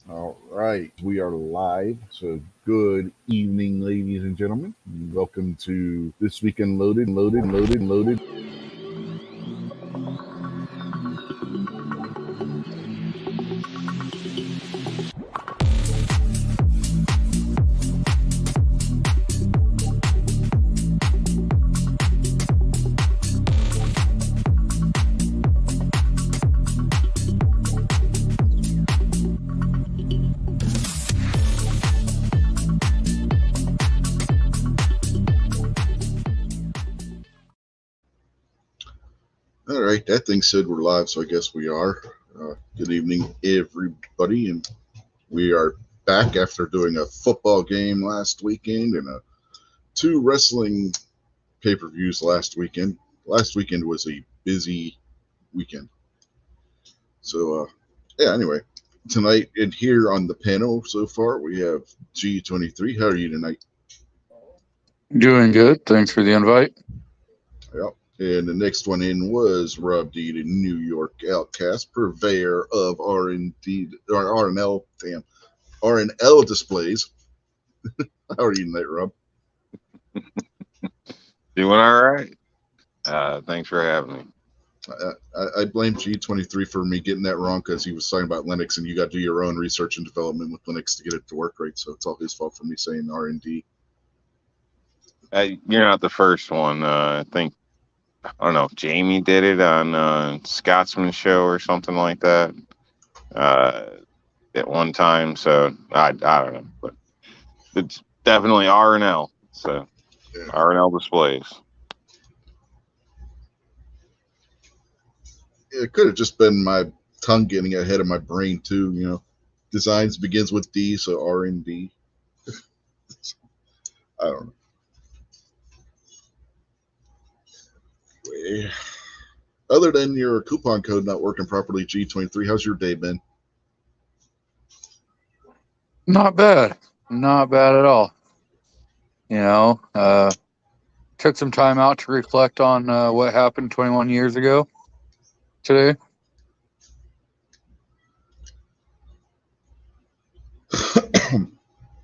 All right, we are live. So, good evening, ladies and gentlemen. Welcome to This Weekend Loaded. All right, that thing said we're live, so I guess we are. Good evening, everybody, and we are back after doing a football game last weekend and two wrestling pay-per-views last weekend. Last weekend was a busy weekend. So, yeah, anyway, tonight and here on the panel so far, we have G23. How are you tonight? Doing good. Thanks for the invite. Yep. And the next one in was Rob D, the New York Outcast, purveyor of R&D or R&L, R&L displays. How are you tonight, Rob? Doing all right. Thanks for having me. I blame G23 for me getting that wrong because he was talking about Linux, and you got to do your own research and development with Linux to get it to work right. So it's all his fault for me saying R&D. You're not the first one. I don't know if Jamie did it on Scotsman show or something like that at one time. So I don't know, but it's definitely R&L. So Yeah. R&L displays. It could have just been my tongue getting ahead of my brain too. Designs begins with D, so R&D. I don't know. Other than your coupon code not working properly, G23, how's your day been? Not bad. Not bad at all. Took some time out to reflect on what happened 21 years ago today.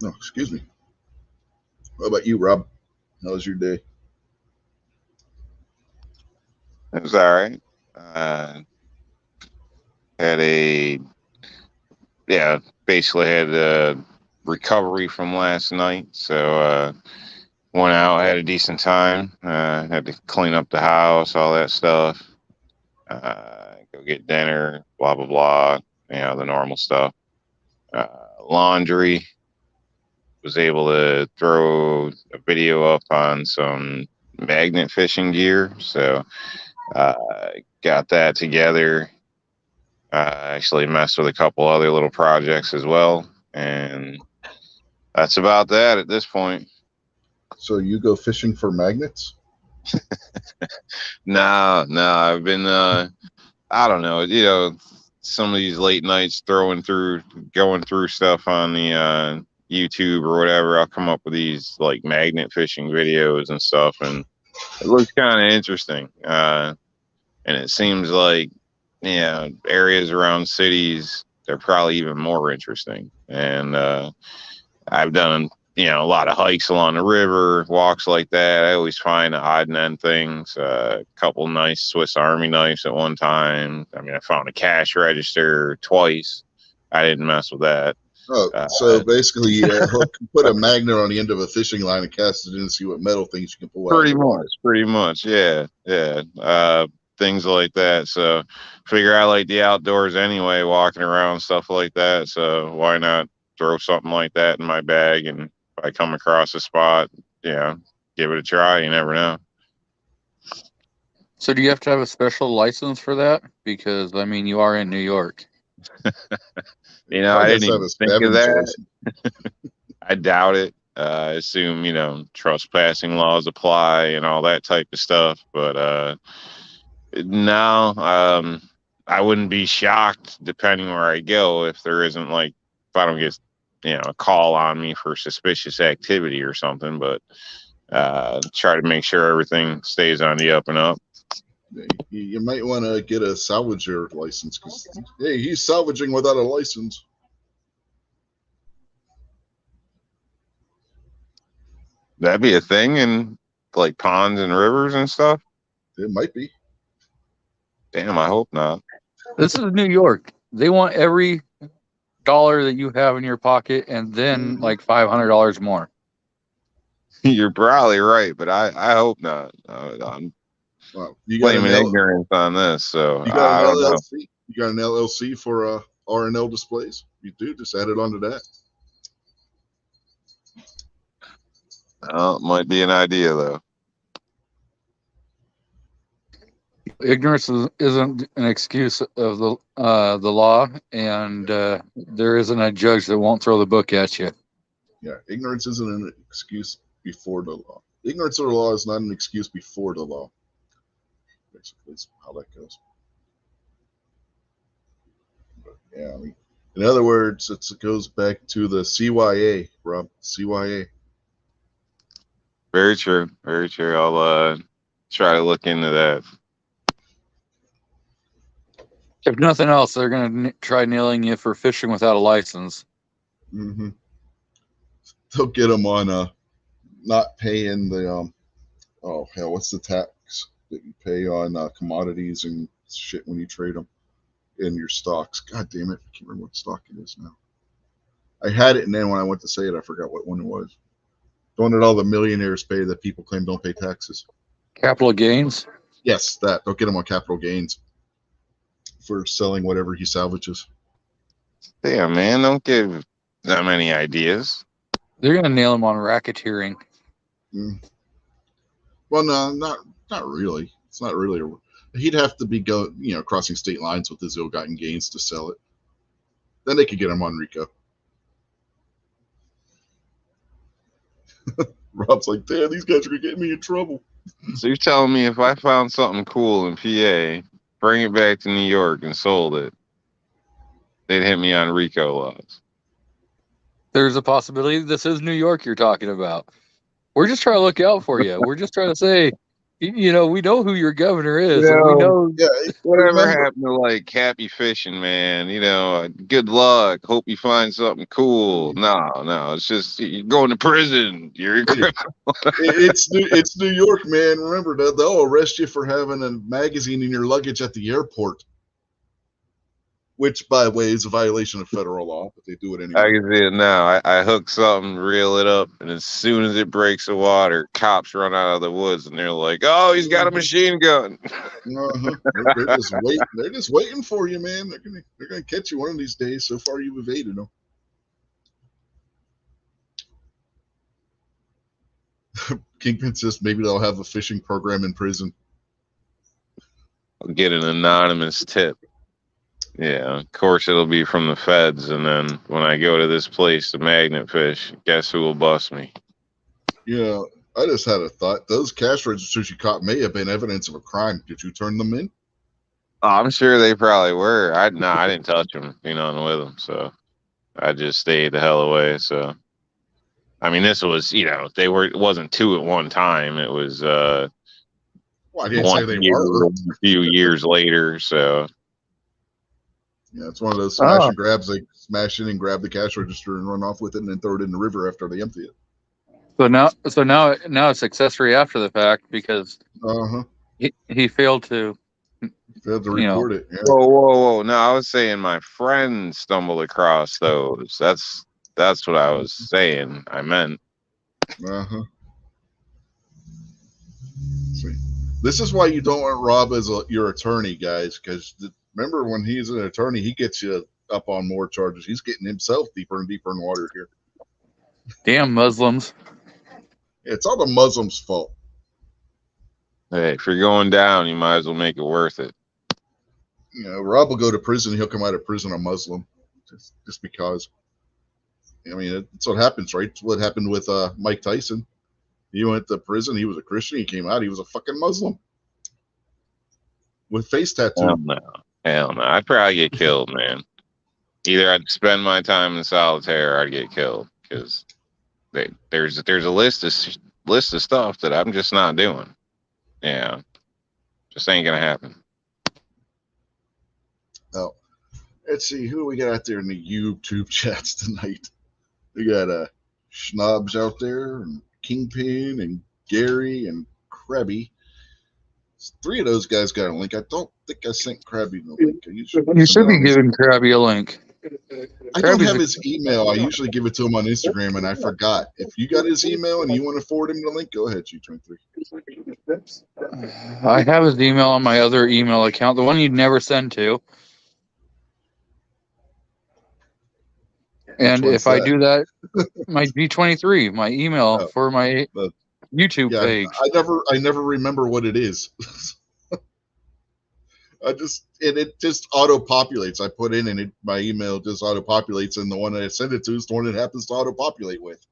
No, excuse me. What about you, Rob? How was your day? It was all right. Had basically had a recovery from last night. So went out, had a decent time. Had to clean up the house, all that stuff. Go get dinner, blah blah blah. The normal stuff. Laundry. Was able to throw a video up on some magnet fishing gear. So got that together. Actually messed with a couple other little projects as well, and that's about that at this point. So you go fishing for magnets? No, I've been I don't know, some of these late nights going through stuff on the YouTube or whatever. I'll come up with these like magnet fishing videos and stuff, and it looks kind of interesting. And it seems like areas around cities, they're probably even more interesting. And I've done a lot of hikes along the river, walks like that. I always find odd and end things. A couple nice Swiss Army knives at one time. I mean, I found a cash register twice. I didn't mess with that. Oh, so basically, you put a magnet on the end of a fishing line and cast it in and see what metal things you can pull out. Pretty much, yeah. Things like that. So figure I like the outdoors anyway, walking around, stuff like that. So why not throw something like that in my bag? And if I come across a spot, give it a try. You never know. So do you have to have a special license for that? Because, I mean, you are in New York. I didn't even think of that. I doubt it. I assume, trespassing laws apply and all that type of stuff. But no, I wouldn't be shocked, depending where I go, if I don't get, a call on me for suspicious activity or something. But try to make sure everything stays on the up and up. You might want to get a salvager license because, hey, he's salvaging without a license. That'd be a thing in like ponds and rivers and stuff. It might be. Damn, I hope not. This is New York. They want every dollar that you have in your pocket and then like $500 more. You're probably right, but I hope not. I'm Well, you got blaming an ignorance on this, so you got I an don't know. LLC. You got an LLC for R&L displays. You do just add it onto that. Well, it might be an idea though. Ignorance isn't an excuse of the law, and there isn't a judge that won't throw the book at you. Yeah, ignorance isn't an excuse before the law. Ignorance of the law is not an excuse before the law. Basically, is how that goes. But yeah, I mean, in other words, it goes back to the CYA, Rob. CYA. Very true. Very true. I'll try to look into that. If nothing else, they're going to try nailing you for fishing without a license. Mm-hmm. They'll get them on not paying the oh hell, what's the tax that you pay on commodities and shit when you trade them in your stocks? God damn it, I can't remember what stock it is now. I had it, and then when I went to say it, I forgot what one it was. The one that all the millionaires pay that people claim don't pay taxes. Capital gains? Yes, that. They'll get him on capital gains for selling whatever he salvages. Damn, man, don't give that many ideas. They're going to nail him on racketeering. Well, no, not really. It's not really. He'd have to be crossing state lines with his ill-gotten gains to sell it. Then they could get him on RICO. Rob's like, damn, these guys are gonna get me in trouble. So you're telling me if I found something cool in PA, bring it back to New York and sold it, they'd hit me on RICO laws? There's a possibility this is New York you're talking about. We're just trying to look out for you. We're just trying to say, we know who your governor is. And we know whatever happened to like happy fishing, man. Good luck. Hope you find something cool. No, it's just you're going to prison. You're a criminal. It's New York, man. Remember, they'll arrest you for having a magazine in your luggage at the airport. Which, by the way, is a violation of federal law, but they do it anyway. I can see it now. I hook something, reel it up, and as soon as it breaks the water, cops run out of the woods, and they're like, "Oh, he's got a machine gun." They're just waiting. They're just waiting for you, man. They're gonna catch you one of these days. So far, you've evaded them. Kingpin says maybe they'll have a fishing program in prison. I'll get an anonymous tip. Yeah, of course it'll be from the feds, and then when I go to this place to magnet fish, guess who will bust me? Yeah, I just had a thought. Those cash registers you caught may have been evidence of a crime. Did you turn them in? I'm sure they probably were. I didn't touch them, with them, so I just stayed the hell away. So, I mean, this was, it wasn't two at one time. It was well, I didn't say they were. A few years later, so. Yeah, it's one of those smash and grabs. They smash in and grab the cash register and run off with it, and then throw it in the river after they empty it. So now it's accessory after the fact because he failed to. Failed to report it. Yeah. Whoa! No, I was saying my friend stumbled across those. That's what I was saying. I meant. See, this is why you don't want Rob as your attorney, guys, because. Remember, when he's an attorney, he gets you up on more charges. He's getting himself deeper and deeper in water here. Damn Muslims. It's all the Muslims' fault. Hey, if you're going down, you might as well make it worth it. Rob will go to prison. He'll come out of prison a Muslim just because. I mean, it's what happens, right? It's what happened with Mike Tyson. He went to prison. He was a Christian. He came out. He was a fucking Muslim with face tattoo. Hell no. I'd probably get killed, man. Either I'd spend my time in solitaire or I'd get killed because there's a list of stuff that I'm just not doing. Yeah. Just ain't going to happen. Oh, let's see. Who do we got out there in the YouTube chats tonight? We got Schnobs out there and Kingpin and Gary and Krabby. 3 of those guys got a link. I don't think I sent Krabby the link. You should be giving Krabby a link. I don't have his email. I usually give it to him on Instagram, and I forgot. If you got his email and you want to forward him the link, go ahead, G23. I have his email on my other email account, the one you'd never send to. And if I do that, my G23, my email for my YouTube page. I never remember what it is. It just auto populates. I put in and my email just auto populates, and the one that I send it to is the one it happens to auto populate with.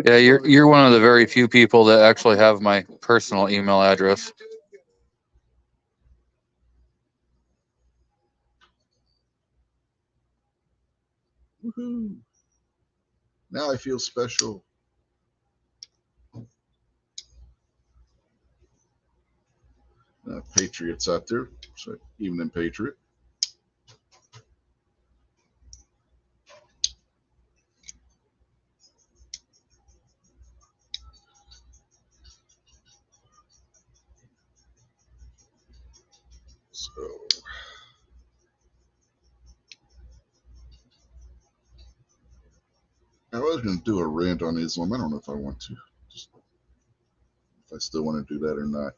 Yeah, you're one of the very few people that actually have my personal email address. Woohoo! Now I feel special. Patriots out there, so evening Patriot. So I was going to do a rant on Islam. I don't know if I want to. If I still want to do that or not.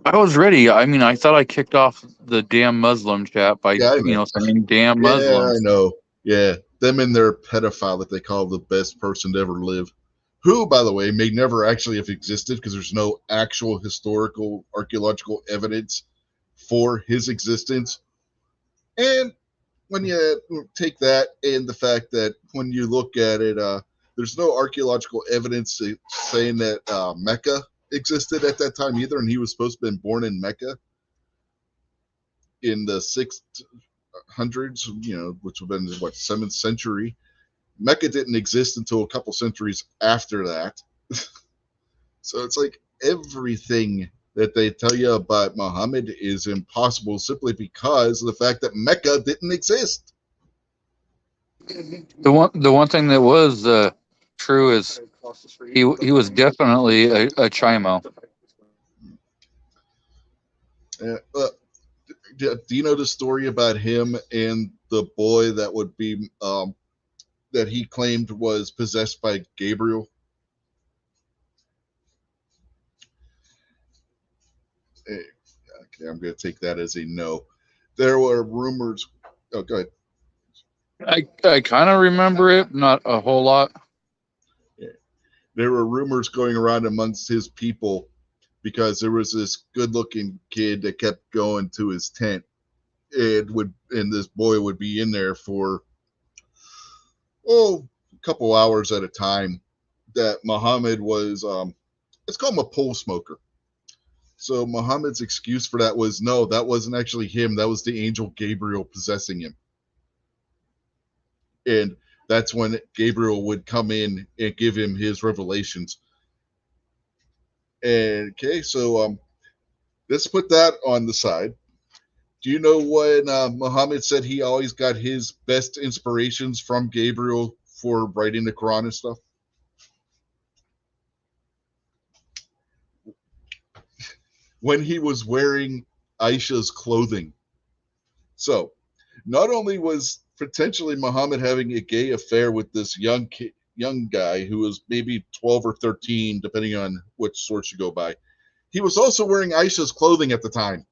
I was ready. I mean, I thought I kicked off the damn Muslim chat by saying damn Muslims. Yeah, I know. Yeah, them and their pedophile that they call the best person to ever live, who, by the way, may never actually have existed because there's no actual historical archaeological evidence for his existence. And when you take that and the fact that when you look at it, there's no archaeological evidence saying that Mecca existed at that time either, and he was supposed to have been born in Mecca in the 600s, which would have been what, 7th century. Mecca didn't exist until a couple centuries after that. So it's like everything that they tell you about Muhammad is impossible simply because of the fact that Mecca didn't exist. The one thing that was true is he was definitely a Chimo. Do you know the story about him and the boy that would be that he claimed was possessed by Gabriel? Okay, I'm going to take that as a no. There were rumors. Oh, go ahead. I kind of remember it, not a whole lot. Yeah. There were rumors going around amongst his people because there was this good-looking kid that kept going to his tent, and this boy would be in there for a couple hours at a time. That Muhammad was, let's call him a pole smoker. So Muhammad's excuse for that was, no, that wasn't actually him. That was the angel Gabriel possessing him. And that's when Gabriel would come in and give him his revelations. And okay, so let's put that on the side. Do you know when Muhammad said he always got his best inspirations from Gabriel for writing the Quran and stuff? When he was wearing Aisha's clothing. So, not only was potentially Muhammad having a gay affair with this young guy who was maybe 12 or 13, depending on which source you go by, he was also wearing Aisha's clothing at the time.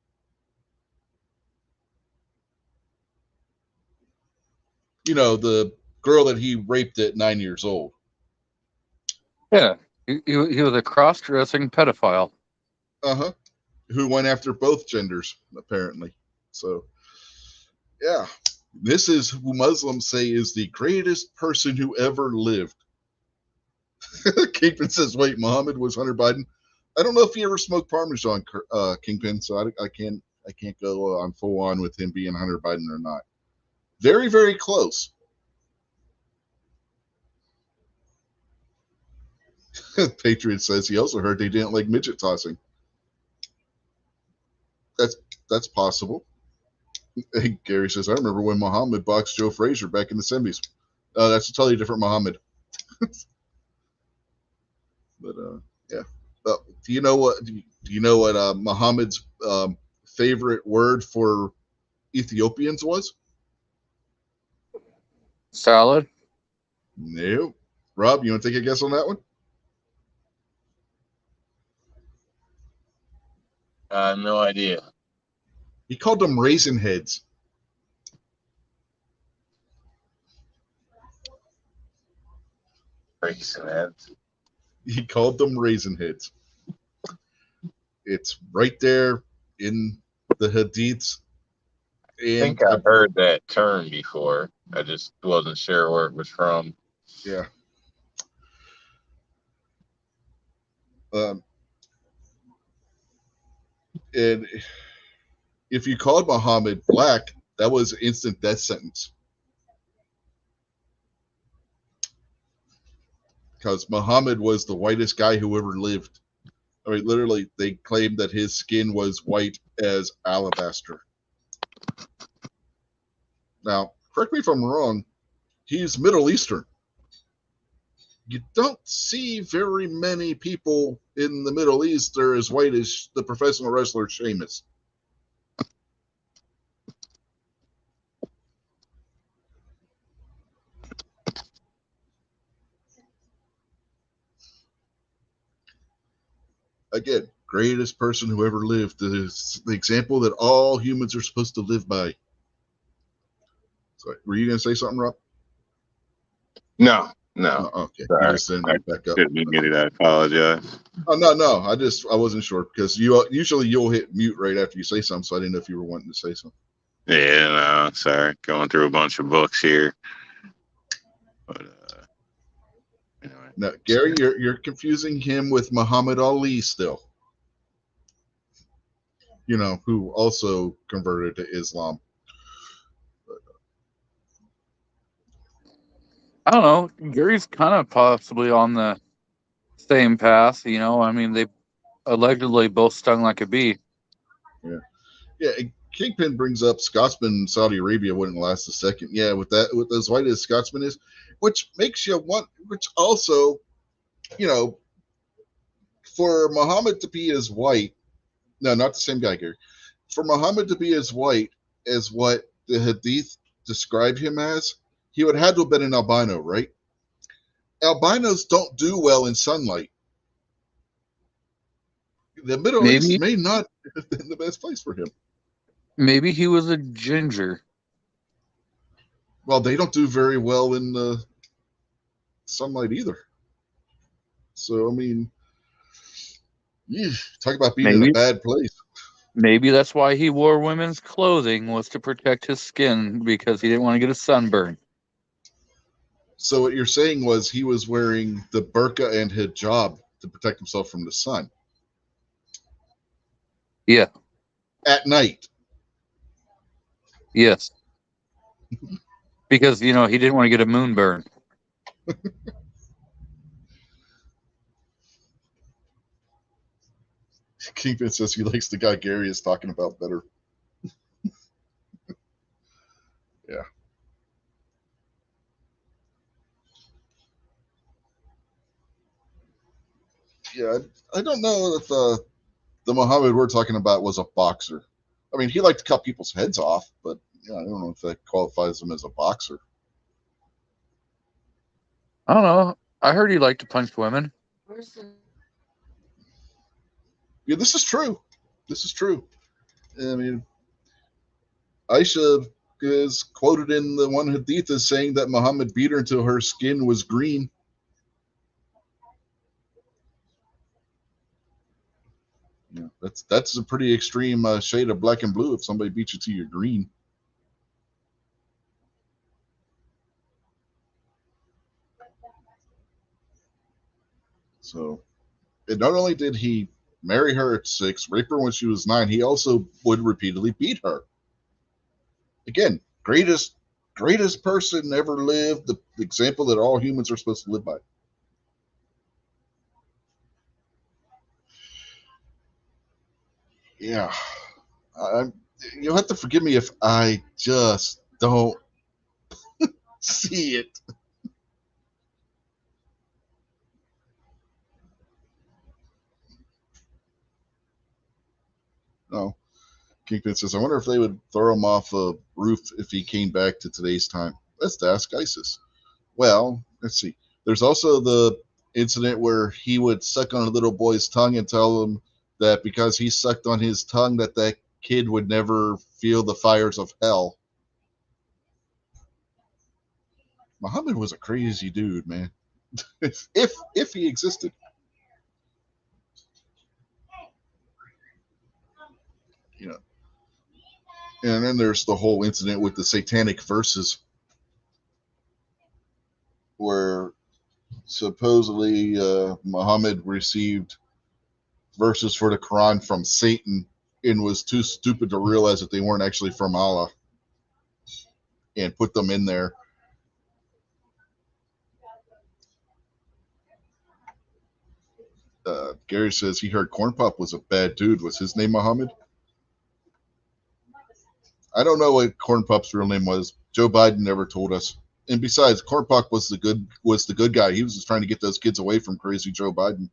The girl that he raped at 9 years old. Yeah, he was a cross-dressing pedophile. Uh-huh. Who went after both genders, apparently. So, yeah. This is who Muslims say is the greatest person who ever lived. Kingpin says, wait, Muhammad was Hunter Biden? I don't know if he ever smoked Parmesan, Kingpin, so I can't go on full on with him being Hunter Biden or not. Very, very close. Patriot says he also heard they didn't like midget tossing. That's possible. Hey, Gary says, I remember when Muhammad boxed Joe Frazier back in the 70s. That's a totally different Muhammad. But yeah. Do you know what? Do you know what Muhammad's favorite word for Ethiopians was? Salad. No. Rob, you want to take a guess on that one? No idea. He called them raisin heads. Raisin heads. He called them raisin heads. It's right there in the hadiths. I think I've heard that term before. I just wasn't sure where it was from. Yeah. And if you called Muhammad black, that was an instant death sentence. Because Muhammad was the whitest guy who ever lived. I mean, literally, they claimed that his skin was white as alabaster. Now, correct me if I'm wrong, he's Middle Eastern. You don't see very many people in the Middle East that are as white as the professional wrestler Sheamus. Again, greatest person who ever lived. Is the example that all humans are supposed to live by. So, were you going to say something, Rob? No. Oh, okay. Sorry. You just didn't back up. Didn't get it. I apologize. Oh, no. I wasn't sure because usually you'll hit mute right after you say something, so I didn't know if you were wanting to say something. Yeah, no, sorry. Going through a bunch of books here. But anyway. No, Gary, you're confusing him with Muhammad Ali still. You know, who also converted to Islam. I don't know. Gary's kind of possibly on the same path. You know, I mean, they allegedly both stung like a bee. Yeah. Kingpin brings up Scotsman in Saudi Arabia wouldn't last a second. Yeah, with as white as Scotsman is, which makes you want, which also, you know, for Muhammad to be as white, no, not the same guy, Gary. For Muhammad to be as white as what the Hadith describe him as, he would have had to have been an albino, right? Albinos don't do well in sunlight. The Middle East may not have been the best place for him. Maybe he was a ginger. Well, they don't do very well in the sunlight either. So, I mean, talk about being in a bad place. Maybe that's why he wore women's clothing, was to protect his skin because he didn't want to get a sunburn. So what you're saying was he was wearing the burqa and hijab to protect himself from the sun. Yeah. At night. Yes. Because, you know, he didn't want to get a moonburn. Kingpin says he likes the guy Gary is talking about better. Yeah. Yeah, I don't know if the Muhammad we're talking about was a boxer. I mean, he liked to cut people's heads off, but yeah, I don't know if that qualifies him as a boxer. I don't know. I heard he liked to punch women. Yeah, this is true. This is true. I mean, Aisha is quoted in the one hadith as saying that Muhammad beat her until her skin was green. Yeah, that's a pretty extreme shade of black and blue if somebody beats you till you're green. So, and not only did he marry her at 6, rape her when she was 9, he also would repeatedly beat her. Again, greatest person ever lived, the example that all humans are supposed to live by. Yeah. You'll have to forgive me if I just don't see it. No. Kingpin says, I wonder if they would throw him off a roof if he came back to today's time. Let's ask ISIS. Well, let's see. There's also the incident where he would suck on a little boy's tongue and tell him that because he sucked on his tongue that kid would never feel the fires of hell. Muhammad was a crazy dude, man. if he existed. You know. And then there's the whole incident with the satanic verses where supposedly Muhammad received verses for the Quran from Satan and was too stupid to realize that they weren't actually from Allah and put them in there. Gary says he heard Corn Pop was a bad dude. Was his name Muhammad? I don't know what Corn Pop's real name was. Joe Biden never told us. And besides, Corn Pop was the good guy. He was just trying to get those kids away from crazy Joe Biden.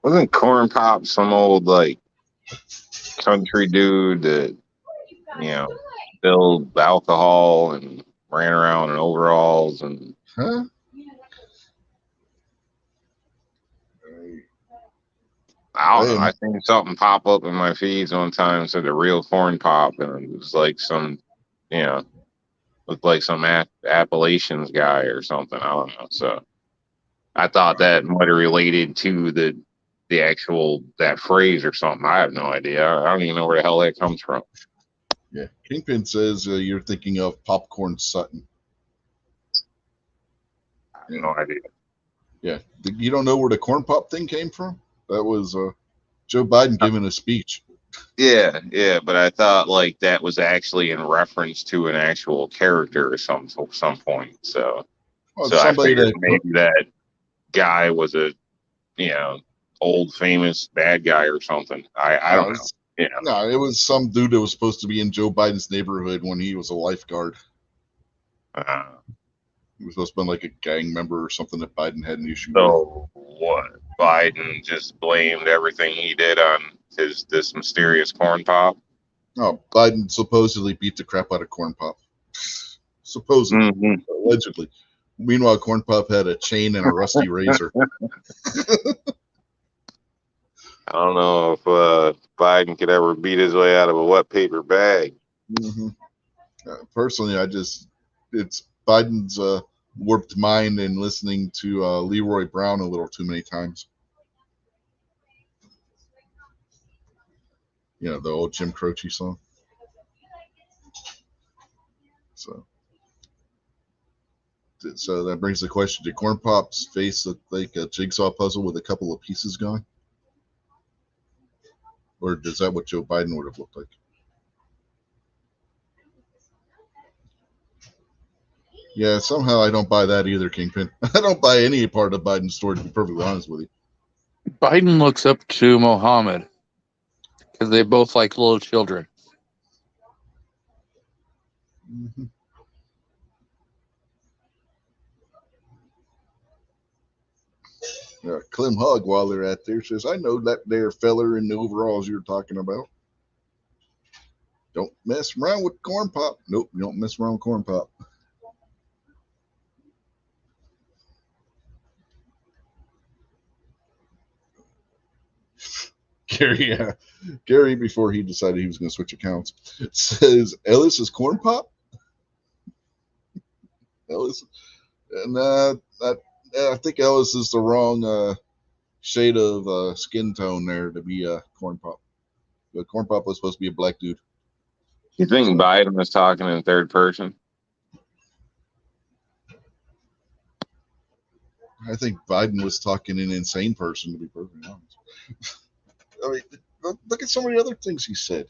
Wasn't Corn Pop some old like country dude that filled alcohol and ran around in overalls and? Huh? I don't know. I seen something pop up in my feeds one time said the real Corn Pop, and it was like some, looked like some Appalachians guy or something. I don't know. So I thought that might have related to the actual that phrase or something. I have no idea. I don't even know where the hell that comes from. Yeah, Kingpin says you're thinking of Popcorn Sutton. I have no idea. Yeah, you don't know where the Corn Pop thing came from? That was Joe Biden giving a speech. Yeah, but I thought like that was actually in reference to an actual character or some point. So, I figured maybe that guy was a old famous bad guy or something. I don't know. No, it was some dude that was supposed to be in Joe Biden's neighborhood when he was a lifeguard. He was supposed to be like a gang member or something that Biden had an issue with. So what? Biden just blamed everything he did on this mysterious Corn Pop? No, Biden supposedly beat the crap out of Corn Pop. Supposedly. Allegedly. Meanwhile, Corn Pop had a chain and a rusty razor. I don't know if Biden could ever beat his way out of a wet paper bag. Mm-hmm. Personally, it's Biden's warped mind and listening to Leroy Brown a little too many times. The old Jim Croce song. So that brings the question: did Corn Pop's face look like a jigsaw puzzle with a couple of pieces gone, or is that what Joe Biden would have looked like? Yeah, somehow I don't buy that either, Kingpin. I don't buy any part of Biden's story, to be perfectly honest with you. Biden looks up to Mohammed because they both like little children. Mm-hmm. Clem Hogg, while they're at there, says, I know that there feller in the overalls you're talking about. Don't mess around with Corn Pop. Nope, you don't mess around with Corn Pop. Gary, before he decided he was going to switch accounts, says Ellis is Corn Pop. Ellis, and I think Ellis is the wrong shade of skin tone there to be Corn Pop. But Corn Pop was supposed to be a black dude. You think Biden was talking in third person? I think Biden was talking in insane person, to be perfectly honest. I mean, look at some of the other things he said.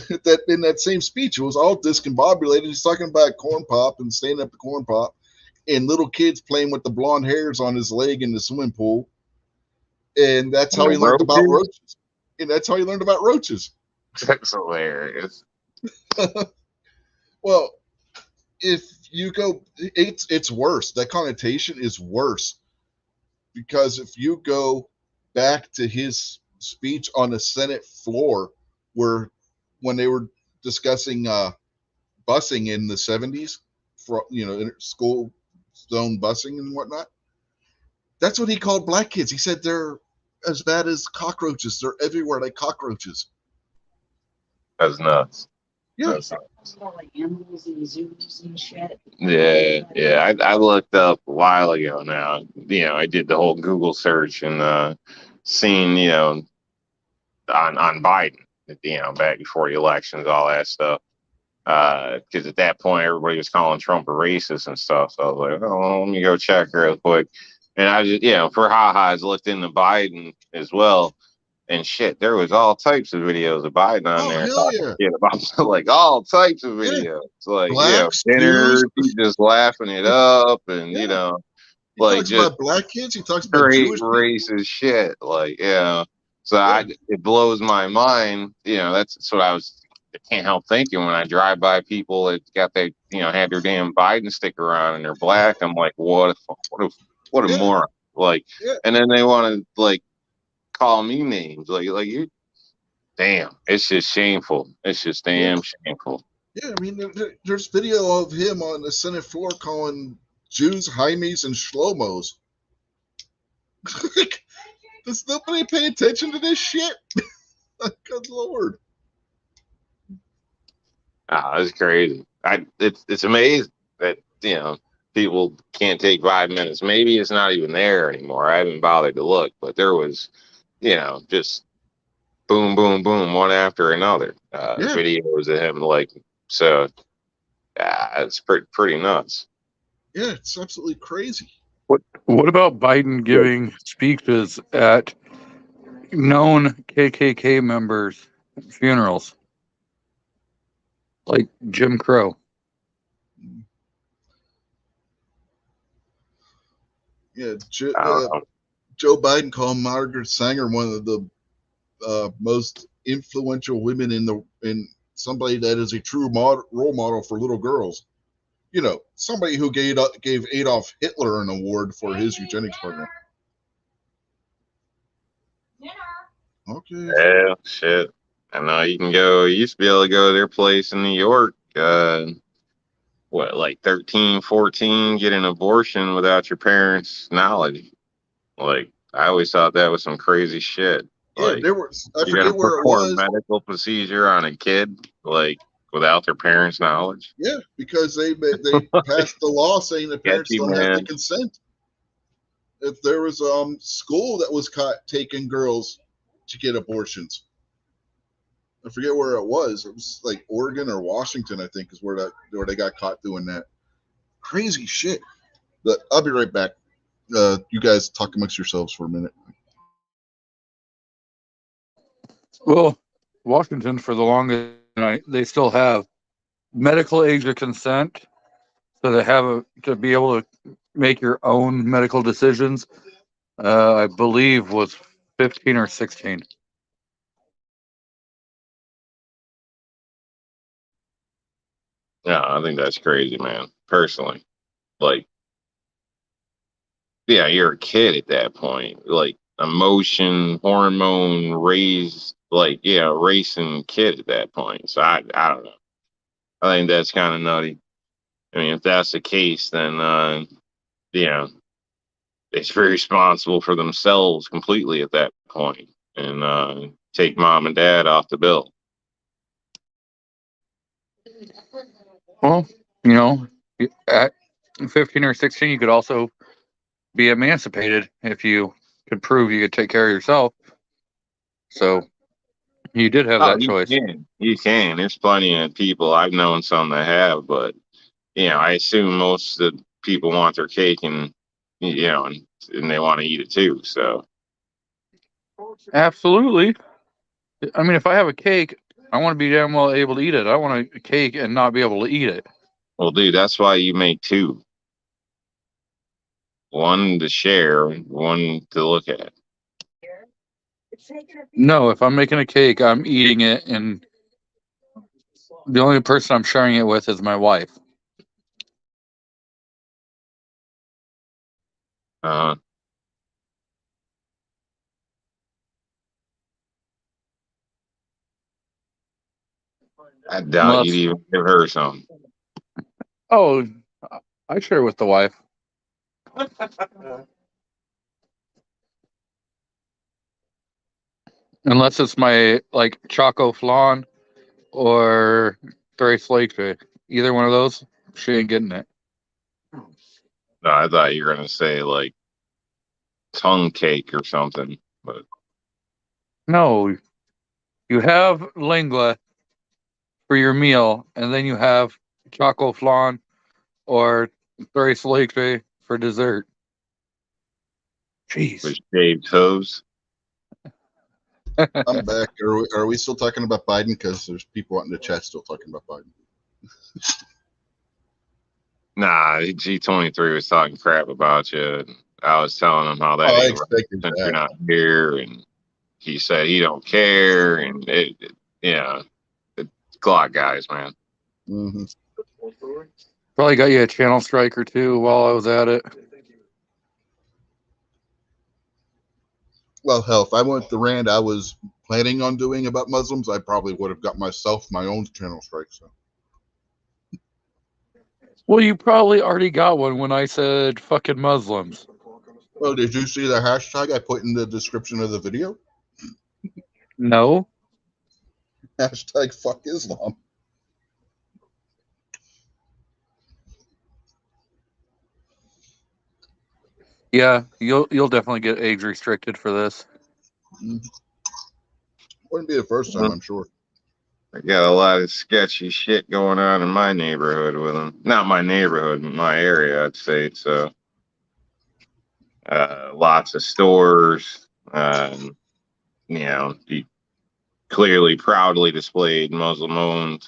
That in that same speech, it was all discombobulated. He's talking about Corn Pop and staying up the Corn Pop, and little kids playing with the blonde hairs on his leg in the swimming pool. And that's how he learned about roaches. And that's how he learned about roaches. That's hilarious. Well, if you go, it's worse. That connotation is worse. Because if you go back to his speech on the Senate floor, when they were discussing busing in the 70s, for school zone busing and whatnot, that's what he called black kids. He said they're as bad as cockroaches. They're everywhere like cockroaches. That's nuts. Yeah. That's nuts. Like animals in zoos and shit. Yeah. I looked up a while ago now. I did the whole Google search and seen, on Biden, back before the elections, all that stuff. Because at that point, everybody was calling Trump a racist and stuff. So I was like, oh, let me go check real quick. And I just, for ha-has, looked into Biden as well. And shit, there was all types of videos of Biden on there. Hell yeah. Shit about like all types of videos. Like, Blacks, dinner, he's just laughing it up, and he like talks just about black kids. He talks about great Jewish people. racist shit. Like, So it blows my mind. That's what I can't help thinking when I drive by people that got that have their damn Biden sticker on and they're black. I'm like, what a moron. Like, and then they want to like call me names like you. Damn, it's just shameful. It's just damn shameful. Yeah, I mean, there's video of him on the Senate floor calling Jews Jaimes and Shlomos. Does nobody pay attention to this shit? Good Lord. It's crazy. It's amazing that people can't take 5 minutes. Maybe it's not even there anymore. I haven't bothered to look, but there was, just boom, boom, boom, one after another. Videos of him it's pretty nuts. Yeah, it's absolutely crazy. What about Biden giving speeches at known KKK members' funerals? Like Jim Crow. Yeah, Joe Biden called Margaret Sanger one of the most influential women in somebody that is a true role model for little girls. Somebody who gave Adolf Hitler an award for his eugenics program. Okay. Yeah, shit. I know you used to be able to go to their place in New York, like 13, 14, get an abortion without your parents' knowledge. Like, I always thought that was some crazy shit. Like, there was, I forget where it was. Medical procedure on a kid, like, without their parents' knowledge. Yeah, because they passed the law saying the parents don't have to consent. If there was school that was caught taking girls to get abortions. I forget where it was. It was like Oregon or Washington, I think, is where they got caught doing that. Crazy shit. But I'll be right back. You guys talk amongst yourselves for a minute. Well, Washington, for the longest night, they still have medical age of consent, so they have to be able to make your own medical decisions. I believe was 15 or 16. Yeah, I think that's crazy, man. Personally, like, you're a kid at that point, like emotion, hormone raised, like, racing kid at that point. So I don't know. I think that's kind of nutty. I mean, if that's the case, then it's very responsible for themselves completely at that point, and take mom and dad off the bill. Well, at 15 or 16, you could also be emancipated if you could prove you could take care of yourself. So you did have that choice. You can. There's plenty of people. I've known some that have, but I assume most of the people want their cake and and they want to eat it too. So absolutely. I mean, if I have a cake, I want to be damn well able to eat it. I want a cake and not be able to eat it. Well, dude, that's why you make two. one to share, one to look at. No, if I'm making a cake, I'm eating it, and the only person I'm sharing it with is my wife. Uh, I doubt you'd Unless, even give her some. oh, I share with the wife. Unless it's my like Choco Flan or Three Flakes. Either one of those, she ain't getting it. No, I thought you were gonna say like tongue cake or something, but No, you have lingua for your meal, and then you have Choco Flan or Three Flakes for dessert. Jeez. with shaved toes. I'm back. Are we still talking about Biden? Because there's people out in the chat still talking about Biden. Nah, G23 was talking crap about you. And I was telling him how that I ain't right expected since you're that. not here, and he said he don't care, and yeah, it's a lot of guys, man. Hmm. Probably got you a channel strike or two while I was at it. Well, hell, if I went the rant I was planning on doing about Muslims, I probably would have got myself my own channel strike. So, Well, you probably already got one when I said fucking Muslims. well, did you see the hashtag I put in the description of the video? No. Hashtag fuck Islam. Yeah, you'll definitely get age restricted for this. Wouldn't be the first time, I'm sure. I got a lot of sketchy shit going on in my neighborhood with them. Not my neighborhood, my area, I'd say. So, lots of stores, you know, clearly proudly displayed Muslim owned.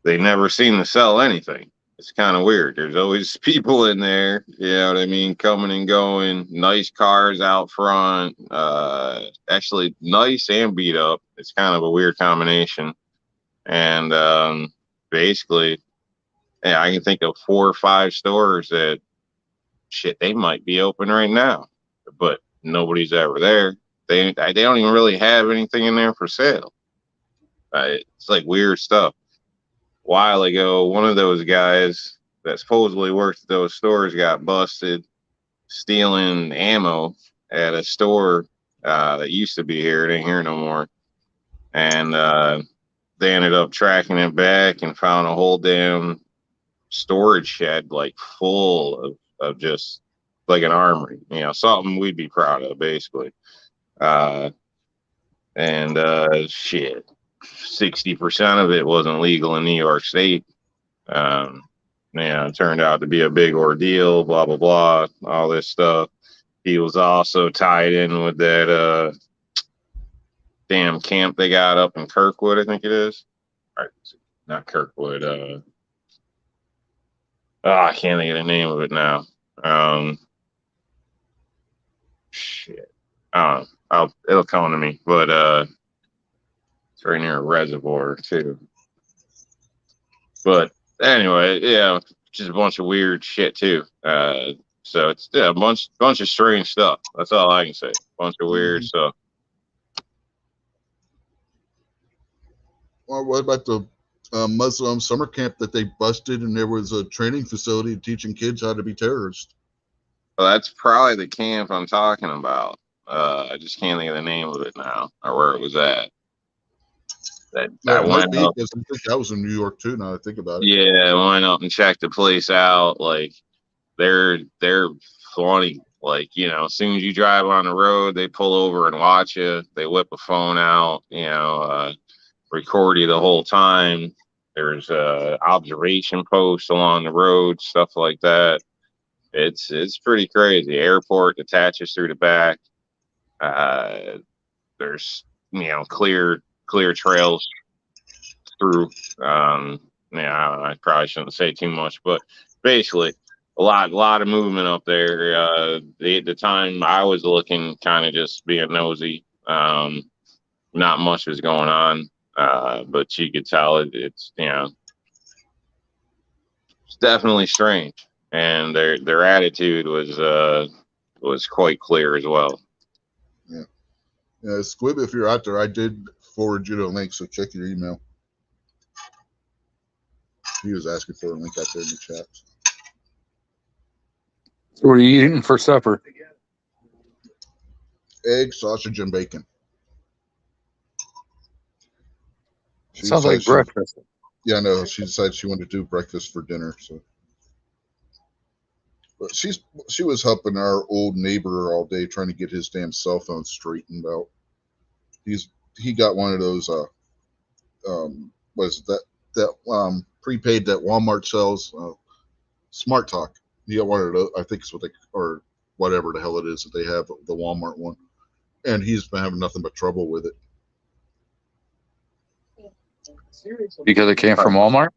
They never seem to sell anything. It's kind of weird. There's always people in there, you know what I mean, coming and going. Nice cars out front. Actually, nice and beat up. It's kind of a weird combination. And basically, yeah, I can think of 4 or 5 stores that shit they might be open right now, but nobody's ever there. They don't even really have anything in there for sale. It's like weird stuff. A while ago, one of those guys that supposedly worked at those stores got busted stealing ammo at a store that used to be here. It ain't here no more. And they ended up tracking it back and found a whole damn storage shed like full of just like an armory, you know, something we'd be proud of, basically. And shit, 60% of it wasn't legal in New York State. Yeah, it turned out to be a big ordeal, blah, blah, blah, all this stuff. He was also tied in with that damn camp they got up in Kirkwood, I think it is. All right, not Kirkwood. I can't think of the name of it now. Shit. It'll come to me, but it's right near a reservoir too. But anyway, yeah, just a bunch of weird shit too. So it's a bunch of strange stuff. That's all I can say. Bunch of weird stuff. Well, what about the Muslim summer camp that they busted, and there was a training facility teaching kids how to be terrorists? Well, that's probably the camp I'm talking about. I just can't think of the name of it now or where it was at. Yeah, it might be, because I think that was in New York too. Now I think about it. Yeah, I went up and checked the place out. Like they're funny. Like, you know, as soon as you drive on the road, they pull over and watch you. They whip a phone out, you know, record you the whole time. There's observation posts along the road, stuff like that. It's pretty crazy. Airport attaches through the back. There's, you know, clear trails through. Yeah, I probably shouldn't say too much, but basically, a lot of movement up there. The time I was looking, kind of just being nosy. Not much was going on, but you could tell it's it's definitely strange, and their attitude was quite clear as well. Yeah. Squib, if you're out there, I did forward you the link, so check your email. He was asking for a link out there in the chat. So what are you eating for supper? Egg, sausage, and bacon. Sounds like breakfast. Yeah, no, she decided she wanted to do breakfast for dinner. So, but she was helping our old neighbor all day trying to get his damn cell phone straightened out. He got one of those what is it, that prepaid that Walmart sells, Smart Talk. He got one of those, I think it's what they, or whatever the hell it is that they have, the Walmart one, and he's been having nothing but trouble with it. Because it came from Walmart?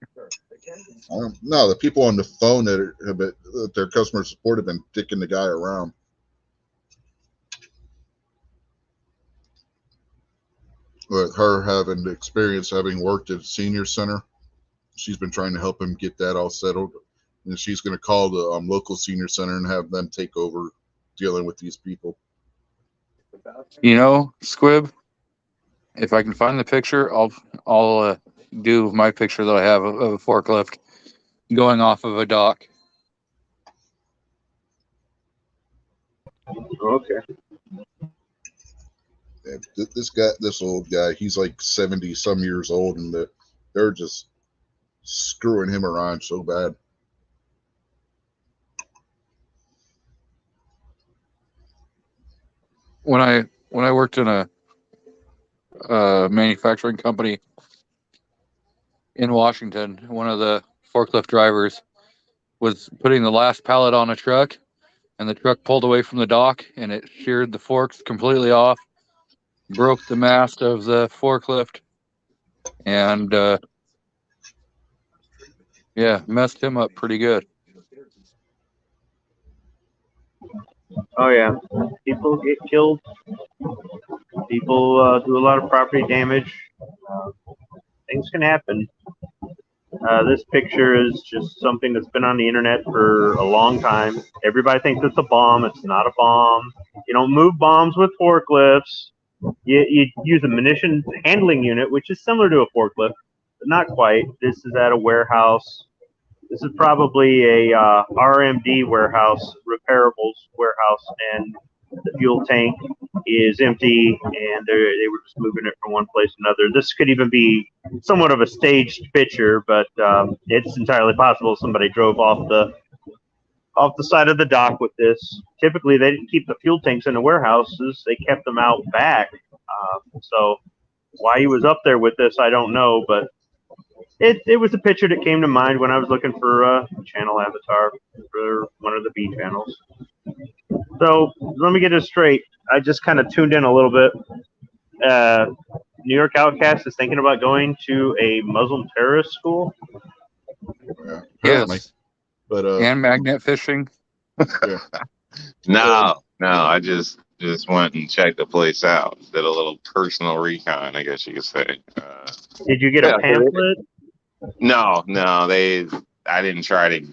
No, the people on the phone that their customer support have been dicking the guy around. With her having the experience, having worked at a senior center, she's been trying to help him get that all settled. And she's going to call the local senior center and have them take over dealing with these people. You know, Squib, if I can find the picture, I'll do my picture that I have of a forklift going off of a dock. Okay. This old guy, he's like 70 some years old, and they're just screwing him around so bad. When I worked in a manufacturing company in Washington, one of the forklift drivers was putting the last pallet on a truck, and the truck pulled away from the dock, and it sheared the forks completely off, broke the mast of the forklift, and messed him up pretty good. Oh yeah, people get killed. People do a lot of property damage. Things can happen. This picture is just something that's been on the internet for a long time. Everybody thinks it's a bomb. It's not a bomb. You don't move bombs with forklifts. You use a munition handling unit, which is similar to a forklift, but not quite. This is at a warehouse. This is probably a RMD warehouse, repairables warehouse, and the fuel tank is empty, and they were just moving it from one place to another. This could even be somewhat of a staged picture, but it's entirely possible somebody drove off the side of the dock with this. Typically, they didn't keep the fuel tanks in the warehouses; they kept them out back. So why he was up there with this, I don't know, but it was a picture that came to mind when I was looking for a channel avatar for one of the B channels. So let me get this straight. I just kind of tuned in a little bit. New York Outcast is thinking about going to a Muslim terrorist school. Yeah, apparently. Yes. But and magnet fishing. Yeah. No, I just went and checked the place out. Did a little personal recon, I guess you could say. Did you get a pamphlet? No, I didn't try to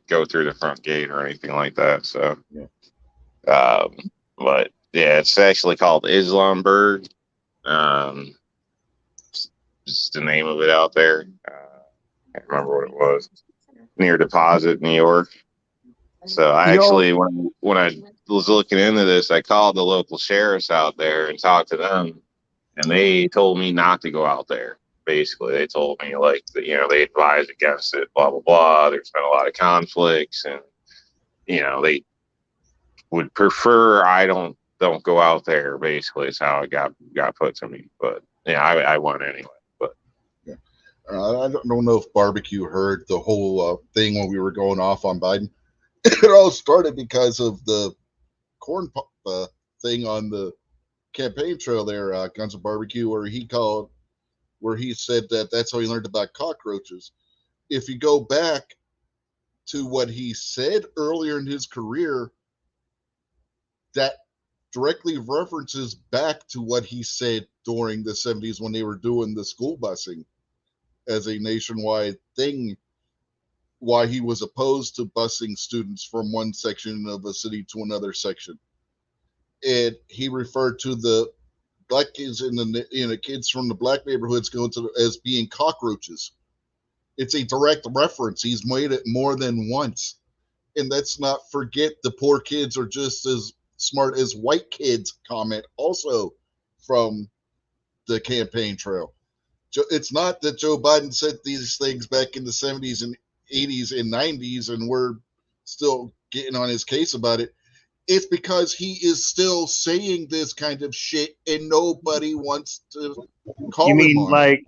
go through the front gate or anything like that. So, but yeah, it's actually called Islamberg. Just the name of it out there. I can't remember what it was. Near Deposit, New York. So I actually, when I was looking into this, I called the local sheriffs out there and talked to them, and they told me not to go out there. Basically, they told me they advise against it, blah blah blah. There's been a lot of conflicts, and they would prefer I don't go out there. Basically, is how it got put to me. But yeah, I went anyway. But I don't know if Barbecue heard the whole thing when we were going off on Biden. It all started because of the corn thing on the campaign trail there, Guns of Barbecue, where he said that's how he learned about cockroaches. If you go back to what he said earlier in his career that directly references back to what he said during the 70s when they were doing the school busing as a nationwide thing, why he was opposed to busing students from one section of a city to another section. And he referred to the black kids in the kids from the black neighborhoods going to as being cockroaches. It's a direct reference. He's made it more than once. And let's not forget the poor kids are just as smart as white kids comment also from the campaign trail. It's not that Joe Biden said these things back in the 70s and 80s and 90s and we're still getting on his case about it. It's because he is still saying this kind of shit and nobody wants to call him on it. You mean like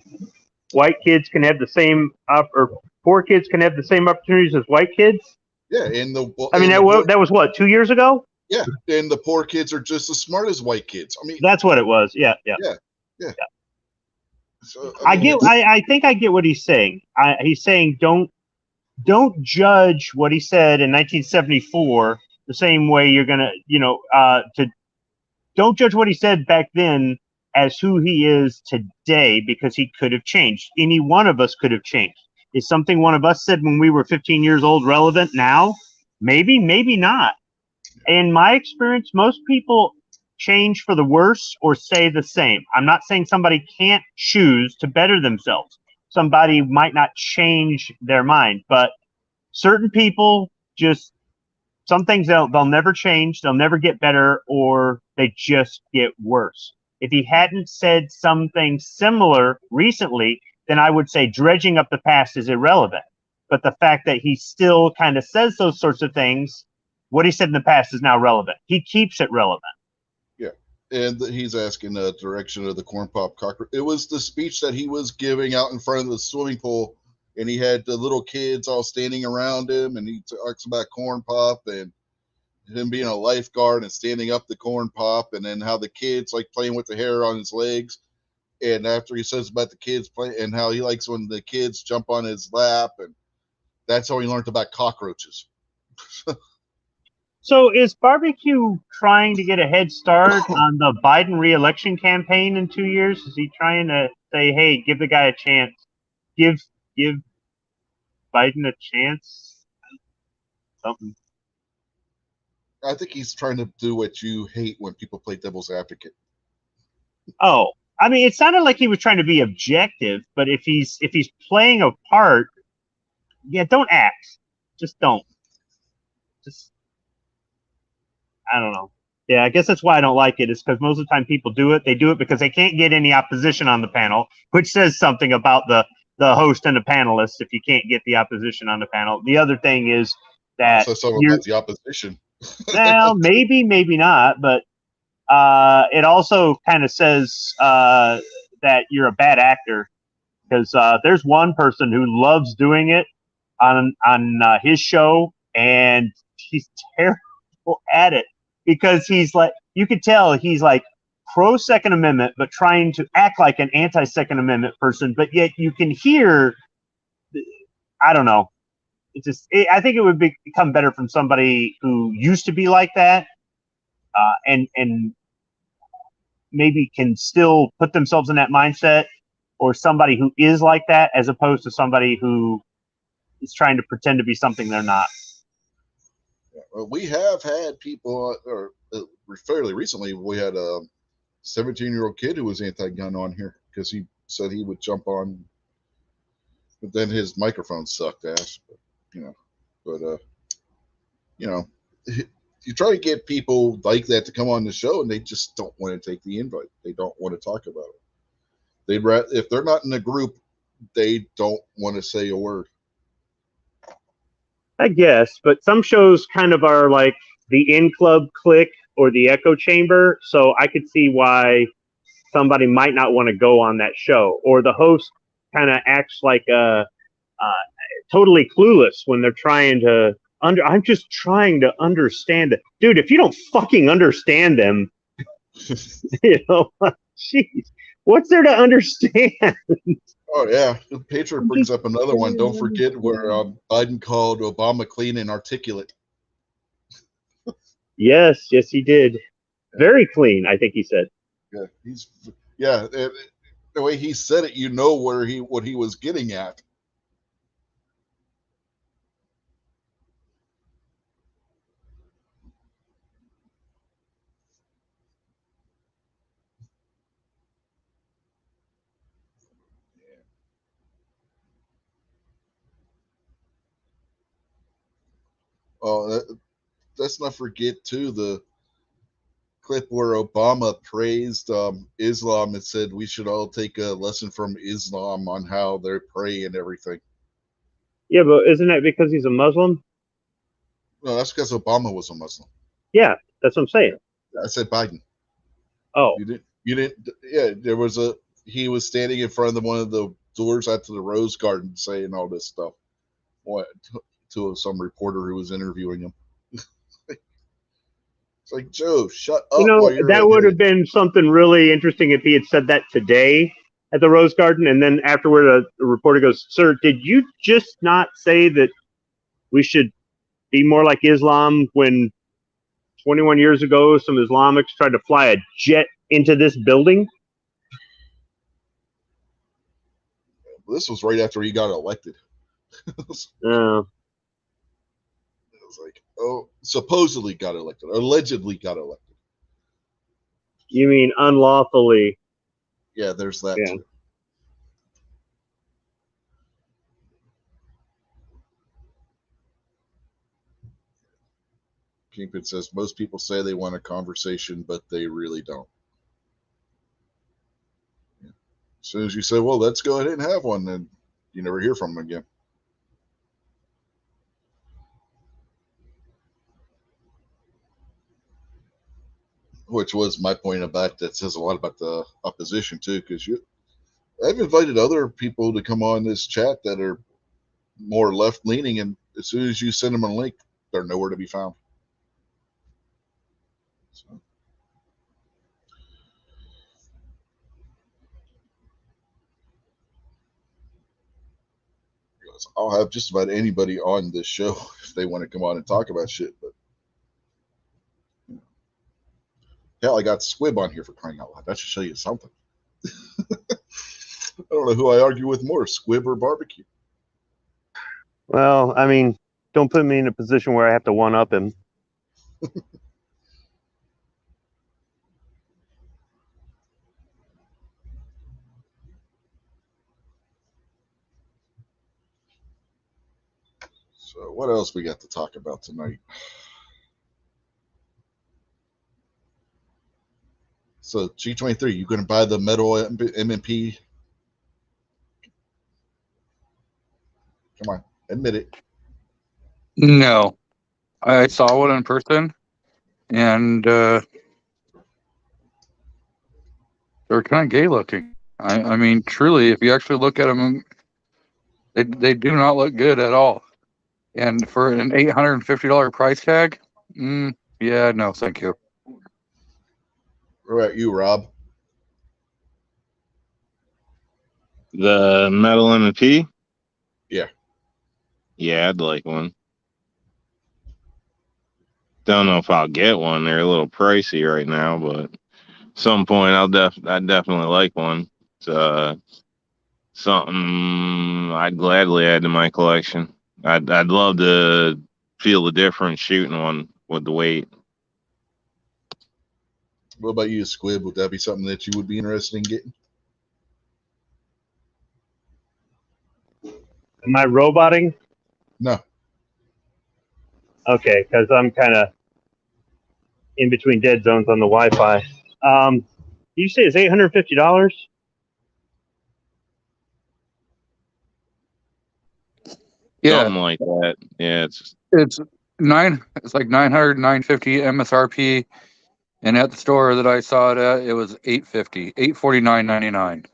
white kids can have the same or poor kids can have the same opportunities as white kids? Yeah, and that was what, 2 years ago? Yeah, and the poor kids are just as smart as white kids. I mean, that's what it was. Yeah. So, I think I get what he's saying. He's saying don't judge what he said in 1974 the same way you're gonna, don't judge what he said back then as who he is today, because he could have changed. Any one of us could have changed. Is something one of us said when we were 15 years old relevant now? Maybe, maybe not. In my experience, most people change for the worse or say the same. I'm not saying somebody can't choose to better themselves. Somebody might not change their mind, but certain people just, some things they'll never change, they'll never get better, or they just get worse. If he hadn't said something similar recently, then I would say dredging up the past is irrelevant. But the fact that he still kind of says those sorts of things, what he said in the past is now relevant. He keeps it relevant. Yeah. And he's asking the direction of the corn pop cockroach. It was the speech that he was giving out in front of the swimming pool, and he had the little kids all standing around him, and he talks about corn pop and him being a lifeguard and standing up the corn pop, and then how the kids like playing with the hair on his legs. And after he says about the kids playing and how he likes when the kids jump on his lap, and that's how he learned about cockroaches. So is Barbecue trying to get a head start on the Biden re-election campaign in 2 years? Is he trying to say, hey, give the guy a chance? Give Biden a chance? Something. I think he's trying to do what you hate when people play devil's advocate. Oh, I mean, it sounded like he was trying to be objective, but if he's playing a part, yeah, don't act. Just don't. Just, I don't know. Yeah, I guess that's why I don't like it, is because most of the time people do it. They do it because they can't get any opposition on the panel, which says something about the host and the panelists if you can't get the opposition on the panel. The other thing is that so about the opposition. Well, maybe not, but it also kind of says that you're a bad actor, because there's one person who loves doing it on his show, and he's terrible at it, because he's like, you could tell he's like pro Second Amendment, but trying to act like an anti-Second Amendment person, but yet you can hear, I don't know. I think it would become better from somebody who used to be like that, and maybe can still put themselves in that mindset, or somebody who is like that, as opposed to somebody who is trying to pretend to be something they're not. Yeah, well, we have had people, or fairly recently, we had a 17-year-old kid who was anti-gun on here because he said he would jump on, but then his microphone sucked ass. You try to get people like that to come on the show, and they just don't want to take the invite. They don't want to talk about it. If they're not in a group, they don't want to say a word. I guess, but some shows kind of are like the In Club clique or the echo chamber, so I could see why somebody might not want to go on that show, or the host kind of acts like totally clueless when they're trying to I'm just trying to understand it. Dude, if you don't fucking understand them, jeez, What's there to understand? Oh yeah, the Patriot brings up another one. Don't forget where Biden called Obama clean and articulate. Yes, he did. Very clean, I think he said. Yeah, the way he said it, you know what he was getting at. Oh, let's not forget too the clip where Obama praised Islam and said we should all take a lesson from Islam on how they pray and everything. Yeah, but isn't that because he's a Muslim? No, that's because Obama was a Muslim. Yeah, that's what I'm saying. I said Biden. Oh, You didn't. Yeah, he was standing in front of one of the doors out to the Rose Garden saying all this stuff. What to some reporter who was interviewing him. It's like, Joe, shut up. That would have been something really interesting if he had said that today at the Rose Garden, and then afterward, the reporter goes, "Sir, did you just not say that we should be more like Islam when 21 years ago some Islamics tried to fly a jet into this building?" This was right after he got elected. It was like, oh, supposedly got elected, allegedly got elected. You mean unlawfully? Yeah, there's that. Yeah. Too. Kingpin says most people say they want a conversation, but they really don't. Yeah. As soon as you say, well, let's go ahead and have one, then you never hear from them again. Which was my point about that says a lot about the opposition too, because I've invited other people to come on this chat that are more left leaning, and as soon as you send them a link, they're nowhere to be found. So. I'll have just about anybody on this show if they want to come on and talk about shit, but hell, I got Squib on here for crying out loud. That should show you something. I don't know who I argue with more, Squib or Barbecue. Well, I mean, don't put me in a position where I have to one up him. So what else we got to talk about tonight? So G23, you going to buy the metal MMP? Come on, admit it. No, I saw one in person, and they're kind of gay looking. I mean, truly, if you actually look at them, they do not look good at all. And for an $850 price tag, yeah, no, thank you. What about you, Rob? The metal M&P? Yeah. Yeah, I'd like one. Don't know if I'll get one. They're a little pricey right now, but some point I'd definitely like one. It's something I'd gladly add to my collection. I'd love to feel the difference shooting one with the weight. What about you, Squib? Would that be something that you would be interested in getting? Am I roboting? No. Okay, because I'm kind of in between dead zones on the Wi-Fi. You say it's $850? Yeah, Something like that. Yeah, it's like 900, 950 MSRP, and at the store that I saw it at, it was $850, $849.99.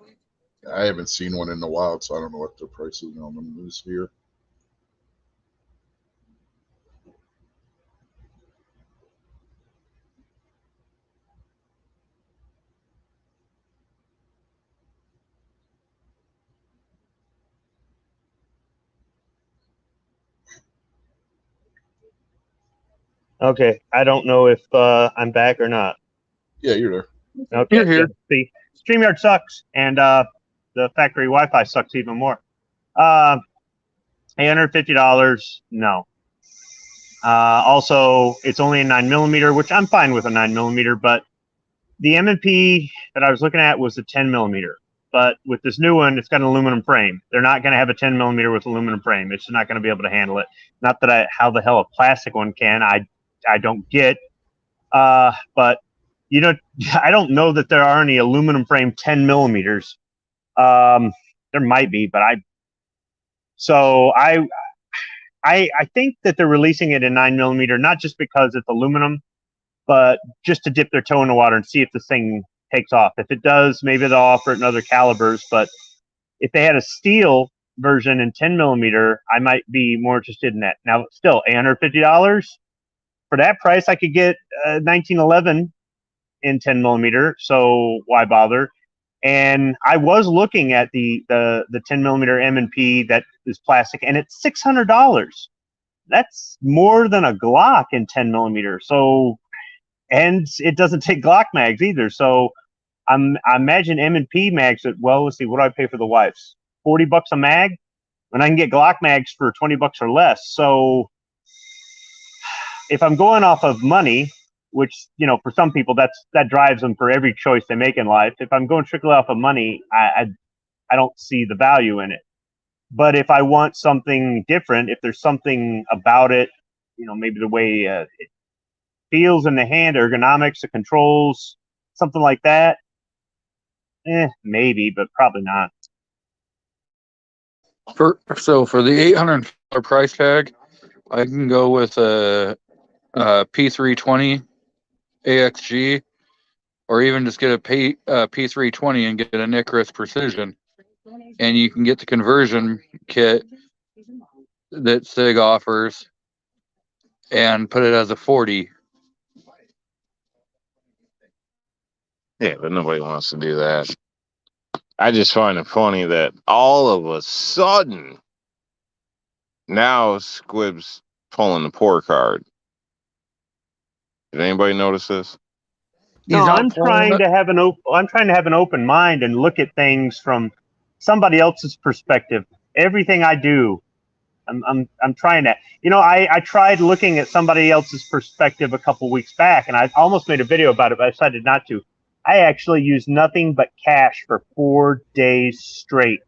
I haven't seen one in the wild, so I don't know what the price is on them this year. Okay, I don't know if I'm back or not. Yeah, you're there. Okay, You're here. yeah, see, StreamYard sucks, and the factory Wi-Fi sucks even more. $850, no. Also, it's only a 9mm, which I'm fine with a 9mm, but the M&P that I was looking at was a 10mm. But with this new one, it's got an aluminum frame. They're not going to have a 10mm with aluminum frame. It's not going to be able to handle it. Not that how the hell a plastic one can. I don't get. But you know, I don't know that there are any aluminum frame 10mm. There might be, but I think that they're releasing it in 9mm, not just because it's aluminum, but just to dip their toe in the water and see if this thing takes off. If it does, maybe they'll offer it in other calibers. But if they had a steel version in 10mm, I might be more interested in that. Now, still, $850 for that price, I could get 1911 in 10mm. So why bother? And I was looking at the 10mm M&P that is plastic, and it's $600. That's more than a Glock in 10mm. So, and it doesn't take Glock mags either. So, I imagine M&P mags that. Well, let's see, what do I pay for the wife's? $40 a mag, and I can get Glock mags for $20 or less. So, if I'm going off of money, which, you know, for some people that drives them for every choice they make in life. If I'm going strictly off of money, I don't see the value in it. But if I want something different, if there's something about it, you know, maybe the way it feels in the hand, ergonomics, the controls, something like that, maybe, but probably not. For the $800 price tag, I can go with a P320 AXG, or even just get a P320 and get a Nicholas Precision, and you can get the conversion kit that SIG offers and put it as a 40. Yeah, but nobody wants to do that. I just find it funny that all of a sudden now Squib's pulling the poor card. Did anybody notice this? No, I'm trying it. to have an open mind and look at things from somebody else's perspective. Everything I do, I'm trying to. You know, I tried looking at somebody else's perspective a couple weeks back, and I almost made a video about it, but I decided not to. I actually used nothing but cash for 4 days straight.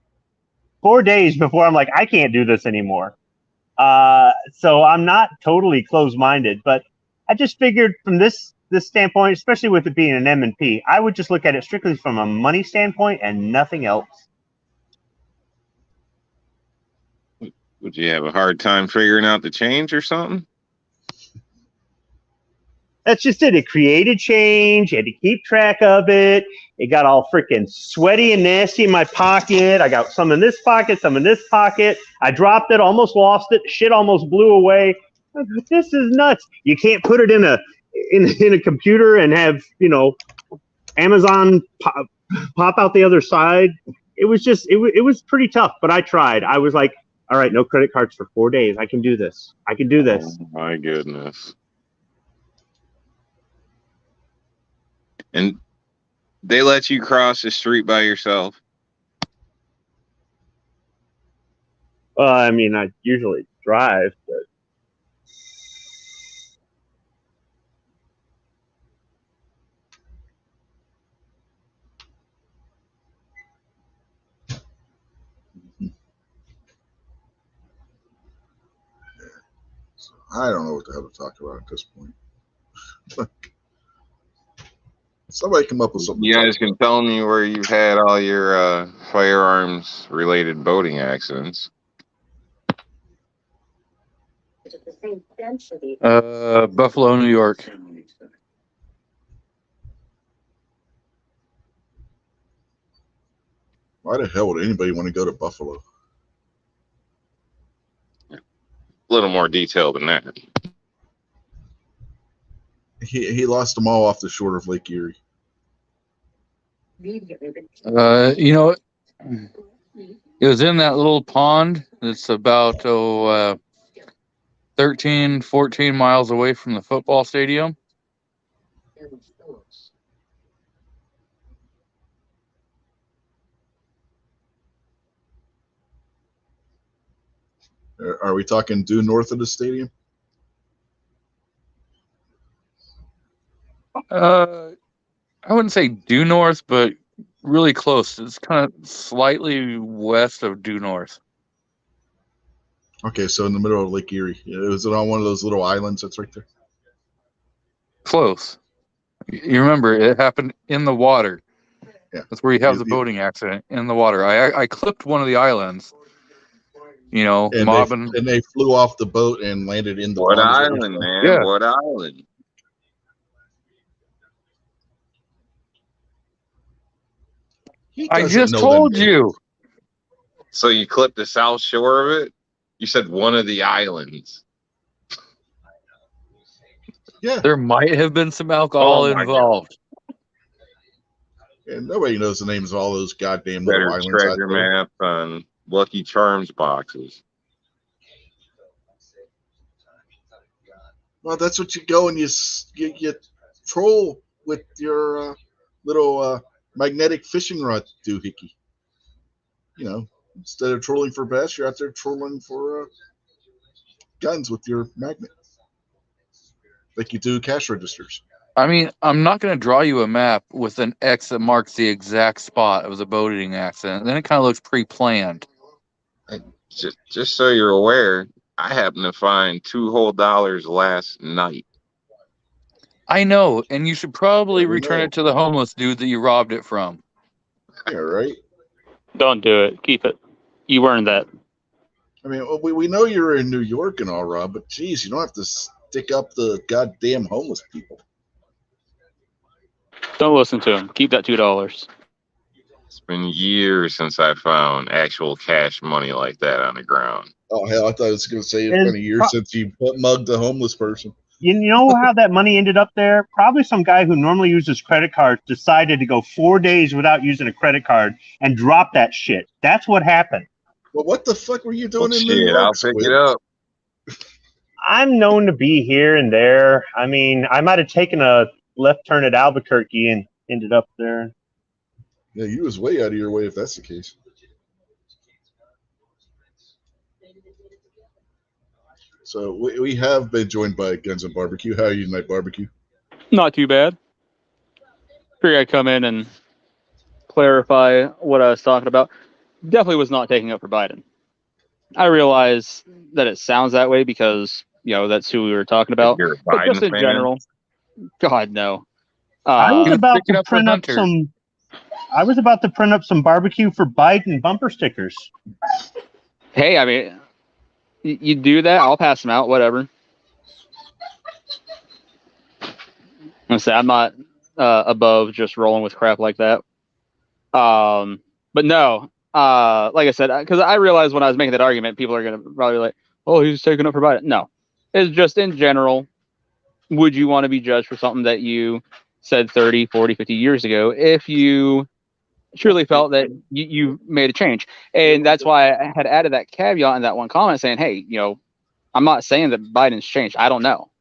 4 days before I'm like, I can't do this anymore. So I'm not totally closed-minded, but I just figured from this standpoint, especially with it being an M&P, I would just look at it strictly from a money standpoint and nothing else. Would you have a hard time figuring out the change or something? That's just it. It created change. You had to keep track of it. It got all freaking sweaty and nasty in my pocket. I got some in this pocket, some in this pocket. I dropped it, almost lost it. Shit almost blew away. This is nuts. You can't put it in a computer and have, you know, Amazon pop out the other side. It was just it was pretty tough, but I tried. I was like, all right, no credit cards for 4 days. I can do this. I can do this. Oh, my goodness. And they let you cross the street by yourself? Well, I mean, I usually drive, but I don't know what the hell to talk about at this point. Somebody come up with something. You guys can tell me where you've had all your firearms related boating accidents. Buffalo, New York. Why the hell would anybody want to go to Buffalo? A little more detail than that. He lost them all off the shore of Lake Erie. You know, it was in that little pond that's about 13, 14 miles away from the football stadium. Are we talking due north of the stadium? I wouldn't say due north, but really close. It's kind of slightly west of due north. Okay, so in the middle of Lake Erie. Is it on one of those little islands that's right there? Close. You remember, it happened in the water. Yeah. That's where you have the boating accident, in the water. I clipped one of the islands, And mobbing. they flew off the boat and landed in the What pond. island, man? Yeah. What island? He I doesn't just know told them you. So you clipped the south shore of it? You said one of the islands. Yeah, There might have been some alcohol Oh my involved. and nobody knows the names of all those goddamn Better little islands out treasure there. map on Lucky Charms boxes. Well, that's what you go and you troll with your little magnetic fishing rod doohickey. Instead of trolling for bass, you're out there trolling for guns with your magnet, like you do cash registers. I mean, I'm not going to draw you a map with an X that marks the exact spot of the boating accident. Then it kind of looks pre-planned. Just so you're aware, I happened to find $2 whole last night. I know, and you should probably Yeah, we return know. it to the homeless dude that you robbed it from. Yeah, right. Don't do it. Keep it. You earned that. I mean, we know you're in New York and all, Rob, but geez, you don't have to stick up the goddamn homeless people. Don't listen to him. Keep that $2. It's been years since I found actual cash money like that on the ground. Oh hell, I thought I was going to say it's been a year since you mugged a homeless person. You know how that money ended up there? Probably some guy who normally uses credit cards decided to go 4 days without using a credit card and drop that shit. That's what happened. Well, what the fuck were you doing in New Shit, York? I'll pick Squid? it up. I'm known to be here and there. I mean, I might have taken a left turn at Albuquerque and ended up there. Yeah, you was way out of your way if that's the case. So we have been joined by Guns and Barbecue. How are you tonight, Barbecue? Not too bad. Figured I'd come in and clarify what I was talking about. Definitely was not taking up for Biden. I realize that it sounds that way because, that's who we were talking about. You're a But Biden just in fan? general, God, no. I was he was about picking to up the print up hunter. some. I was about to print up some barbecue for Biden bumper stickers. Hey, I mean, you do that, I'll pass them out, whatever. I'm not above just rolling with crap like that. But no, like I said, because I realized when I was making that argument, people are going to probably be like, oh, he's taking up for Biden. No, it's just in general, would you want to be judged for something that you said 30, 40, 50 years ago if you truly felt that you made a change? And that's why I had added that caveat in that one comment saying, hey, I'm not saying that Biden's changed. I don't know.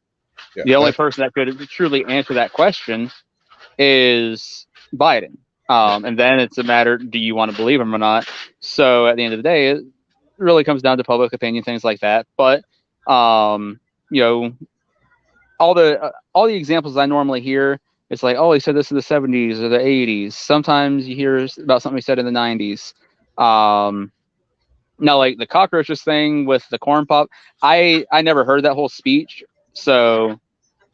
Yeah, the only person that could truly answer that question is Biden. And then it's a matter, do you want to believe him or not? So at the end of the day, it really comes down to public opinion, things like that. But, all the examples I normally hear, it's like, oh, he said this in the 70s or the 80s. Sometimes you hear about something he said in the 90s. Now, like the cockroaches thing with the corn pop, I never heard that whole speech. So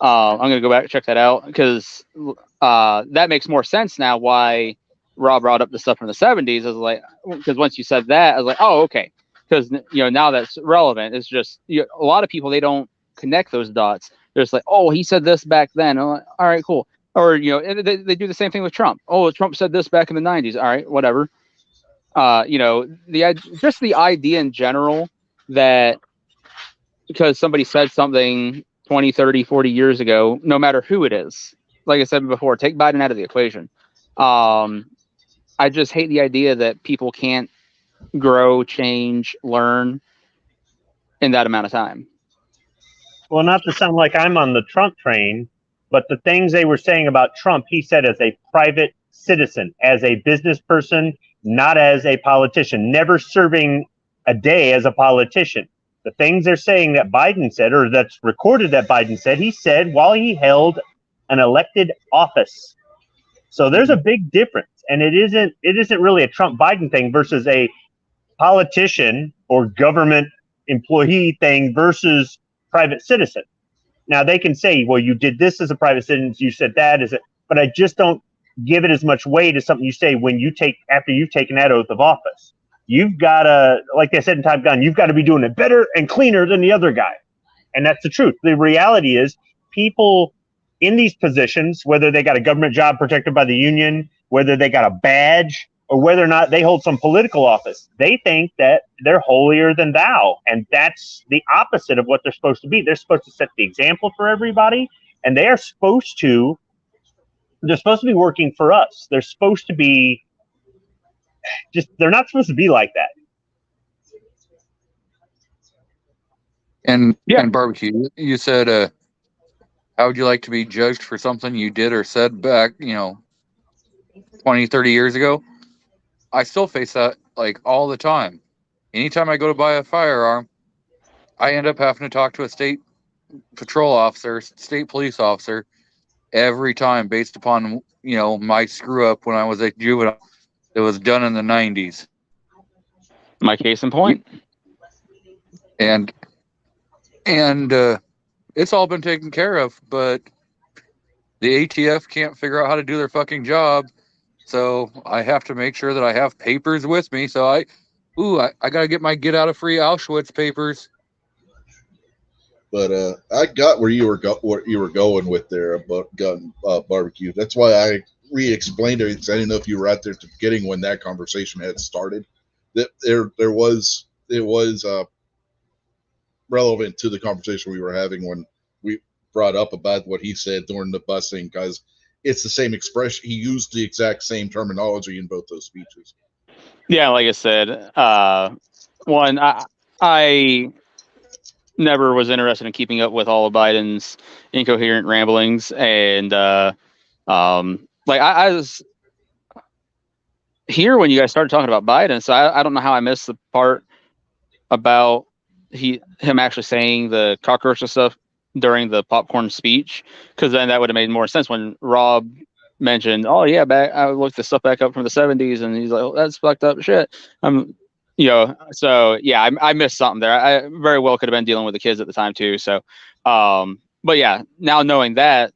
I'm going to go back and check that out because that makes more sense now why Rob brought up the stuff from the 70s. I was like, because once you said that, I was like, oh, okay. Because, now that's relevant. It's just a lot of people, they don't connect those dots. They're just like, oh, he said this back then. I'm like, all right, cool. Or, they do the same thing with Trump. Oh, Trump said this back in the 90s. All right, whatever. Just the idea in general that because somebody said something 20, 30, 40 years ago, no matter who it is, like I said before, take Biden out of the equation. I just hate the idea that people can't grow, change, learn in that amount of time. Well, not to sound like I'm on the Trump train, but the things they were saying about Trump, he said as a private citizen, as a business person, not as a politician, never serving a day as a politician. The things they're saying that Biden said, or that's recorded that Biden said, he said while he held an elected office. So there's a big difference, and it isn't really a Trump Biden thing versus a politician or government employee thing versus private citizen. Now they can say, well, you did this as a private citizen, you said that as a, but I just don't give it as much weight as something you say when you take, after you've taken that oath of office. You've got to, like they said in Top Gun, you've got to be doing it better and cleaner than the other guy. And that's the truth. The reality is people in these positions, whether they got a government job protected by the union, whether they got a badge, or whether or not they hold some political office, they think that they're holier than thou. And that's the opposite of what they're supposed to be. They're supposed to set the example for everybody, and they're supposed to be working for us. They're supposed to be they're not supposed to be like that. And barbecue, you said, how would you like to be judged for something you did or said back, 20, 30 years ago? I still face that like all the time. Anytime I go to buy a firearm, I end up having to talk to a state patrol officer, state police officer every time based upon, my screw up when I was a juvenile. It was done in the 90s. My case in point. And it's all been taken care of, but the ATF can't figure out how to do their fucking job. So I have to make sure that I have papers with me. So I got to get my get out of free Auschwitz papers. But I got where you were going with there about gun barbecue. That's why I re-explained it. I didn't know if you were out there at the beginning when that conversation had started. That it was relevant to the conversation we were having when we brought up about what he said during the busing, because it's the same expression. He used the exact same terminology in both those speeches. Yeah, like I said, one, I never was interested in keeping up with all of Biden's incoherent ramblings, and I was here when you guys started talking about Biden, so I don't know how I missed the part about him actually saying the cockroach stuff during the popcorn speech, because then that would have made more sense when Rob mentioned, oh yeah, I looked this stuff back up from the 70s, and he's like, oh, that's fucked up shit. So yeah, I missed something there. I very well could have been dealing with the kids at the time too. So, but yeah, now knowing that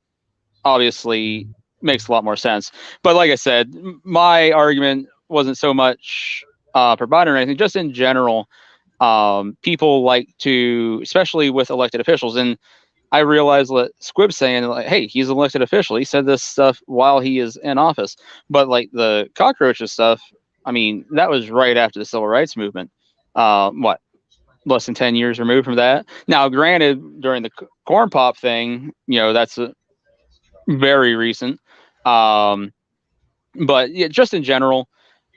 obviously makes a lot more sense. But like I said, my argument wasn't so much for Biden or anything, just in general. People like to, especially with elected officials, and I realize what Squib's saying, like, hey, he's an elected official. He said this stuff while he is in office. But like the cockroaches stuff, I mean, that was right after the civil rights movement. Less than 10 years removed from that. Now, granted, during the corn pop thing, that's very recent. But yeah, just in general,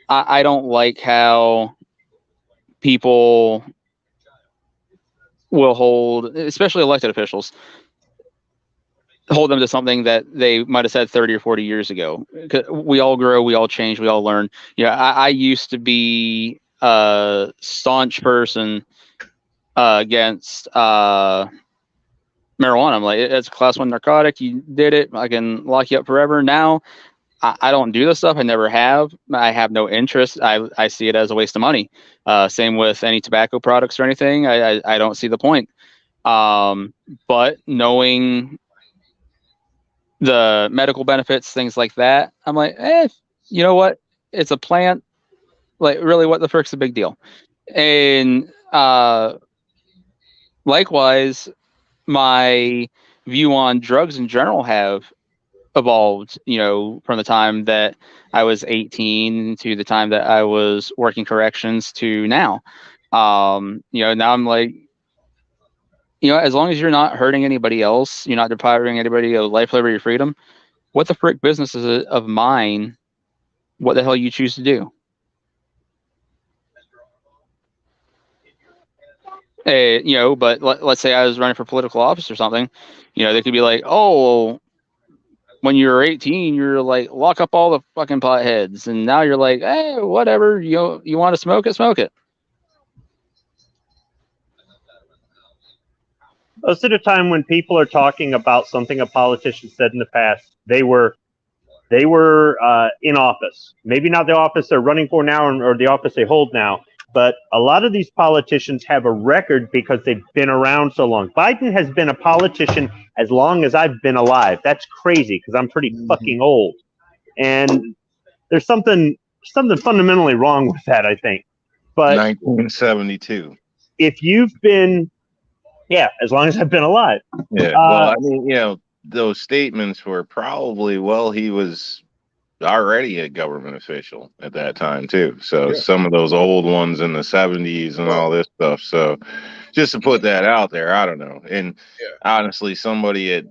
I don't like how people will hold, especially elected officials, hold them to something that they might have said 30 or 40 years ago. We all grow, we all change, we all learn. I used to be a staunch person against marijuana. I'm like, it's a class 1 narcotic. You did it, I can lock you up forever. Now, I don't do this stuff. I never have. I have no interest. I see it as a waste of money. Same with any tobacco products or anything. I don't see the point. But knowing the medical benefits, things like that, I'm like, you know what? It's a plant. Like, really, what the frick's the big deal? And likewise, my view on drugs in general have evolved, from the time that I was 18 to the time that I was working corrections to now. Now I'm like, as long as you're not hurting anybody else, you're not depriving anybody of life, liberty, or freedom, what the frick business is it of mine what the hell you choose to do? But let's say I was running for political office or something, they could be like, oh, when you're 18, you're like, lock up all the fucking potheads, and now you're like, hey, whatever, you want to smoke it. Most of the time when people are talking about something a politician said in the past, they were in office. Maybe not the office they're running for now or the office they hold now, but a lot of these politicians have a record because they've been around so long. Biden has been a politician as long as I've been alive. That's crazy because I'm pretty fucking old. And there's something fundamentally wrong with that, I think. But 1972. if you've been, as long as I've been alive. Yeah. Well, I mean, those statements were probably, he was already a government official at that time too. So some of those old ones in the 70s and all this stuff. So just to put that out there, I don't know. And honestly, somebody at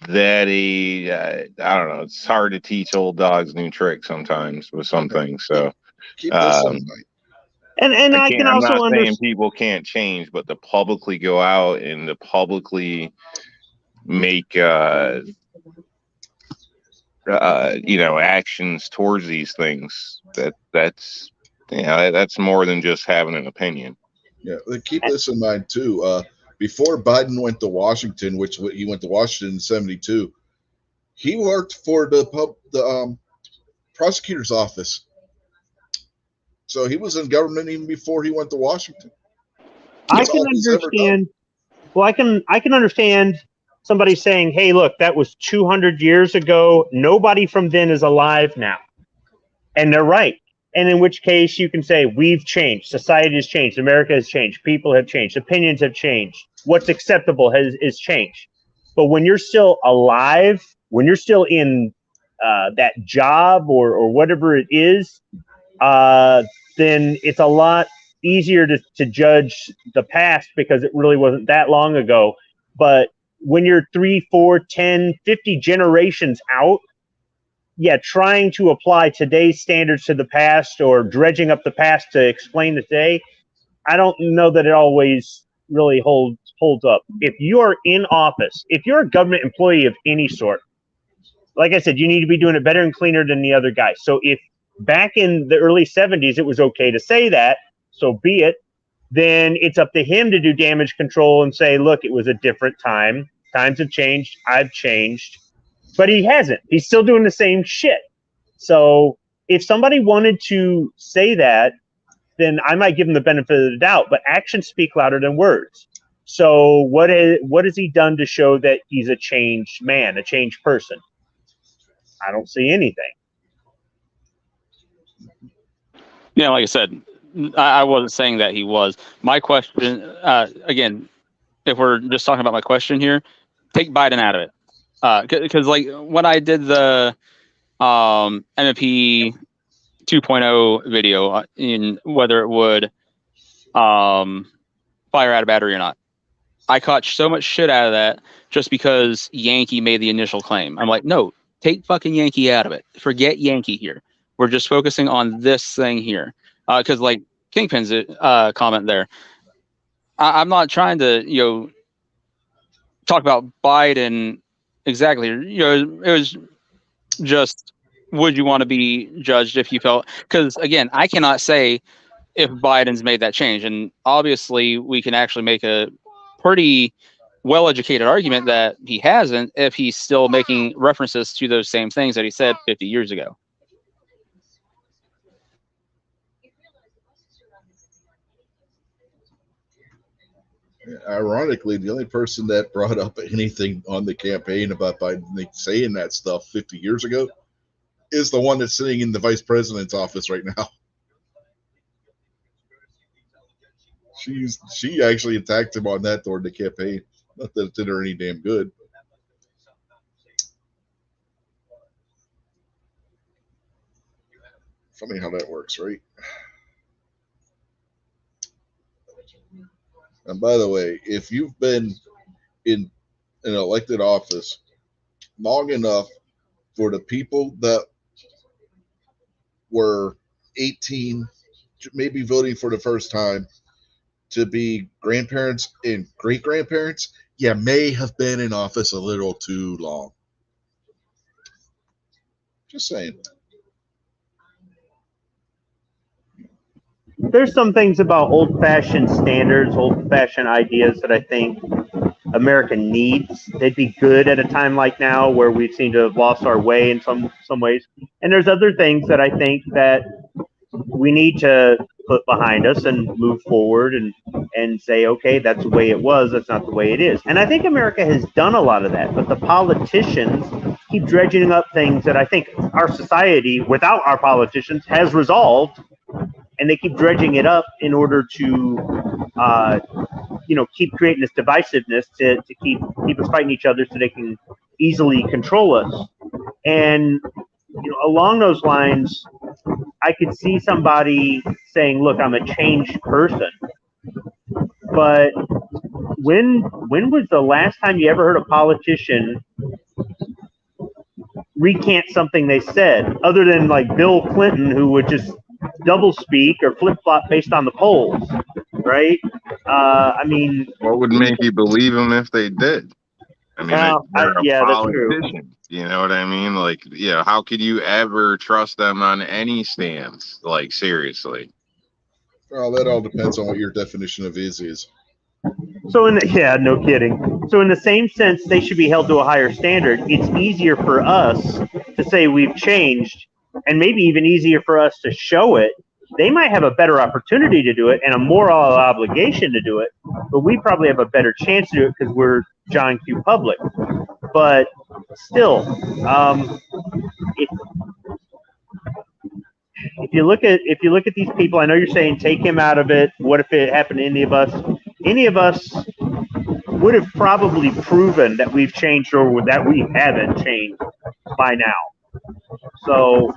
that age, I don't know. It's hard to teach old dogs new tricks sometimes with some things. So keep this in mind. And I can also I'm not saying understand people can't change, but to publicly go out and to publicly make actions towards these things, that's more than just having an opinion. Yeah, keep this in mind too. Before Biden went to Washington, which he went to Washington in '72, he worked for the prosecutor's office. So he was in government even before he went to Washington. I can understand. Well, I can understand somebody saying, "Hey, look, that was 200 years ago. Nobody from then is alive now," and they're right. And in which case, you can say we've changed. Society has changed. America has changed. People have changed. Opinions have changed. What's acceptable has changed. But when you're still alive, when you're still in that job or whatever it is, then it's a lot easier to judge the past because it really wasn't that long ago. But when you're 3, 4, 10, 50 generations out, trying to apply today's standards to the past or dredging up the past to explain the today, I don't know that it always really holds up. If you are in office, if you're a government employee of any sort, like I said, you need to be doing it better and cleaner than the other guy. So if back in the early 70s, it was okay to say that, so be it. Then it's up to him to do damage control and say, look, it was a different time. Times have changed. I've changed. But he hasn't. He's still doing the same shit. So if somebody wanted to say that, then I might give him the benefit of the doubt. But actions speak louder than words. So what has he done to show that he's a changed man, a changed person? I don't see anything. Yeah, like I said, I wasn't saying that he was. My question, again, if we're just talking about my question here, take Biden out of it. Because like when I did the MMP 2.0 video in whether it would fire out a battery or not, I caught so much shit out of that just because Yankee made the initial claim. I'm like, no, take fucking Yankee out of it. Forget Yankee here. We're just focusing on this thing here. Because like Kingpin's comment there, I'm not trying to talk about Biden exactly. It was just, would you want to be judged if you felt? Because again, I cannot say if Biden's made that change, and obviously we can actually make a pretty well-educated argument that he hasn't if he's still making references to those same things that he said 50 years ago. Ironically, the only person that brought up anything on the campaign about Biden saying that stuff 50 years ago is the one that's sitting in the vice president's office right now. She actually attacked him on that during the campaign. Not that it did her any damn good. Funny how that works, right? And by the way, if you've been in an elected office long enough for the people that were 18, maybe voting for the first time, to be grandparents and great grandparents, you may have been in office a little too long. Just saying. There's some things about old-fashioned standards, old-fashioned ideas that I think America needs. They'd be good at a time like now where we seem to have lost our way in some ways. And there's other things that I think that we need to put behind us and move forward and say, okay, that's the way it was. That's not the way it is. And I think America has done a lot of that, but the politicians keep dredging up things that I think our society, without our politicians, has resolved. And they keep dredging it up in order to, keep creating this divisiveness to keep us fighting each other so they can easily control us. And along those lines, I could see somebody saying, "Look, I'm a changed person." But when was the last time you ever heard a politician recant something they said, other than like Bill Clinton, who would just double speak or flip flop based on the polls, right? What would make you believe them if they did? I mean, they're a politician. You know what I mean? Like, how could you ever trust them on any stance? Like, seriously. Well, that all depends on what your definition of is. So, no kidding. So, in the same sense, they should be held to a higher standard. It's easier for us to say we've changed, and maybe even easier for us to show it. They might have a better opportunity to do it and a moral obligation to do it, but we probably have a better chance to do it because we're John Q. Public. But still, if you look at these people, I know you're saying take him out of it. What if it happened to any of us? Any of us would have probably proven that we've changed or that we haven't changed by now. So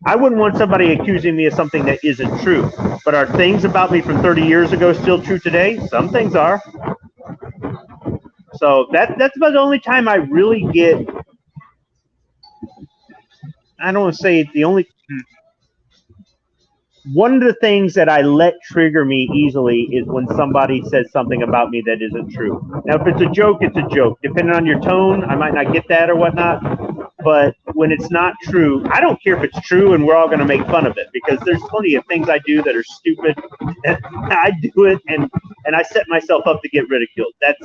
I wouldn't want somebody accusing me of something that isn't true. But are things about me from 30 years ago still true today? Some things are. So that's about the only time I really get, I don't want to say the only, one of the things that I let trigger me easily is when somebody says something about me that isn't true. Now, if it's a joke, it's a joke. Depending on your tone, I might not get that or whatnot. But when it's not true, I don't care if it's true and we're all going to make fun of it, because there's plenty of things I do that are stupid. I do it and I set myself up to get ridiculed. That's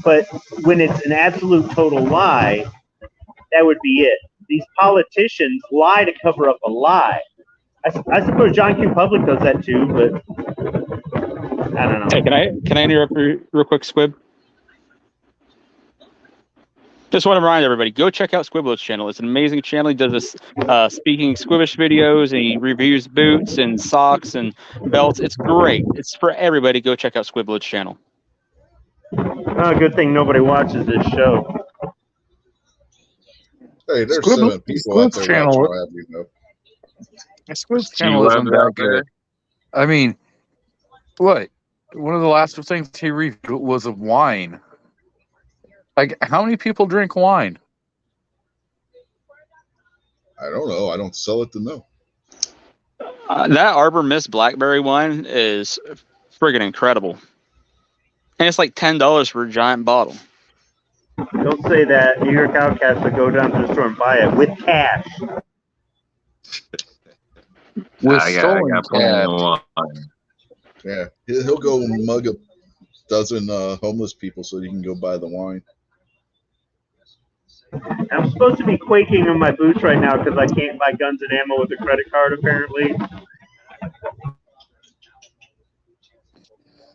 but when it's an absolute total lie, that would be it. These politicians lie to cover up a lie. I suppose John Q. Public does that too, but I don't know. Hey, can I interrupt real quick, Squib? Just want to remind everybody, go check out Squiblo's channel. It's an amazing channel. He does this speaking Squibbish videos, and he reviews boots and socks and belts. It's great. It's for everybody. Go check out Squiblo's channel. Oh, good thing nobody watches this show. Hey, there's 7 people out there watching. Squib's channel isn't that good. I mean, what? One of the last things he reviewed was of wine. Like, how many people drink wine? I don't know. I don't sell it to know. That Arbor Mist Blackberry wine is friggin' incredible. And it's like $10 for a giant bottle. Don't say that. New York Outcast will go down to the store and buy it with cash. With I stolen got cash. Yeah, he'll go mug a dozen homeless people so you can go buy the wine. I'm supposed to be quaking in my boots right now because I can't buy guns and ammo with a credit card, apparently.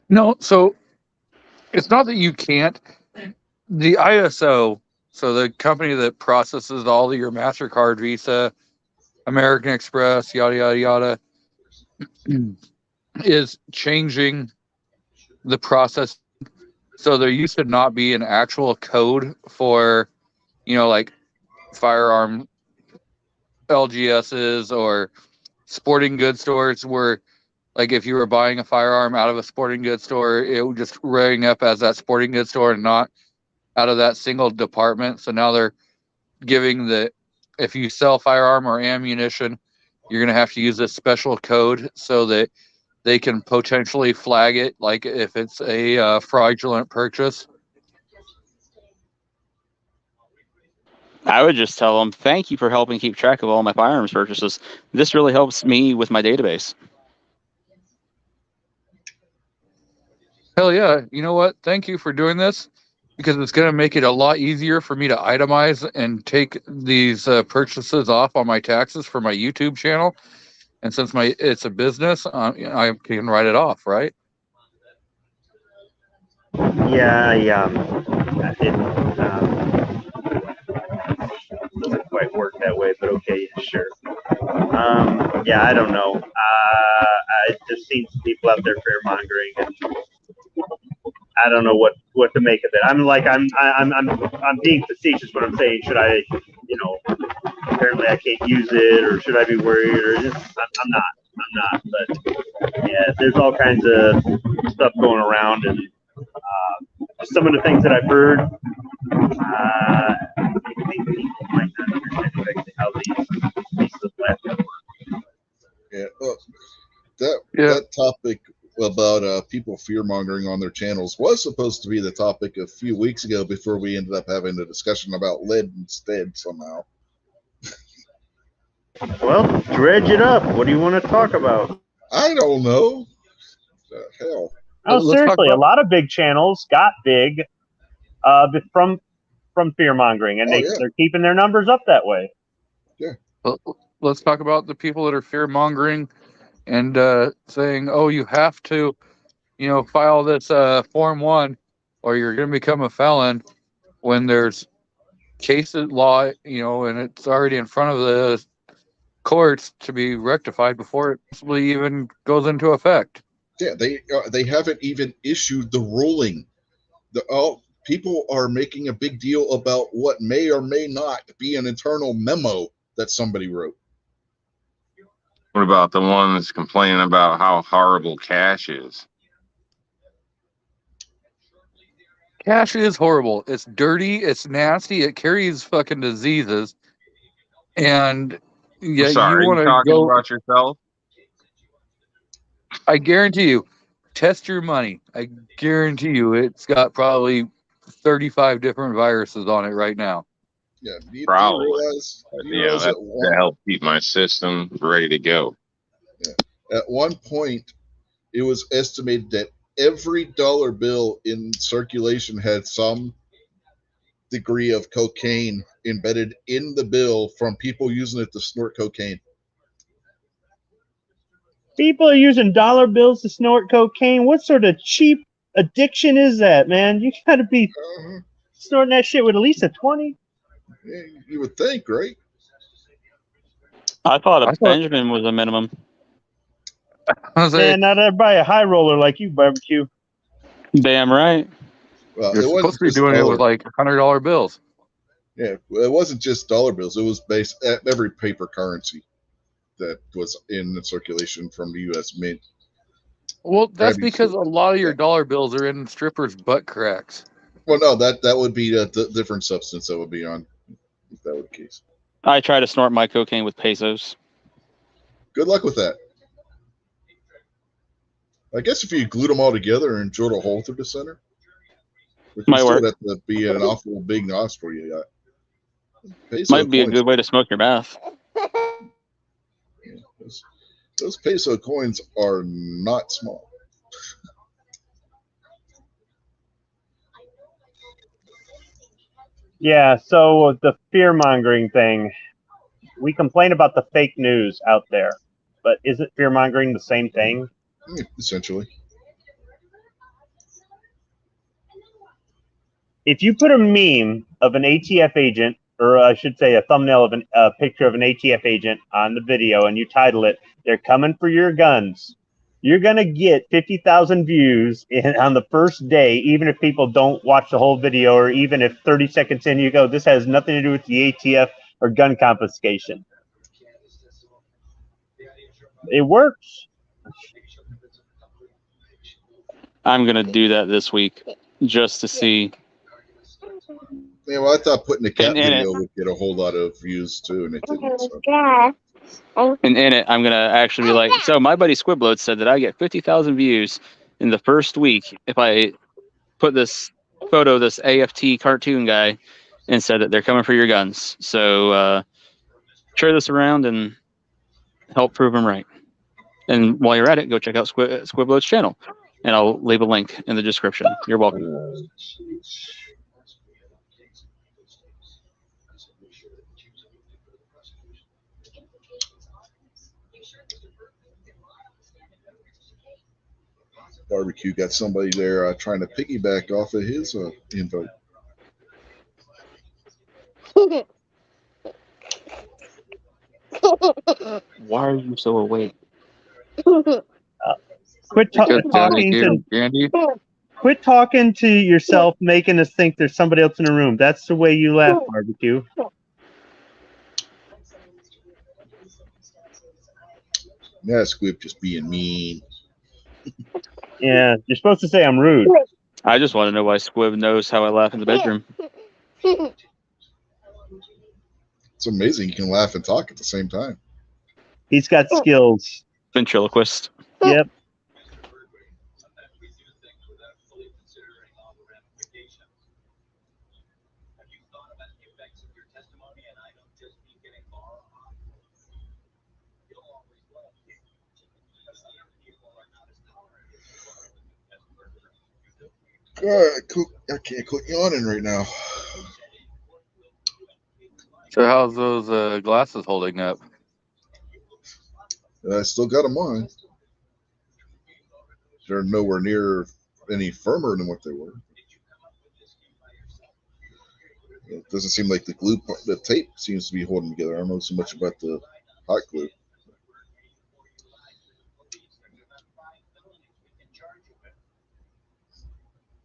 No, so it's not that you can't. The ISO, so the company that processes all of your MasterCard, Visa, American Express, yada, yada, yada, is changing the process. So there used to not be an actual code for, like firearm LGSs or sporting goods stores where, like, if you were buying a firearm out of a sporting goods store, it would just ring up as that sporting goods store and not out of that single department. So now they're giving if you sell firearm or ammunition, you're going to have to use this special code so that they can potentially flag it, like if it's a fraudulent purchase? I would just tell them, thank you for helping keep track of all my firearms purchases. This really helps me with my database. Hell yeah. You know what? Thank you for doing this, because it's going to make it a lot easier for me to itemize and take these purchases off on my taxes for my YouTube channel. And since it's a business, I can write it off, right? Yeah, it doesn't quite work that way, but okay, sure. Yeah, I don't know. I just seen some people out there fear mongering, and I don't know what to make of it. I'm being facetious when I'm saying, should I, apparently I can't use it, or should I be worried, or just, I'm not. But yeah, there's all kinds of stuff going around, and some of the things that I've heard, I think people might not understand exactly how these pieces of plastic work. Yeah, that topic about people fear mongering on their channels was supposed to be the topic a few weeks ago before we ended up having a discussion about lead instead somehow. Well, dredge it up. What do you want to talk about? I don't know. The hell. Oh, Let's seriously, talk a lot of big channels got big from fear mongering, and they're keeping their numbers up that way. Let's talk about the people that are fear mongering and saying, "Oh, you have to, file this Form 1, or you're going to become a felon." When there's case law, and it's already in front of the courts to be rectified before it possibly even goes into effect. Yeah, they haven't even issued the ruling. People are making a big deal about what may or may not be an internal memo that somebody wrote. What about the ones complaining about how horrible cash is? Cash is horrible. It's dirty. It's nasty. It carries fucking diseases. And yeah, Sorry, you want to talking go about yourself? I guarantee you, test your money. I guarantee you, it's got probably 35 different viruses on it right now. Yeah, Probably. Do you realize To help keep my system ready to go. Yeah. At one point, it was estimated that every dollar bill in circulation had some degree of cocaine embedded in the bill from people using it to snort cocaine. People are using dollar bills to snort cocaine. What sort of cheap addiction is that, man? You got to be snorting that shit with at least a 20. Yeah, you would think, right? I thought Benjamin was a minimum. Man, not everybody a high roller like you, barbecue. Damn right. Well, You're supposed to be doing it with like $100 bills. Yeah, it wasn't just dollar bills. It was based at every paper currency that was in circulation from the U.S. Mint. Well, that's because a lot of your dollar bills are in strippers' butt cracks. Well, no, that would be a different substance that would be on, if that were the case. I try to snort my cocaine with pesos. Good luck with that. I guess if you glued them all together and drilled a hole through the center, which might work. Have to be an awful big nostril you got. Might be a good way to smoke your mouth. Yeah, those peso coins are not small. Yeah, so the fear-mongering thing, we complain about the fake news out there, but isn't fear-mongering the same thing? Yeah, essentially. If you put a meme of an ATF agent, or I should say a thumbnail of a picture of an ATF agent on the video, and you title it, "They're coming for your guns," you're going to get 50,000 views on the first day, even if people don't watch the whole video, or even if 30 seconds in you go, this has nothing to do with the ATF or gun confiscation. It works. I'm going to do that this week just to see. Yeah, well, I thought putting the cat video would get a whole lot of views too, and it didn't. So. And in it, I'm gonna actually be like, so my buddy Squibload said that I get 50,000 views in the first week if I put this photo of this AFT cartoon guy and said that they're coming for your guns. So share this around and help prove him right. And while you're at it, go check out Squibload's channel, and I'll leave a link in the description. You're welcome. Barbecue got somebody there trying to piggyback off of his invite. Why are you so awake? Quit Because Daddy talking gave to him candy. quit talking to yourself, making us think there's somebody else in the room. That's the way you laugh, Barbecue. Yeah, Squib just being mean. Yeah, you're supposed to say I'm rude. I just want to know why Squib knows how I laugh in the bedroom. It's amazing you can laugh and talk at the same time. He's got skills. Ventriloquist. Yep. I can't quit yawning right now. So how's those glasses holding up? I still got them on. They're nowhere near any firmer than what they were. It doesn't seem like the tape seems to be holding together. I don't know so much about the hot glue.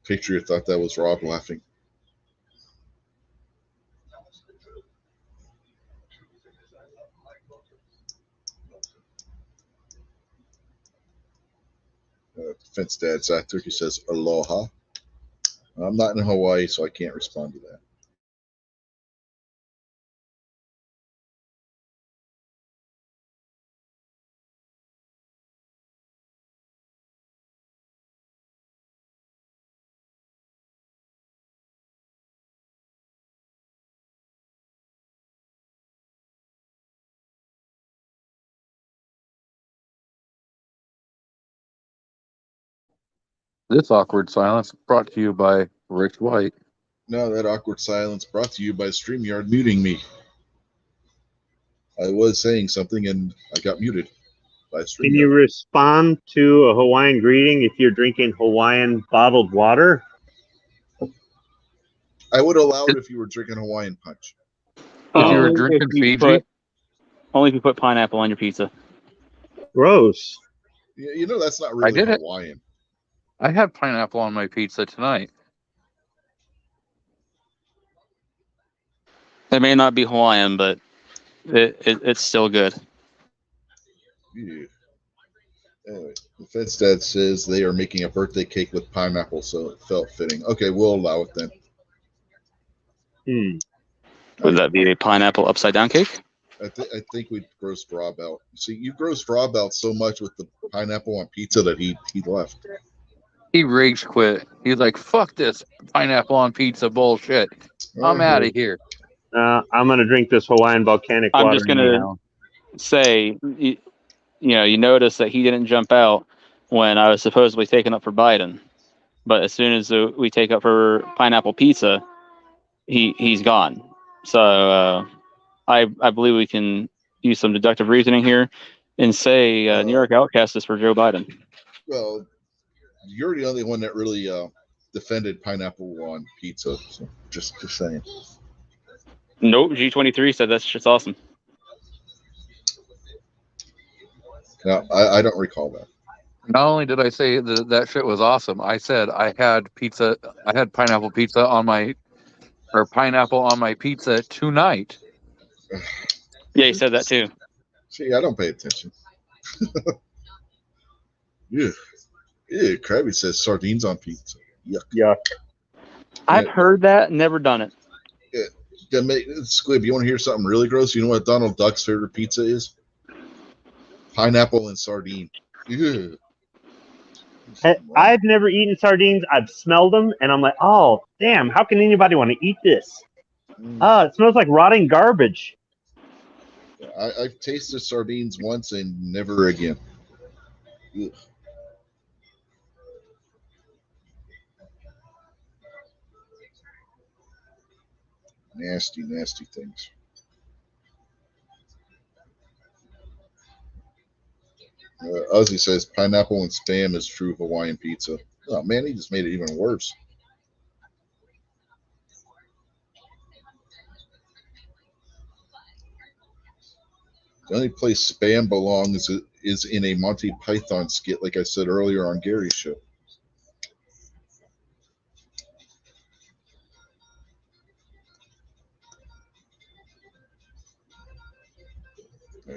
Patriot thought that was Rob laughing. Fence Dad Zach Turkey says aloha. I'm not in Hawaii, so I can't respond to that. This awkward silence brought to you by Rich White. No, that awkward silence brought to you by StreamYard muting me. I was saying something and I got muted by StreamYard. Can you respond to a Hawaiian greeting if you're drinking Hawaiian bottled water? I would allow it if you were drinking Hawaiian punch. If you were Only drinking if you Fiji, Only if you put pineapple on your pizza. Gross. You know that's not really did it. Hawaiian. I had pineapple on my pizza tonight. It may not be Hawaiian, but it's still good. Yeah. Anyway, the Fence Dad says they are making a birthday cake with pineapple, so it felt fitting. Okay, we'll allow it then. Would that be a pineapple upside down cake? I think we'd grossed Rob out. See, you grossed Rob out so much with the pineapple on pizza that he left. He rage quit. He's like, fuck this pineapple on pizza bullshit. I'm out of here. I'm going to drink this Hawaiian volcanic water. I'm just going to say, you notice that he didn't jump out when I was supposedly taking up for Biden. But as soon as we take up for pineapple pizza, he's gone. So I believe we can use some deductive reasoning here and say New York Outcast is for Joe Biden. Well, you're the only one that really defended pineapple on pizza. So just saying. Nope, G23 said that's just awesome. No, I don't recall that. Not only did I say that shit was awesome, I said I had pineapple pizza on my pizza tonight. Yeah, he said that too. See, I don't pay attention. Yeah. Yeah, Krabby says sardines on pizza. Yuck. Yuck. I've heard that, never done it. Squib, you want to hear something really gross? You know what Donald Duck's favorite pizza is? Pineapple and sardine. Ew. I've never eaten sardines. I've smelled them, and I'm like, oh, damn, how can anybody want to eat this? It smells like rotting garbage. I've tasted sardines once and never again. Ugh. Nasty, nasty things. Ozzy says pineapple and spam is true Hawaiian pizza. Oh man, he just made it even worse. The only place spam belongs is in a Monty Python skit, like I said earlier on Gary's show.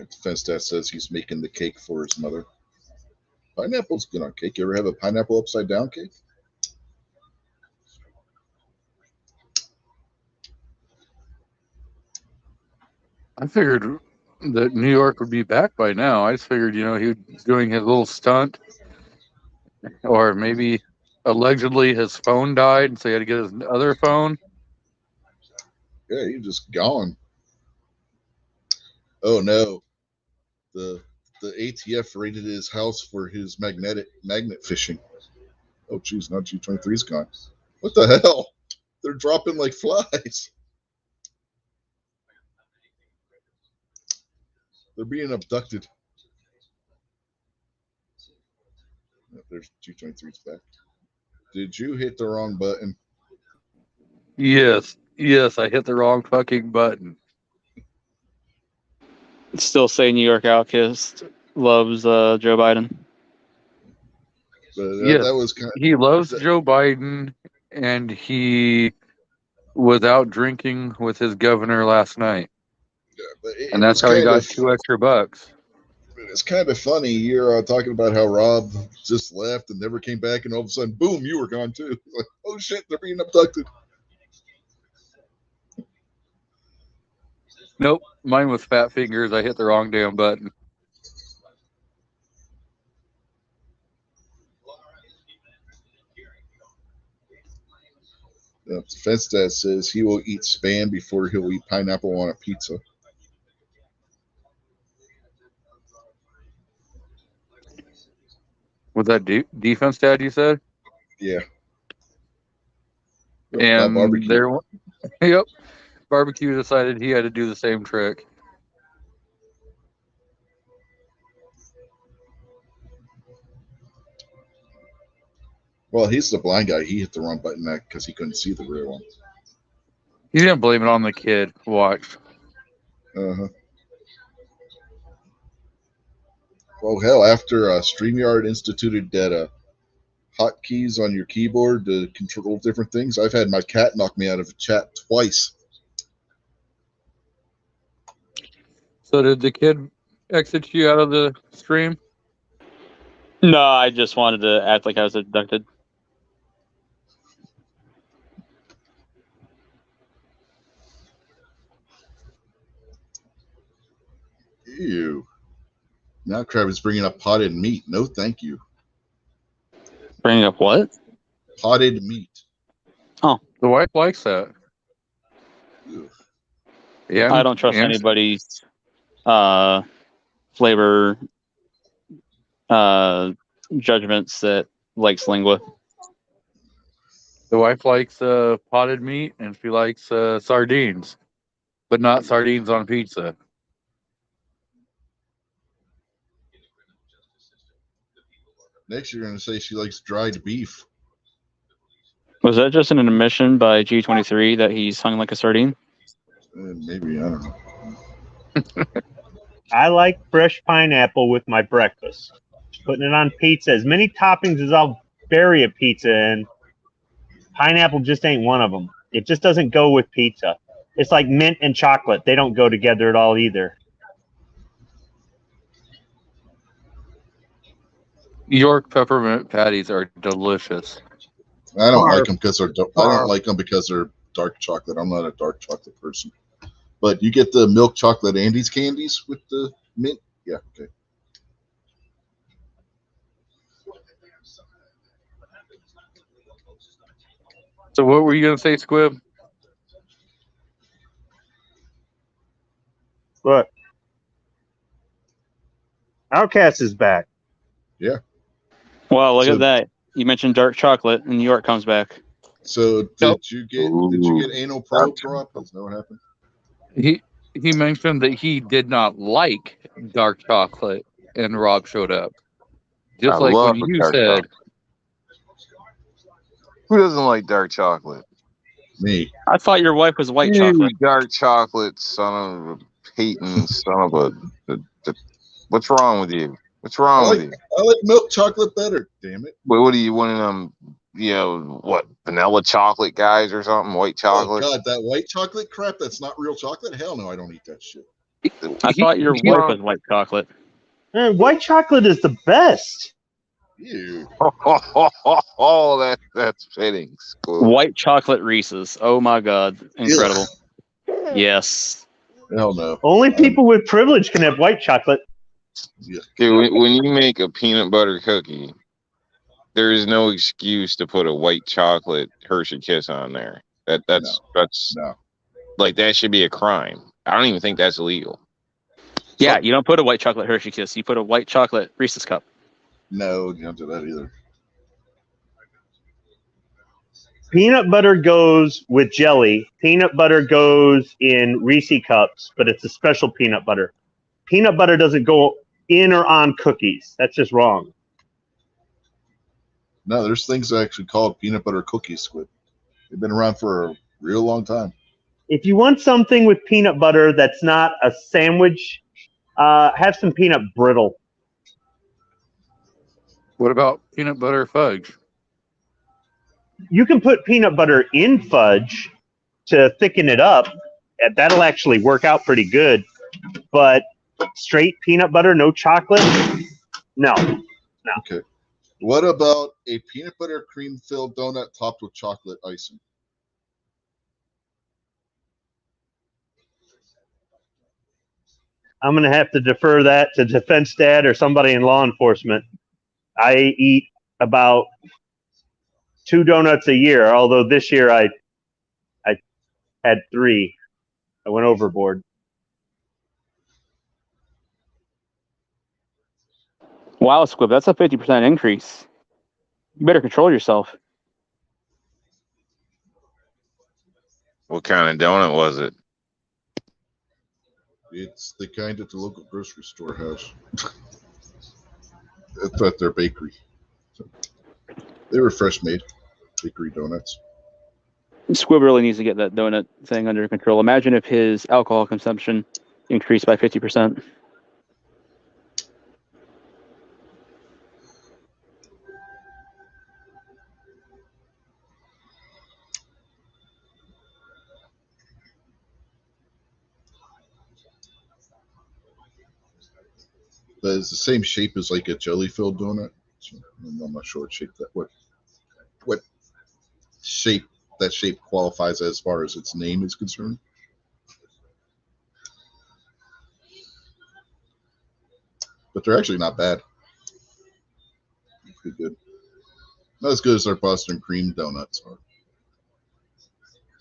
Defense Dad says he's making the cake for his mother. Pineapple's good on cake. You ever have a pineapple upside down cake? I figured that New York would be back by now. I just figured, he was doing his little stunt, or maybe allegedly his phone died, so he had to get his other phone. Yeah, he's just gone. Oh no, the ATF raided his house for his magnet fishing. Oh geez, now G23's gone. What the hell? They're dropping like flies. They're being abducted. There's G23's back. Did you hit the wrong button? Yes, I hit the wrong fucking button. Still say New York Outcast loves Joe Biden. But Yes. that was kind of, He loves Joe Biden, and he was out drinking with his governor last night. And that's how he got $2 extra. It's kind of funny. You're talking about how Rob just left and never came back, and all of a sudden, boom, you were gone too. Like, oh shit, they're being abducted. Nope, mine was fat fingers. I hit the wrong damn button. Defense Dad says he will eat spam before he'll eat pineapple on a pizza. Was that Defense Dad you said? Yeah. And barbecue. Yep. Barbecue decided he had to do the same trick. Well, he's the blind guy. He hit the wrong button because he couldn't see the real one. He didn't blame it on the kid. Watch. Uh-huh. Well, hell, after StreamYard instituted that hotkeys on your keyboard to control different things, I've had my cat knock me out of a chat twice. So did the kid exit you out of the stream? No, I just wanted to act like I was abducted. Ew. Now Crab is bringing up potted meat. No, thank you. Bringing up what? Potted meat. Oh. The wife likes that. Ew. Yeah. I don't trust anybody's flavor judgments that likes lingua. The wife likes potted meat, and she likes sardines, but not sardines on pizza. Next, you're going to say she likes dried beef. Was that just an admission by G23 that he's hung like a sardine? Maybe, I don't know. I like fresh pineapple with my breakfast. Putting it on pizza, as many toppings as I'll bury a pizza in, pineapple just ain't one of them. It just doesn't go with pizza. It's like mint and chocolate. They don't go together at all either. York peppermint patties are delicious. I don't like them because they're dark chocolate. I'm not a dark chocolate person. But you get the milk chocolate Andes candies with the mint? Yeah, okay. So what were you gonna say, Squib? Look, Outcast is back. Well, look So- at that. You mentioned dark chocolate, and New York comes back. So Nope. did you get anal probe drop? Is that what happened? He mentioned that he did not like dark chocolate, and Rob showed up. Just I like love when you dark said, chocolate. Who doesn't like dark chocolate? Me. I thought your wife was white You chocolate. dark chocolate, son of a Peyton, son of a. What's wrong with you? What's wrong with you? I like milk chocolate better. Damn it! What are you, one of them? What, vanilla chocolate guys or something? White chocolate? Oh God, that white chocolate crap. That's not real chocolate. Hell no, I don't eat that shit. I thought your he- wife was white chocolate. Man, white chocolate is the best. Ew. Oh, that's fitting. Squib. White chocolate Reese's. Oh my god, incredible. Yes. Hell no. Only people with privilege can have white chocolate. Yeah. Dude, when you make a peanut butter cookie, there is no excuse to put a white chocolate Hershey Kiss on there. That's No. like, that should be a crime. I don't even think that's illegal. Yeah, you don't put a white chocolate Hershey Kiss. You put a white chocolate Reese's cup. No, you don't do that either. Peanut butter goes with jelly. Peanut butter goes in Reese cups, but it's a special peanut butter. Peanut butter doesn't go in or on cookies. That's just wrong. No, there's things actually called peanut butter cookies, Squid. They've been around for a real long time. If you want something with peanut butter that's not a sandwich, have some peanut brittle. what about peanut butter fudge? You can put peanut butter in fudge to thicken it up. and that'll actually work out pretty good. But straight peanut butter, no chocolate, no. Okay. What about a peanut butter cream filled donut topped with chocolate icing? I'm going to have to defer that to Defense Dad or somebody in law enforcement. I eat about 2 donuts a year, although this year I had 3. I went overboard. Wow, Squib, that's a 50% increase. You better control yourself. What kind of donut was it? It's the kind that the local grocery store has. It's at their bakery. So they were fresh made bakery donuts. Squib really needs to get that donut thing under control. Imagine if his alcohol consumption increased by 50%. But it's the same shape as like a jelly filled donut. So I'm not sure what shape that what shape that shape qualifies as far as its name is concerned. But they're actually not bad. Pretty good. Not as good as our Boston cream donuts are,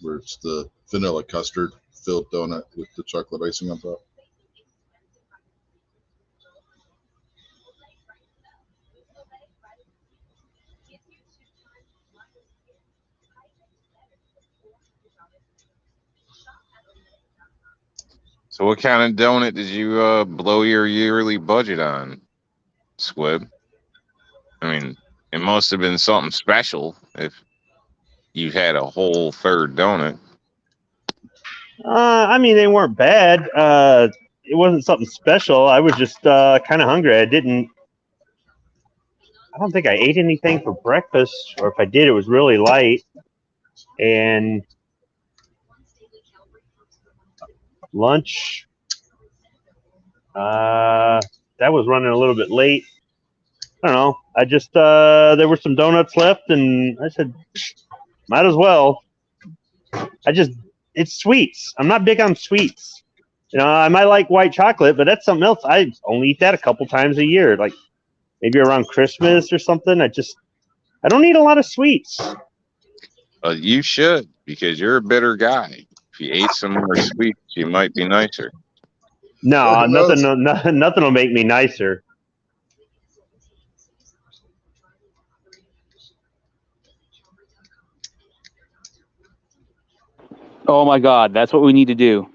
where it's the vanilla custard filled donut with the chocolate icing on top. So what kind of donut did you blow your yearly budget on, Squib? I mean, it must have been something special if you had a whole third donut. I mean, they weren't bad. It wasn't something special. I was just kind of hungry. I don't think I ate anything for breakfast, or if I did, it was really light. And lunch, that was running a little bit late. I don't know. I just, there were some donuts left, and I said, might as well. It's sweets. I'm not big on sweets. You know, I might like white chocolate, but that's something else. I only eat that a couple times a year, like maybe around Christmas or something. I don't eat a lot of sweets. You should, because you're a bitter guy. If you ate some more sweets, you might be nicer. No, Who knows? nothing will make me nicer. Oh my God, that's what we need to do.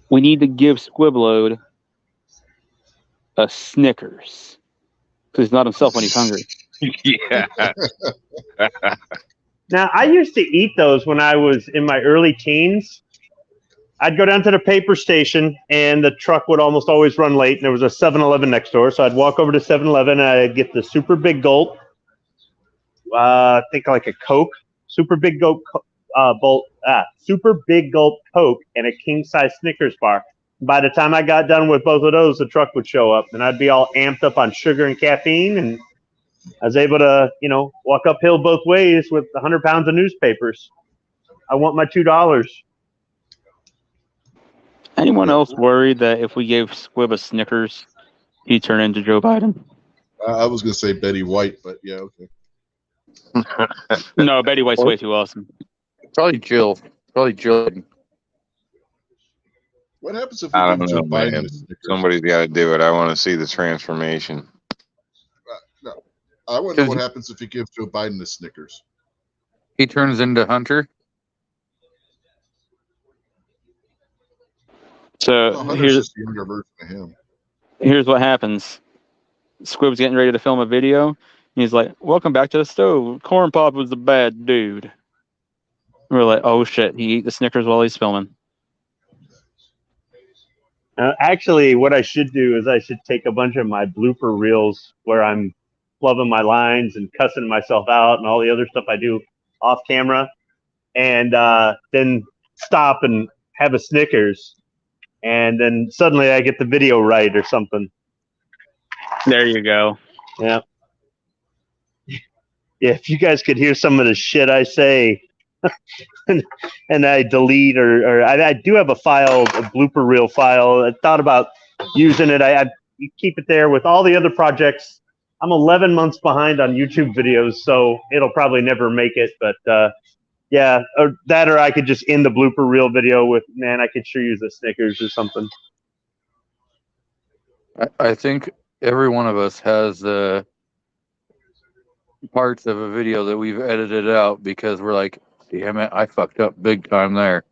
We need to give Squibload a Snickers because he's not himself when he's hungry. Yeah. Now, I used to eat those when I was in my early teens. I'd go down to the paper station, and the truck would almost always run late, and there was a 7-Eleven next door. So I'd walk over to 7-Eleven, and I'd get the super big gulp. I think like a Coke, super big gulp, super big gulp Coke, and a king-size Snickers bar. By the time I got done with both of those, the truck would show up, and I'd be all amped up on sugar and caffeine, and I was able to, walk uphill both ways with 100 pounds of newspapers. I want my $2. Anyone else worried that if we gave Squib a Snickers, he'd turn into Joe Biden? I was going to say Betty White, but yeah, okay. No, Betty White's way too awesome. Probably Jill. What happens if we I give don't Joe know, Biden man. a Snickers? Somebody's got to do it. I want to see the transformation. No, I want to know what happens if you give Joe Biden a Snickers. He turns into Hunter. So Oh, Hunter's just the younger version of him. here's what happens. Squib's getting ready to film a video. And he's like, "Welcome back to the stove. Corn Pop was the bad dude." We're like, "Oh shit, he ate the Snickers while he's filming." Actually, what I should do is I should take a bunch of my blooper reels where I'm flubbing my lines and cussing myself out and all the other stuff I do off camera, and then stop and have a Snickers, and then suddenly I get the video right or something. There you go. Yeah. Yeah, if you guys could hear some of the shit I say and I delete or I do have a file, a blooper reel file. I thought about using it. I keep it there with all the other projects. I'm 11 months behind on YouTube videos, so it'll probably never make it. But yeah, or I could just end the blooper reel video with, man, I could sure use a Snickers or something. I think every one of us has parts of a video that we've edited out because we're like, damn it, I fucked up big time there.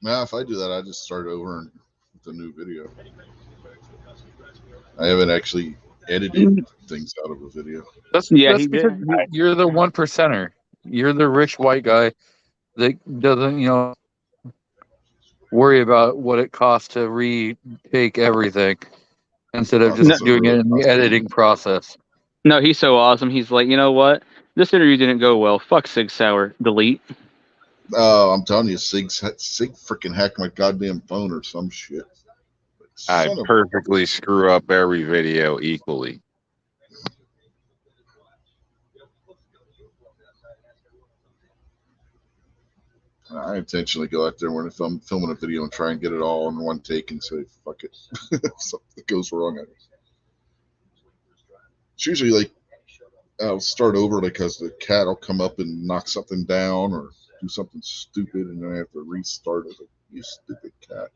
Now, if I do that, I just start over and with a new video. I haven't actually edited things out of a video. That's he because did. you're the 1%er. You're the rich white guy that doesn't, worry about what it costs to retake everything instead of just doing it in the editing process. No, he's so awesome. He's like, you know what? This interview didn't go well. Fuck Sig Sauer. Delete. Oh, I'm telling you, Sig freaking hacked my goddamn phone or some shit. I Son of- perfectly screw up every video equally. I intentionally go out there when I'm filming a video and try and get it all in one take and say, fuck it. If something goes wrong, it's usually like I'll start over because the cat will come up and knock something down or do something stupid, and then I have to restart it. Like, you stupid cat.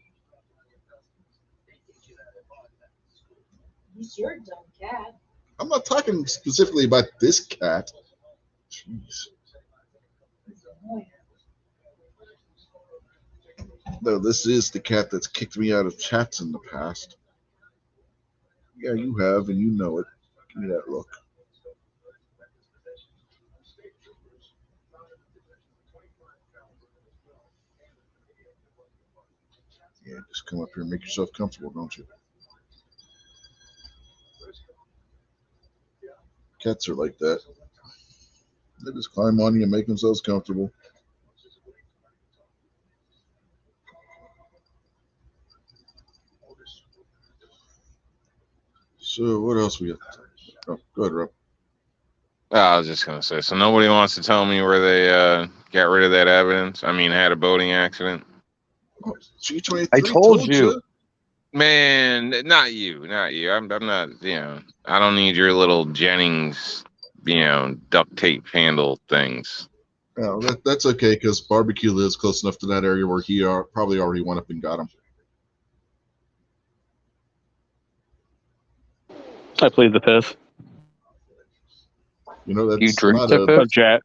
He's your dumb cat. I'm not talking specifically about this cat. Jeez. No, this is the cat that's kicked me out of chats in the past. Yeah, you have, and you know it. Give me that look. Yeah, just come up here and make yourself comfortable, don't you? Cats are like that. They just climb on you and make themselves comfortable. So what else we got? Oh, go ahead, Rob. I was just gonna say, so nobody wants to tell me where they got rid of that evidence. I mean, had a boating accident. Oh, G23 I told you. Man, not you. I'm not. I don't need your little Jennings, duct tape handle things. Oh, that's okay because barbecue lives close enough to that area where he probably already went up and got him. I plead the fifth. That's You drink not the a. piss? Of Jack.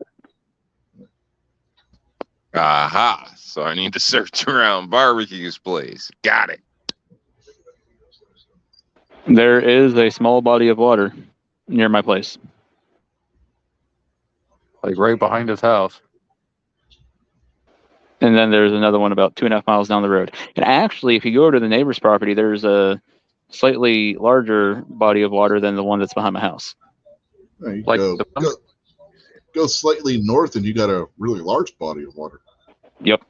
Aha! So I need to search around barbecue's place. Got it. There is a small body of water near my place. Like right behind his house. And then there's another one about 2.5 miles down the road. And actually, if you go to the neighbor's property, there's a slightly larger body of water than the one that's behind my house. There you Like go. the- Go slightly north, and you got a really large body of water. Yep.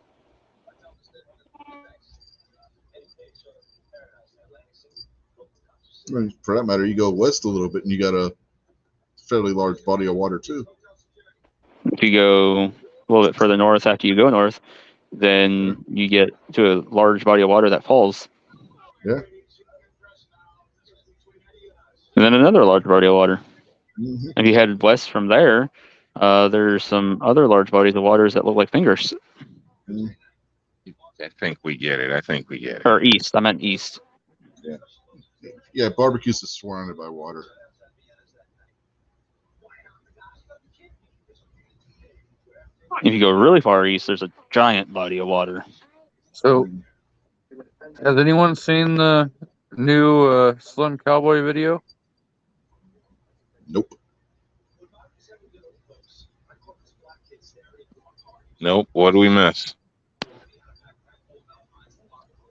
I mean, for that matter, you go west a little bit, and you got a fairly large body of water too. If you go a little bit further north after you go north, then you get to a large body of water that falls. Yeah. And then another large body of water. Mm-hmm. If you head west from there, there's some other large bodies of waters that look like fingers. I think we get it. Or east. I meant east. Yeah, barbecues is surrounded by water. If you go really far east, there's a giant body of water. So, has anyone seen the new Slim Cowboy video? Nope. Nope. What do we miss?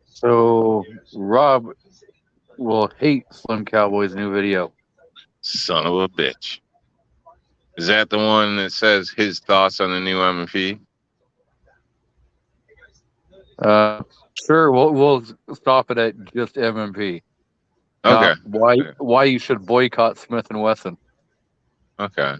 So, Rob will hate Slim Cowboy's new video. Son of a bitch. Is that the one that says his thoughts on the new M&P? Sure, we'll stop it at just MMP. Okay. Why you should boycott Smith and Wesson? Okay.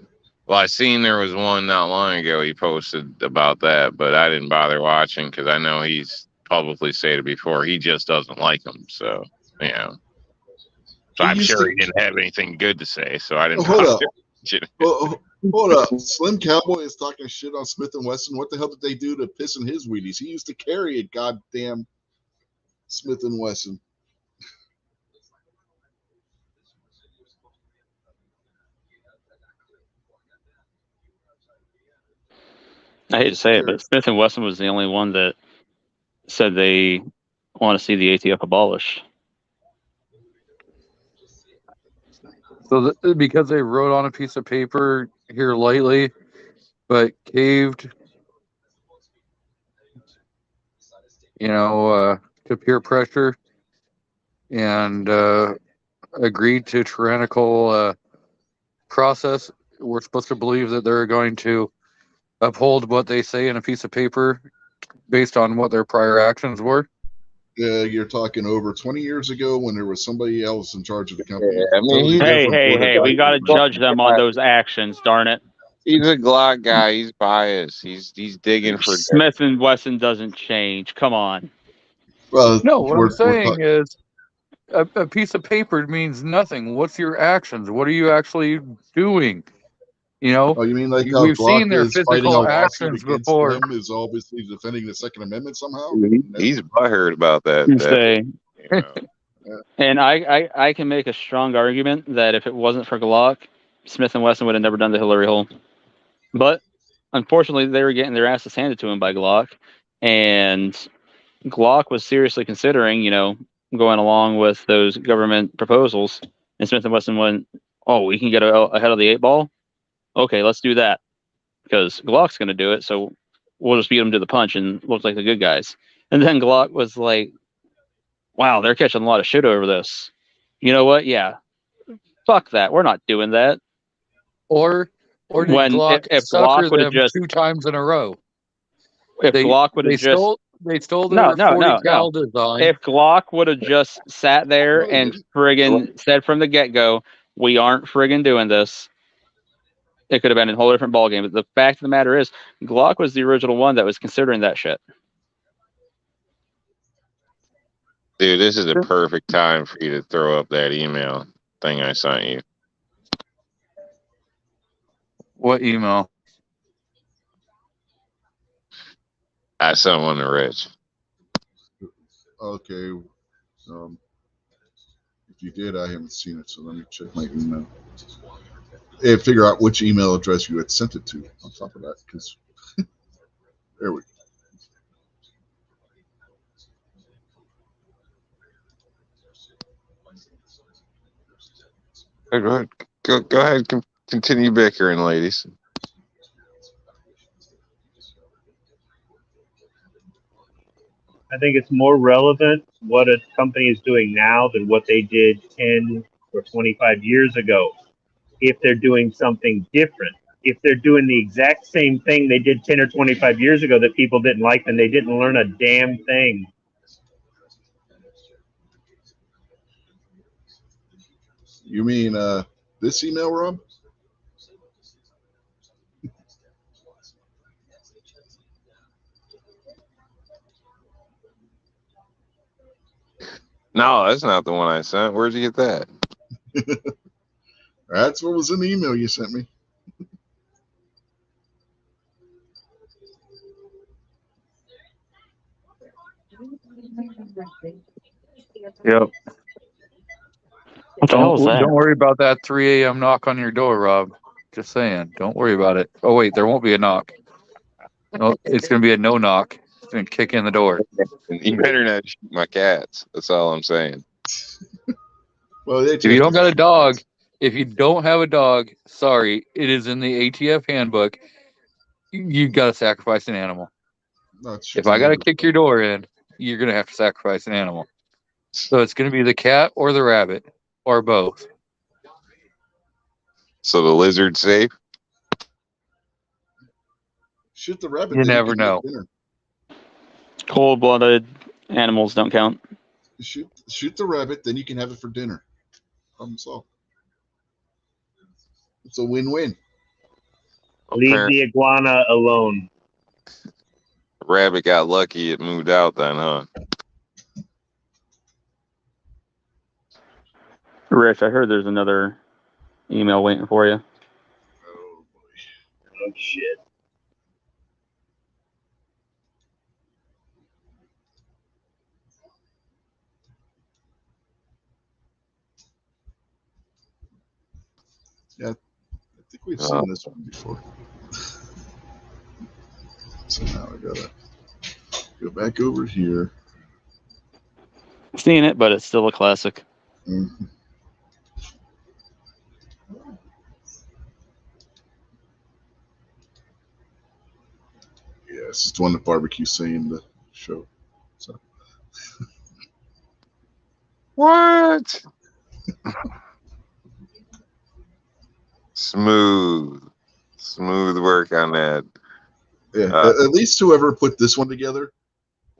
Well, I seen there was one not long ago he posted about that, but I didn't bother watching because I know he's publicly stated before he just doesn't like them. So, So I'm sure he didn't have anything good to say, so I didn't Hold bother up. watching. Hold up. Slim Cowboy is talking shit on Smith and Wesson. What the hell did they do to piss in his Wheaties? He used to carry a goddamn Smith and Wesson. I hate to say it, but Smith and Wesson was the only one that said they want to see the ATF abolished. So because they wrote on a piece of paper here lately, but caved, to peer pressure and agreed to tyrannical process, we're supposed to believe that they're going to uphold what they say in a piece of paper based on what their prior actions were. You're talking over 20 years ago when there was somebody else in charge of the company. Yeah, I mean, Hey, we got to judge them on those actions, darn it. He's a Glock guy. He's biased. He's digging for Smith and Wesson doesn't change. Come on. Well, No, what I'm saying is a piece of paper means nothing. What's your actions? What are you actually doing? Oh, you mean like how we've Glock seen their is fighting a physical lawsuit actions against before. him is obviously defending the Second Amendment somehow? He's butthurt about that. And I can make a strong argument that if it wasn't for Glock, Smith and Wesson would have never done the Hillary hole. But unfortunately, they were getting their asses handed to him by Glock, and Glock was seriously considering, going along with those government proposals. And Smith and Wesson went, "Oh, we can get ahead of the 8 ball. Okay, let's do that because Glock's going to do it. So we'll just beat them to the punch and look like the good guys." And then Glock was like, "Wow, they're catching a lot of shit over this. You know what? Yeah, fuck that. We're not doing that." Or did When Glock if sucker Glock would have them just 2 times in a row? if Glock would have just they stole their 40 cal design. if Glock would have just sat there and friggin' said from the get-go, "We aren't friggin' doing this," it could have been a whole different ballgame. But the fact of the matter is, Glock was the original one that was considering that shit. Dude, this is a perfect time for you to throw up that email thing I sent you. What email? I sent one to Rich. Okay. If you did, I haven't seen it, so let me check my email. And figure out which email address you had sent it to on top of that, because there we go. Go ahead. Go ahead. Continue bickering, ladies. I think it's more relevant what a company is doing now than what they did 10 or 25 years ago. If they're doing something different, if they're doing the exact same thing they did 10 or 25 years ago that people didn't like, then they didn't learn a damn thing. You mean this email, Rob? No, that's not the one I sent. Where'd you get that? That's what was in the email you sent me. Yep. What the hell is that? Don't worry about that 3 a.m. knock on your door, Rob. Just saying. Don't worry about it. Oh, wait, there won't be a knock. No, it's going to be a no knock. It's going to kick in the door. You better not shoot my cats. That's all I'm saying. Well, If you don't got a dog, if you don't have a dog, sorry, it is in the ATF handbook. You got to sacrifice an animal. If I got to kick your door in, you're going to have to sacrifice an animal. So it's going to be the cat or the rabbit or both. So the lizard's safe? Shoot the rabbit. You never know. Cold-blooded animals don't count. Shoot the rabbit, then you can have it for dinner. Problem solved. It's a win-win. Leave the iguana alone. Rabbit got lucky. It moved out then, huh? Rich, I heard there's another email waiting for you. Oh boy. Oh shit. Yeah, I think we've seen this one before. So now I gotta go back over here. Seen it, but it's still a classic. Mm-hmm. Yes, it's one that Barbecue saying the show. So. What? Smooth work on that. Yeah, at least whoever put this one together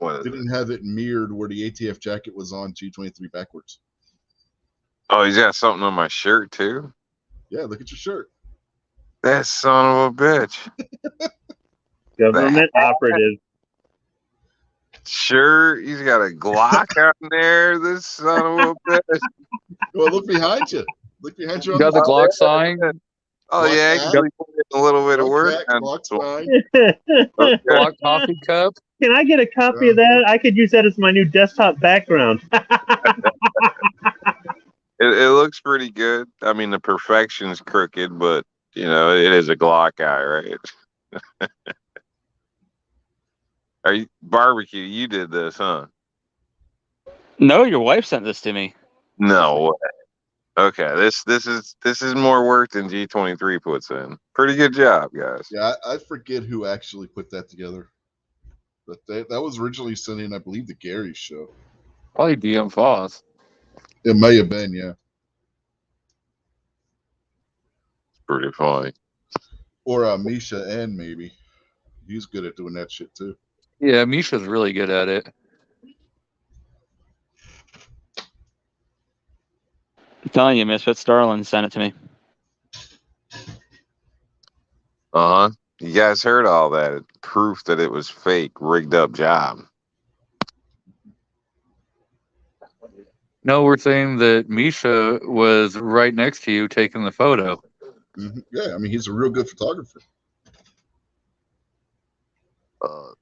What didn't have it mirrored where the ATF jacket was on G23 backwards. Oh, he's got something on my shirt too. Yeah, look at your shirt. That son of a bitch. Government operative. Shirt. He's got a Glock out there. This son of a bitch. Well, look behind you. Look behind you. You got the Glock sign? Oh Glock yeah, hat. actually put in a little bit of work. Glock sign. Glock coffee cup? Can I get a copy of that? I could use that as my new desktop background. It looks pretty good. I mean, the perfection's crooked, but you know, it is a Glock guy, right? Are you Barbecue? You did this, huh? No, your wife sent this to me. No way. Okay, this is more work than G23 puts in. Pretty good job, guys. Yeah, I forget who actually put that together. But that was originally sent in, I believe, the Gary show. Probably DM Foss. It may have been, yeah. Pretty funny. Or Misha and maybe. He's good at doing that shit too. Yeah, Misha's really good at it. I'm telling you, Misfit Starlin sent it to me. Uh-huh. You guys heard all that. Proof that it was fake, rigged up job. No, we're saying that Misha was right next to you taking the photo. Yeah, I mean, he's a real good photographer.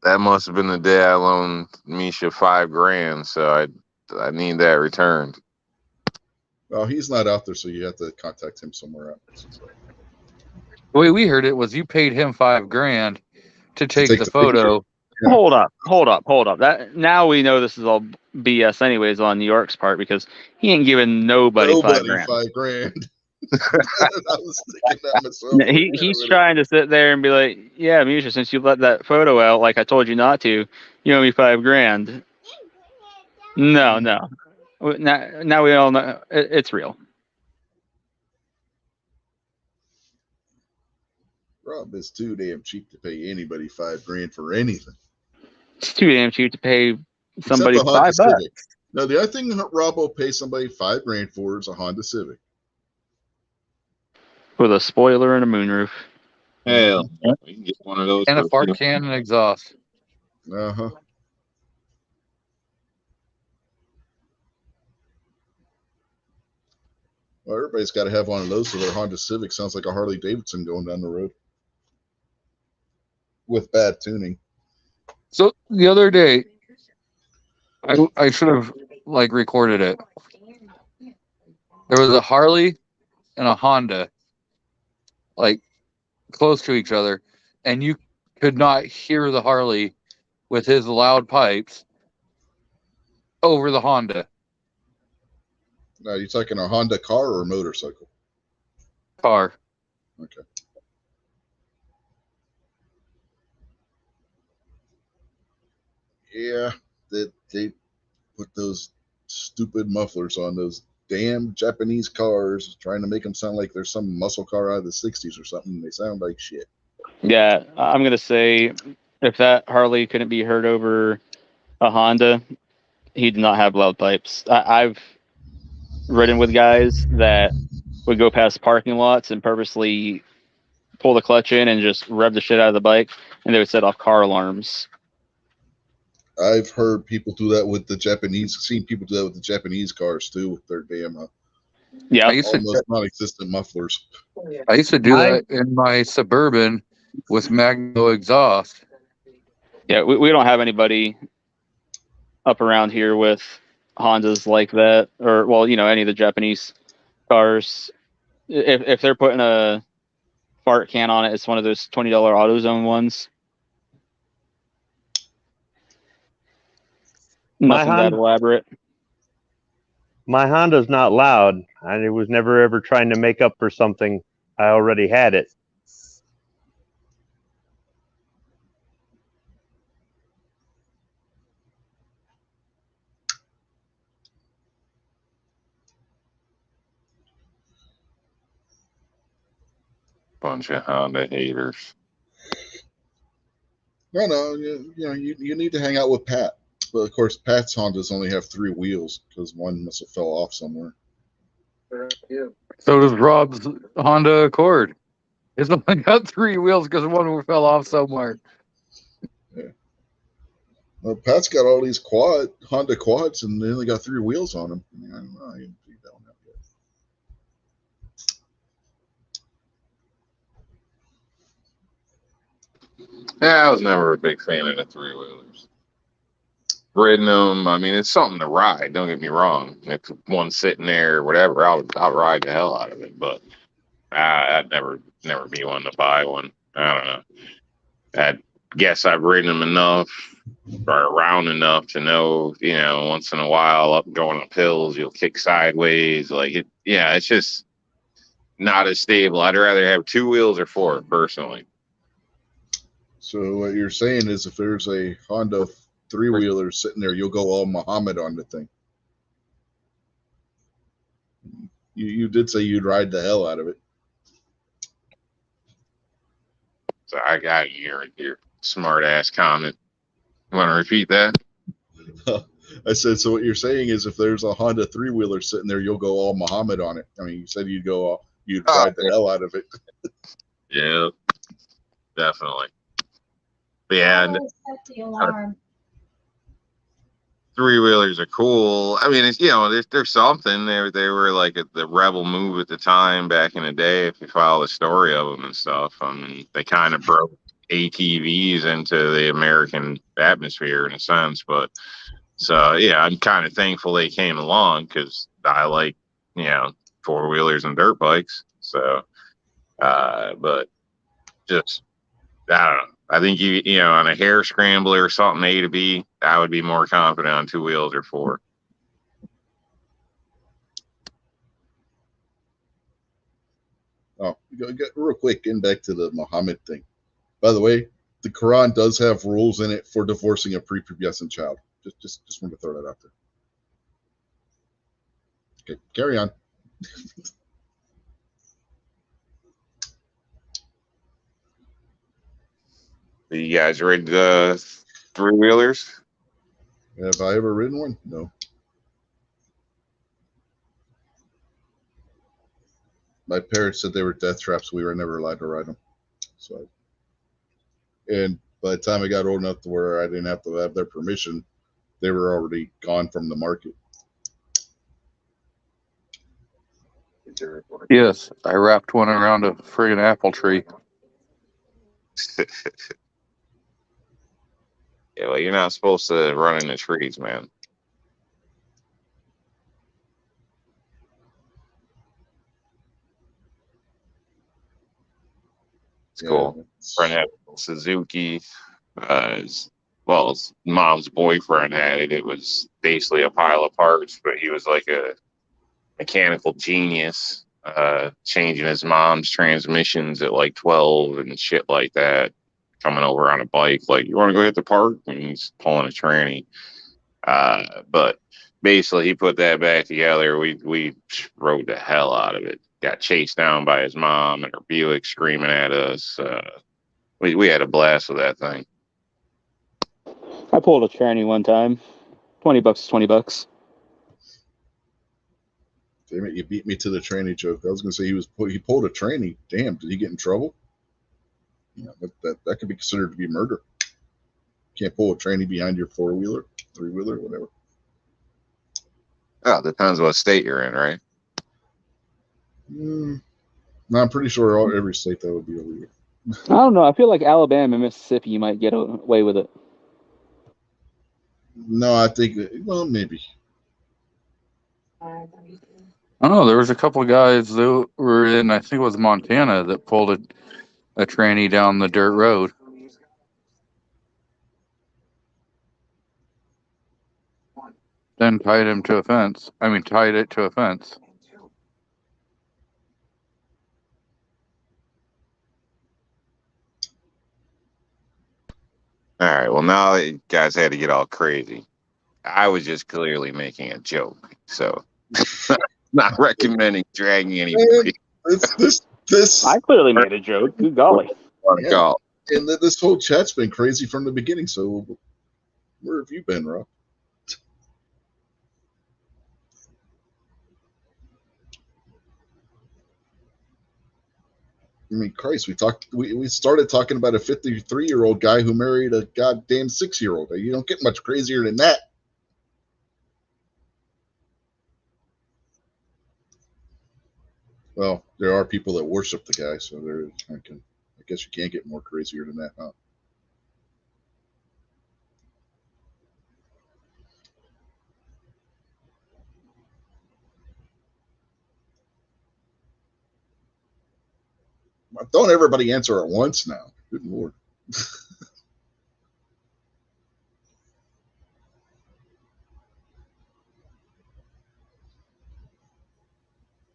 That must have been the day I loaned Misha $5,000, so I need that returned. Well, he's not out there, so you have to contact him somewhere else. The way we heard it was you paid him $5,000 to take the picture. photo. Yeah. Hold up. That now we know this is all BS anyways on New York's part because he ain't giving nobody $5,000. $5,000. I was thinking that myself. He's trying to sit there and be like, yeah, Misha, since you let that photo out like I told you not to, you owe me $5,000. No. Now we all know it's real. Rob is too damn cheap to pay anybody $5,000 for anything. It's too damn cheap to pay somebody Except a Honda $5. Civic. No, the other thing Rob will pay somebody $5,000 for is a Honda Civic. With a spoiler and a moonroof. Hell, we can get one of those And a for fart can and exhaust. Uh-huh. Well, everybody's got to have one of those, so their Honda Civic sounds like a Harley Davidson going down the road with bad tuning. So the other day, I should have recorded it. There was a Harley and a Honda, close to each other, and you could not hear the Harley with his loud pipes over the Honda Now, you talking a Honda car or a motorcycle? car. Okay. Yeah, they put those stupid mufflers on those damn Japanese cars, trying to make them sound like there's some muscle car out of the 60s or something. They sound like shit. Yeah, I'm gonna say if that Harley couldn't be heard over a Honda, he did not have loud pipes. I've ridden with guys that would go past parking lots and purposely pull the clutch in and just rev the shit out of the bike, and they would set off car alarms. I've heard people do that with the Japanese, seen people do that with the Japanese cars too, with their damn Yeah, almost non-existent mufflers. I used to do that in my Suburban with Magno exhaust. yeah, we don't have anybody up around here with Hondas like that, or well, any of the Japanese cars. If they're putting a fart can on it, it's one of those $20 AutoZone ones. Nothing that elaborate. My Honda's not loud. I was never ever trying to make up for something. I already had it. bunch of Honda haters. No, you need to hang out with Pat. But of course, Pat's Hondas only have 3 wheels because one must have fell off somewhere. So does Rob's Honda Accord. It's only got 3 wheels because one fell off somewhere. Yeah. Well, Pat's got all these Honda quads, and they only got 3 wheels on them. I don't know. I didn't see that one out yet. Yeah, I was never a big fan of the 3-wheelers. Riding them, I mean, it's something to ride. Don't get me wrong. If one's sitting there or whatever, I'll ride the hell out of it. But I'd never be one to buy one. I don't know. I guess I've ridden them enough or around enough to know, once in a while up going up hills, you'll kick sideways. It's just not as stable. I'd rather have 2 wheels or 4 personally. So what you're saying is, if there's a Honda 3-wheeler sitting there, you'll go all Muhammad on the thing. You did say you'd ride the hell out of it. So I got your smart ass comment. You want to repeat that? I said, so what you're saying is, if there's a Honda 3-wheeler sitting there, you'll go all Muhammad on it. I mean, you said you'd ride the hell out of it. Yeah, definitely. But yeah, and Set the alarm. three-wheelers are cool. I mean, it's, you know, there's something. They were like the rebel move at the time back in the day, if you follow the story of them and stuff. I mean, they kind of broke ATVs into the American atmosphere in a sense. But so, yeah, I'm kind of thankful they came along because I like, you know, four-wheelers and dirt bikes. So, but just, I don't know. I think you know, on a hair scrambler or something A to B, I would be more confident on two wheels or four. Oh, real quick, getting back to the Muhammad thing. By the way, the Quran does have rules in it for divorcing a prepubescent child. Just want to throw that out there. Okay, carry on. You guys read the three wheelers? Have I ever ridden one? No. My parents said they were death traps. We were never allowed to ride them. So, and by the time I got old enough to where I didn't have to have their permission, they were already gone from the market. Yes, I wrapped one around a friggin' apple tree. Yeah, well, you're not supposed to run into trees, man. It's cool. Friend had Suzuki. His mom's boyfriend had it. It was basically a pile of parts, but he was like a mechanical genius, changing his mom's transmissions at like 12 and shit like that. Coming over on a bike, like, you want to go hit the park? And he's pulling a tranny. But basically, he put that back together. We rode the hell out of it. Got chased down by his mom and her Buick screaming at us. We had a blast with that thing. I pulled a tranny one time. $20 is $20. Damn it, you beat me to the tranny joke. I was going to say he pulled a tranny. Damn, did he get in trouble? You know, that could be considered to be murder. Can't pull a tranny behind your four-wheeler, three-wheeler, whatever. Oh, depends what state you're in, right? No, I'm pretty sure every state that would be illegal. I don't know. I feel like Alabama and Mississippi, you might get away with it. No, I think well, maybe. I don't know. There was a couple of guys that were in, I think it was Montana, that pulled a tranny down the dirt road. Then tied him to a fence. I mean, tied it to a fence. All right. Well, now you guys had to get all crazy. I was just clearly making a joke, so not recommending dragging anybody. This. I clearly made a joke. Good golly. Yeah. And this whole chat's been crazy from the beginning. So, where have you been, Rob? I mean, Christ, we started talking about a 53-year-old guy who married a goddamn 6-year-old. You don't get much crazier than that. Well, there are people that worship the guy, so I guess you can't get more crazier than that, huh? Don't everybody answer at once now. Good Lord.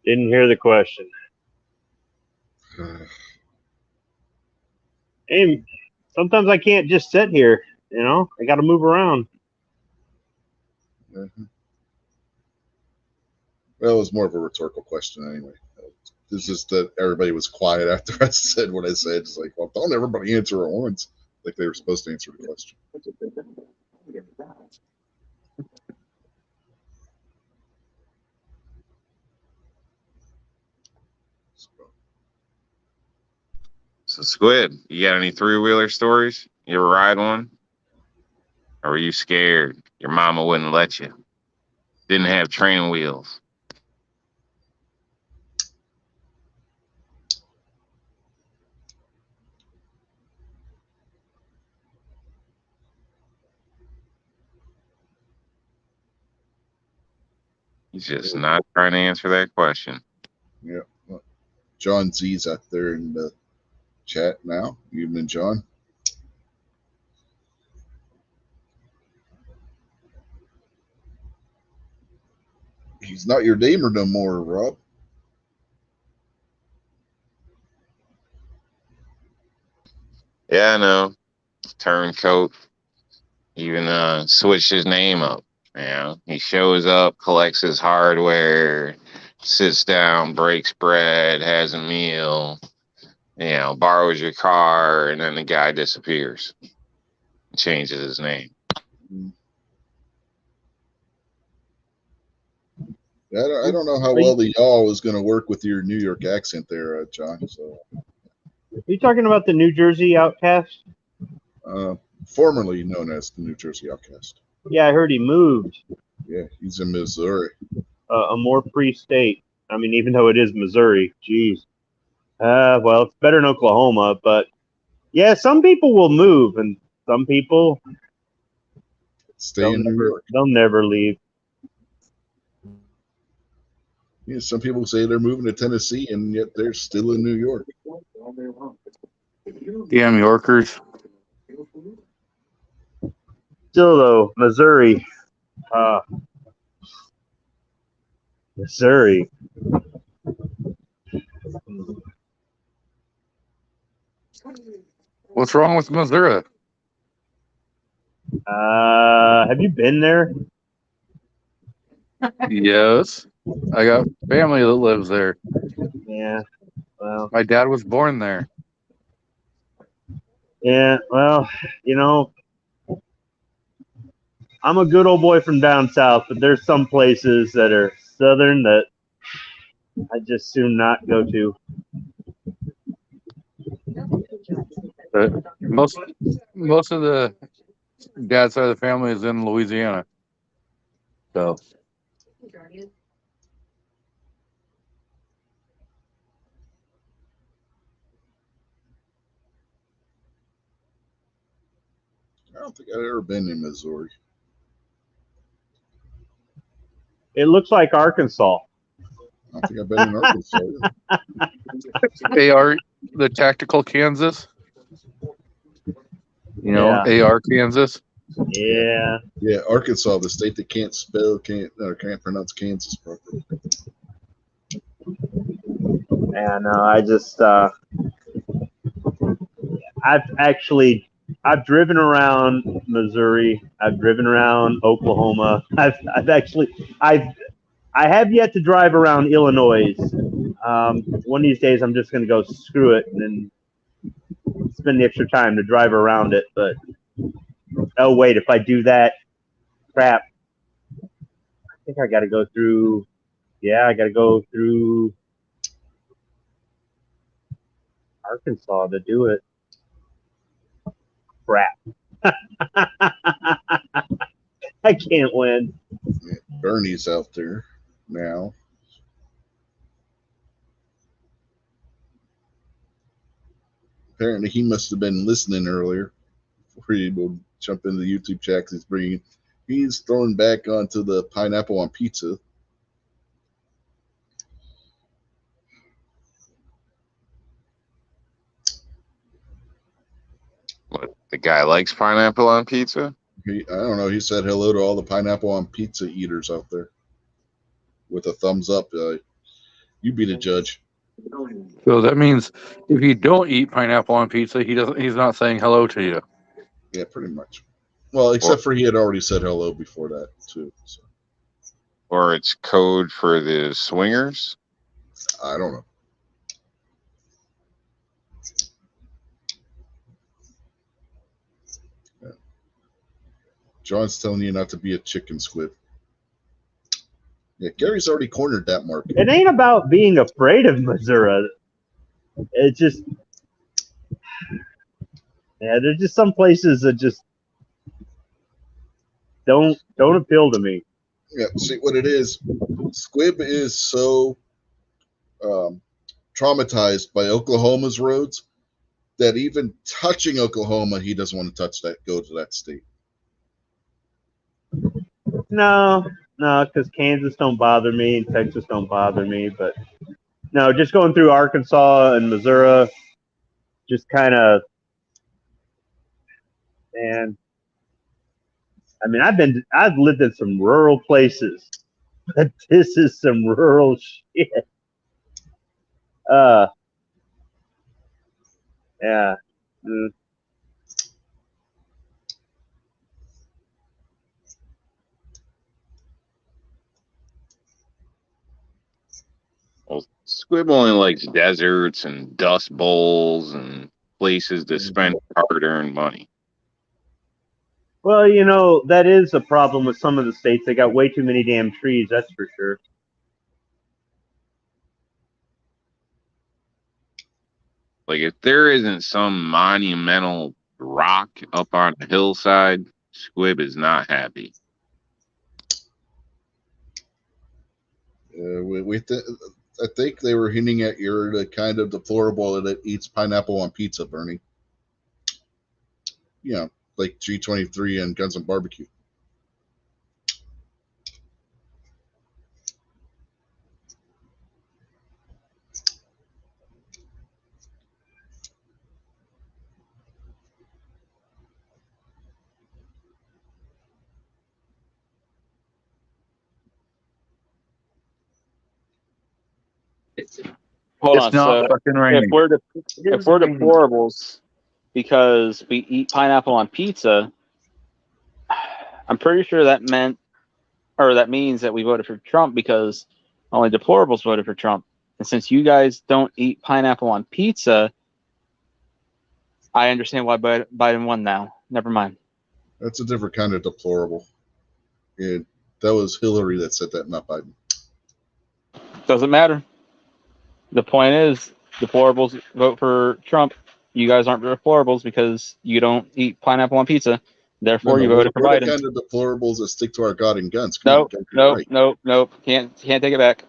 Didn't hear the question. Hey, sometimes I can't just sit here. You know, I got to move around. Mm-hmm. Well, it was more of a rhetorical question anyway. It's just that everybody was quiet after I said what I said. It's like, well, don't everybody answer at once, like they were supposed to answer the question. So, Squid, you got any three-wheeler stories? You ever ride one? Or were you scared your mama wouldn't let you? Didn't have training wheels. He's just not trying to answer that question. Yeah. Well, John Z's out there in the chat now. Evening, John. He's not your damer no more, Rob. Yeah, I know. Turncoat. Even switched his name up. You know, he shows up, collects his hardware, sits down, breaks bread, has a meal, you know, borrows your car, and then the guy disappears. Changes his name. Yeah, I don't know how well the y'all is going to work with your New York accent there, John. So, Are you talking about the New Jersey Outcast? formerly known as the New Jersey Outcast. Yeah, I heard he moved. Yeah, he's in Missouri. A more free state. I mean, even though it is Missouri, geez. Well, it's better than Oklahoma, but yeah, some people will move, and some people Stay in New York. They'll never leave. Yeah, some people say they're moving to Tennessee, and yet they're still in New York. Damn Yorkers. Still, though, Missouri. Missouri. What's wrong with Missouri? Have you been there? Yes. I got family that lives there. Yeah. Well. My dad was born there. Yeah. Well, you know, I'm a good old boy from down south, but there's some places that are southern that I just soon not go to. Most of the dad's side of the family is in Louisiana. So I don't think I've ever been in Missouri. It looks like Arkansas. I don't think I've been in Arkansas. AR, the tactical Kansas. You know, AR Kansas. Yeah. Yeah, Arkansas, the state that can't pronounce Kansas properly. Yeah, no, I just I've driven around Missouri. I've driven around Oklahoma. I have yet to drive around Illinois. One of these days, I'm just going to go screw it and then spend the extra time to drive around it. But oh wait, if I do that, crap. I think I got to go through. Yeah, I got to go through Arkansas to do it. Crap. I can't win. Yeah, Bernie's out there now. Apparently, he must have been listening earlier before he will jump into the YouTube chat. He's throwing back onto the pineapple on pizza. What, the guy likes pineapple on pizza? I don't know. He said hello to all the pineapple on pizza eaters out there with a thumbs up. You be the judge. So that means if you don't eat pineapple on pizza, he's not saying hello to you. Yeah, pretty much. Well, except for he had already said hello before that too. So. Or it's code for the swingers? I don't know. Yeah. John's telling you not to be a chicken squid. Yeah, Gary's already cornered that market. It ain't about being afraid of Missouri. It's just, yeah, there's just some places that just, don't appeal to me. Yeah, see what it is. Squibb is so traumatized by Oklahoma's roads that even touching Oklahoma, he doesn't want to touch that. Go to that state. No, because Kansas don't bother me and Texas don't bother me. But no, just going through Arkansas and Missouri, just kind of, man. I mean, I've lived in some rural places, but this is some rural shit. Yeah. Mm. Well, Squib only likes deserts and dust bowls and places to spend hard-earned money. Well, that is a problem with some of the states. They got way too many damn trees, that's for sure. Like, if there isn't some monumental rock up on the hillside, Squib is not happy. I think they were hinting at you're the kind of deplorable that eats pineapple on pizza, Bernie. Like G23 and Guns and Barbecue. Hold It's on. not So fucking raining. if we're deplorables because we eat pineapple on pizza, I'm pretty sure that means that we voted for Trump because only deplorables voted for Trump. And since you guys don't eat pineapple on pizza, I understand why Biden won now. Never mind. That's a different kind of deplorable. And that was Hillary that said that, not Biden. Doesn't matter. The point is, deplorables vote for Trump. You guys aren't deplorables because you don't eat pineapple on pizza. Therefore, you voted for we're Biden. the kind of deplorables that stick to our God and guns. Nope. Can't take it back.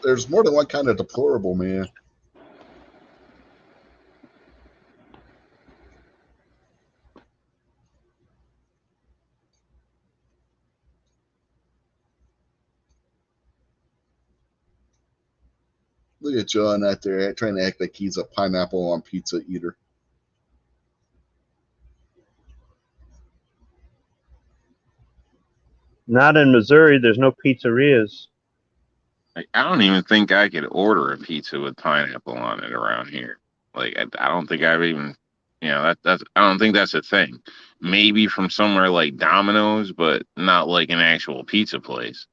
There's more than one kind of deplorable, man. Look at John out there trying to act like he's a pineapple on pizza eater. Not in Missouri. There's no pizzerias. Like, I don't even think I could order a pizza with pineapple on it around here. Like, I don't think I've even, that's I don't think that's a thing. Maybe from somewhere like Domino's, but not like an actual pizza place.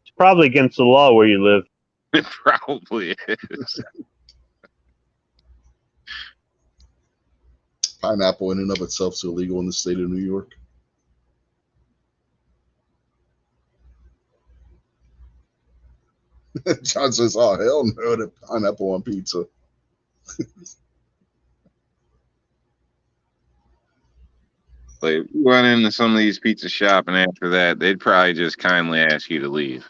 It's probably against the law where you live. It probably is. Pineapple in and of itself is illegal in the state of New York. John says, "Oh hell no, to pineapple on pizza." Like, we went into some of these pizza shop, and after that, they'd probably just kindly ask you to leave.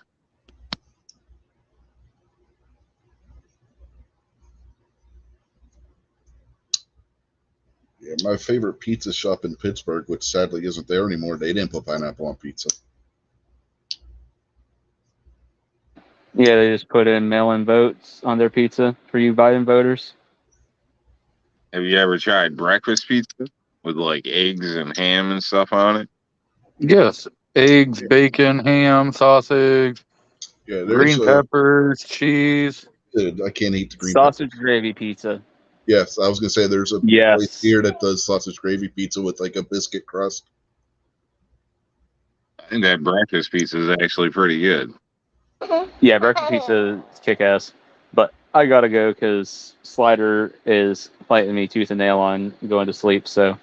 Yeah, my favorite pizza shop in Pittsburgh, which sadly isn't there anymore, they didn't put pineapple on pizza. Yeah, they just put in mail-in votes on their pizza for you Biden voters. Have you ever tried breakfast pizza with like eggs and ham and stuff on it? Yes. Eggs, bacon, ham, sausage, green peppers, cheese. Dude, I can't eat the green sausage peppers. Gravy pizza. Yes, I was gonna say there's a place here that does sausage gravy pizza with like a biscuit crust. I think that breakfast pizza is actually pretty good. Yeah, breakfast pizza is kick-ass. But I gotta go because Slider is fighting me tooth and nail on going to sleep. So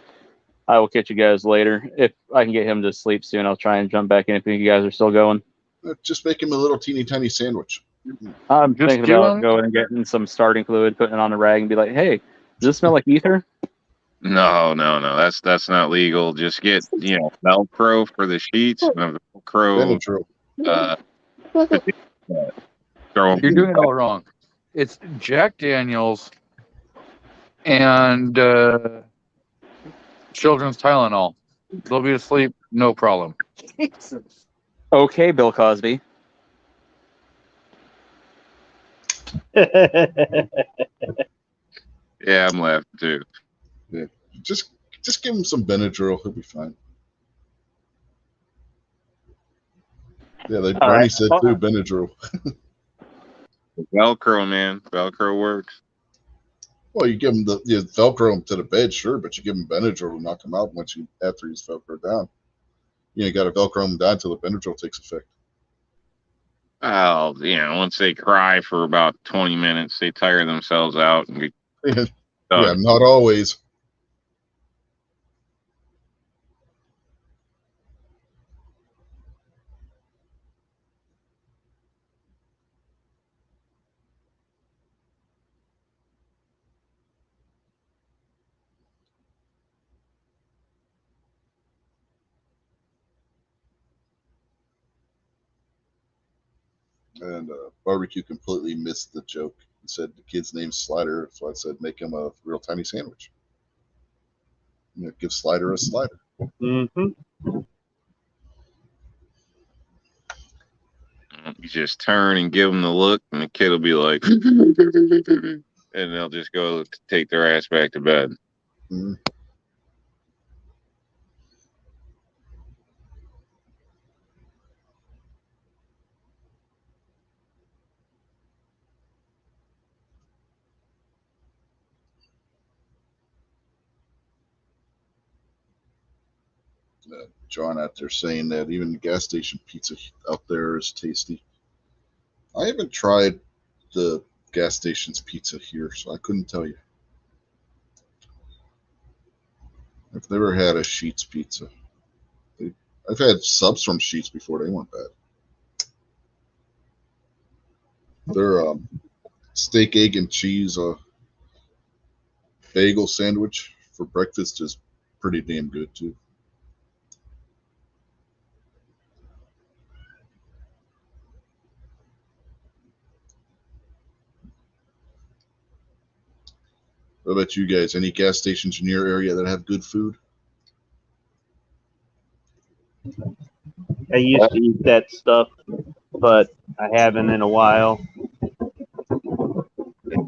I will catch you guys later. If I can get him to sleep soon, I'll try and jump back in if you guys are still going. Just make him a little teeny tiny sandwich. I'm just thinking about going and getting some starting fluid, putting it on a rag, and be like, "Hey, does this smell like ether?" No. That's not legal. Just get Velcro for the sheets and a Velcro. Benadryl. Throw 'em You're doing it all wrong. It's Jack Daniels and children's Tylenol. They'll be asleep, no problem. Okay, Bill Cosby. Yeah, I'm laughing too. Just give him some Benadryl. He'll be fine. Yeah, like All Bernie right. said too, Benadryl. Velcro, man. Velcro works. Well, you give him Velcro him to the bed, sure, but you give him Benadryl to knock him out after he's Velcro down. You got to Velcro him down until the Benadryl takes effect. Oh, once they cry for about 20 minutes, they tire themselves out and get Yeah, done. not always. And Barbecue completely missed the joke. He said the kid's name's Slider, so I said make him a real tiny sandwich. Give Slider a slider. Mm-hmm. You just turn and give them the look, and the kid will be like, and they'll just go take their ass back to bed. Mm-hmm. John out there saying that even the gas station pizza out there is tasty. I haven't tried the gas station's pizza here, so I couldn't tell you. I've never had a Sheetz pizza. I've had subs from Sheetz before. They weren't bad. Their steak, egg, and cheese bagel sandwich for breakfast is pretty damn good, too. What about you guys? Any gas stations in your area that have good food? I used to eat that stuff, but I haven't in a while.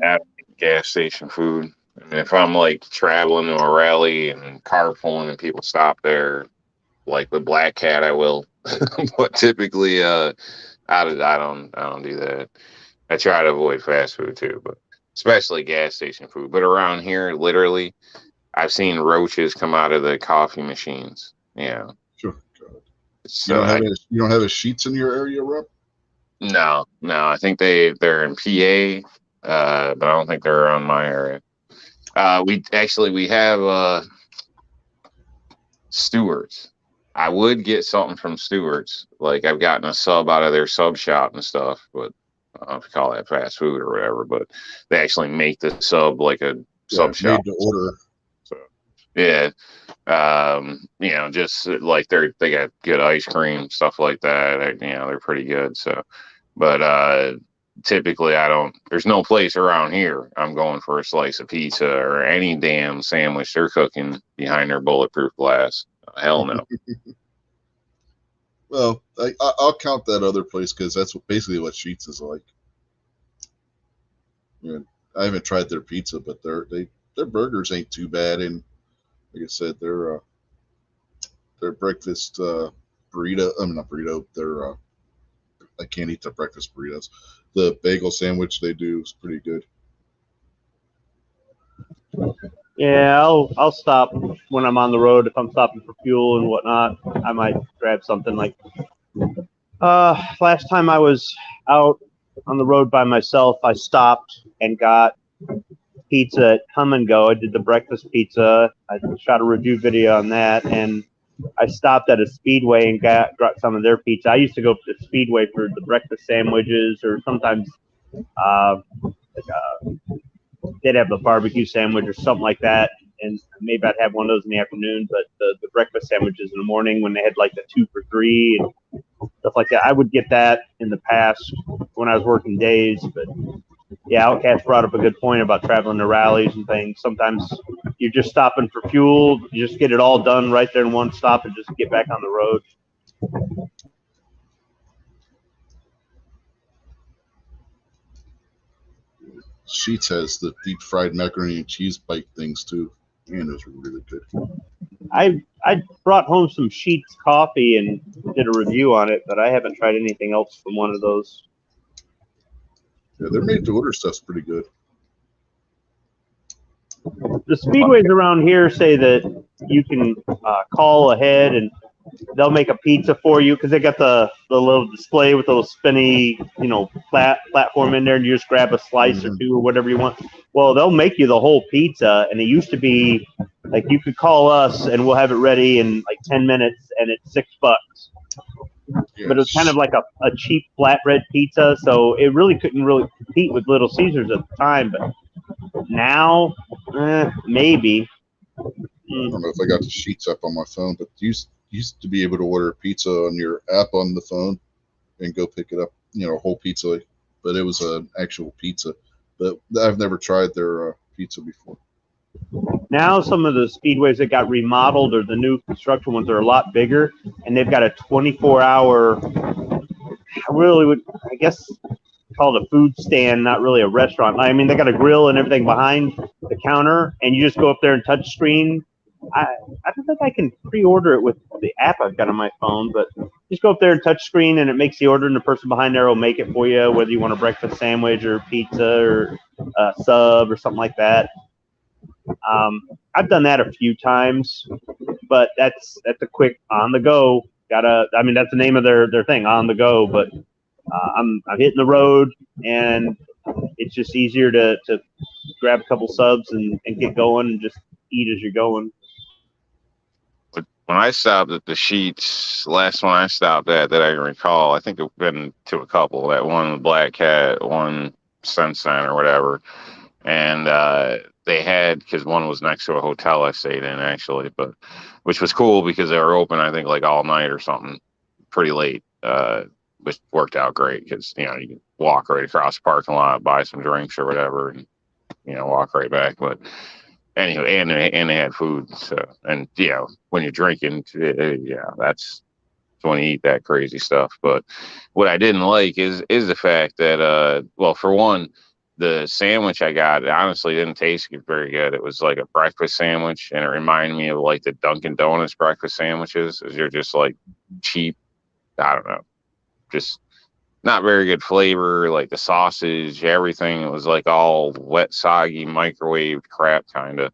Have gas station food. I mean, if I'm like traveling to a rally and carpooling and people stop there, like with Black Cat, I will. But typically, I don't do that. I try to avoid fast food too, but especially gas station food. But around here, literally, I've seen roaches come out of the coffee machines. Yeah. Sure. God. So You don't have a Sheetz in your area, Rob? No. I think they're in PA, but I don't think they're around my area. We have Stewart's. I would get something from Stewart's. Like I've gotten a sub out of their sub shop and stuff, but I don't know if you call that fast food or whatever. But they actually make the sub like a sub shop. Made to order. So yeah, just like they got good ice cream, stuff like that. They're pretty good. So, but typically there's no place around here I'm going for a slice of pizza or any damn sandwich they're cooking behind their bulletproof glass. Hell no. Well, I'll count that other place because that's basically what Sheetz is like. I haven't tried their pizza, but their burgers ain't too bad, and like I said, their breakfast burrito. I mean, not burrito. Their I can't eat the breakfast burritos. The bagel sandwich they do is pretty good. Yeah, I'll stop when I'm on the road. If I'm stopping for fuel and whatnot, I might grab something like. Last time I was out on the road by myself, I stopped and got pizza at Come and Go. I did the breakfast pizza. I shot a review video on that, and I stopped at a Speedway and got some of their pizza. I used to go to the Speedway for the breakfast sandwiches, or sometimes they'd have a barbecue sandwich or something like that. and maybe I'd have one of those in the afternoon. But the breakfast sandwiches in the morning when they had like the 2 for $3 and stuff like that, I would get that in the past when I was working days. But yeah, Outcast brought up a good point about traveling to rallies and things. Sometimes you're just stopping for fuel. You just get it all done right there in one stop and just get back on the road. Sheets has the deep fried macaroni and cheese bite things too, and those were really good. I brought home some Sheets coffee and did a review on it, but I haven't tried anything else from one of those. Yeah, their made to order stuff's pretty good. The Speedways around here say that you can call ahead and they'll make a pizza for you because they got the little display with the little spinny, platform in there, and you just grab a slice or two or whatever you want. Well, they'll make you the whole pizza, and it used to be like you could call us and we'll have it ready in like 10 minutes, and it's $6. Yes. But it's kind of like a cheap flatbread pizza, so it really couldn't compete with Little Caesars at the time. But now, maybe. I don't know if I got the Sheets app on my phone, but used to be able to order pizza on your app on the phone and go pick it up, a whole pizza, but it was an actual pizza. But I've never tried their pizza before. Now some of the speedways that got remodeled or the new construction ones are a lot bigger, and they've got a 24-hour, I guess call it a food stand, not really a restaurant. I mean, they got a grill and everything behind the counter, and you just go up there and touch screen. I don't think I can pre-order it with the app I've got on my phone, but just go up there and touch screen, and it makes the order, and the person behind there will make it for you, whether you want a breakfast sandwich or pizza or a sub or something like that. I've done that a few times, but that's a quick on the go. That's the name of their thing, on the go. But I'm hitting the road, and it's just easier to grab a couple subs and get going and just eat as you're going. When I stopped at the Sheets, last one I stopped at that I can recall, I think I've been to a couple. That one Black Cat, one Sunshine or whatever, and they had, because one was next to a hotel I stayed in actually, but which was cool because they were open I think like all night or something, pretty late, which worked out great because you can walk right across the parking lot, buy some drinks or whatever, and walk right back. But anyway, and they had food. So, and when you're drinking, that's when you eat that crazy stuff. But what I didn't like is the fact that well, for one, the sandwich I got honestly didn't taste very good. It was like a breakfast sandwich, and it reminded me of like the Dunkin' Donuts breakfast sandwiches. They're just like cheap. I don't know, just not very good flavor. Like the sausage, everything, it was like all wet, soggy, microwaved crap kind of.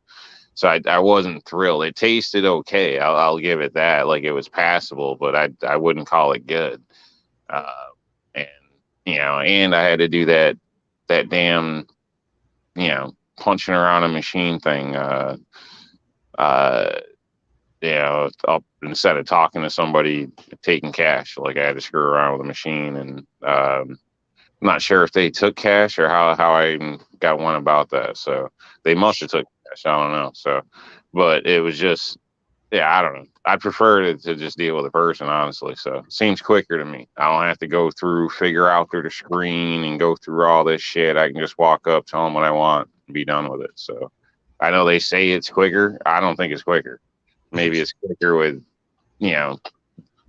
So I wasn't thrilled. It tasted okay. I'll give it that. Like it was passable, but I wouldn't call it good. And and I had to do that damn, punching around a machine thing. Instead of talking to somebody taking cash, like I had to screw around with a machine, and I'm not sure if they took cash or how I even got one about that. So they must have took cash. I don't know. So, but it was just, I don't know. I prefer to just deal with a person, honestly. So it seems quicker to me. I don't have to figure out through the screen and go through all this shit. I can just walk up, tell them what I want, and be done with it. So I know they say it's quicker. I don't think it's quicker. Maybe it's quicker with,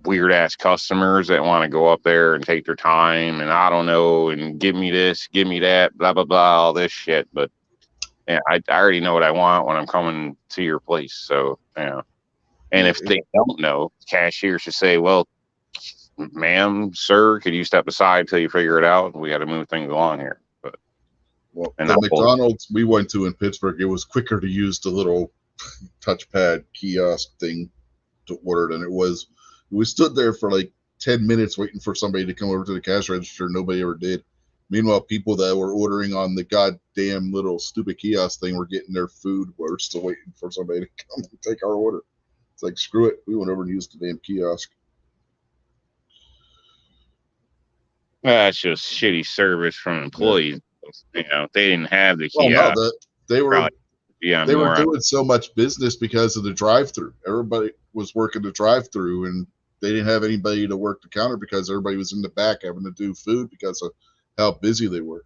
weird ass customers that want to go up there and take their time and I don't know, and give me this, give me that, blah, blah, blah, all this shit. But I already know what I want when I'm coming to your place. So, and if they don't know, cashier should say, well, ma'am, sir, could you step aside till you figure it out? We got to move things along here. But the McDonald's we went to in Pittsburgh, it was quicker to use the little touchpad kiosk thing to order than it was. We stood there for like 10 minutes waiting for somebody to come over to the cash register. Nobody ever did. Meanwhile, people that were ordering on the goddamn little stupid kiosk thing were getting their food. We're still waiting for somebody to come and take our order. It's like, screw it. We went over and used the damn kiosk. That's just shitty service from employees. They didn't have the kiosk. Well, no, they were Yeah, They were more. doing so much business because of the drive-through. Everybody was working the drive-through, and they didn't have anybody to work the counter because everybody was in the back having to do food because of how busy they were.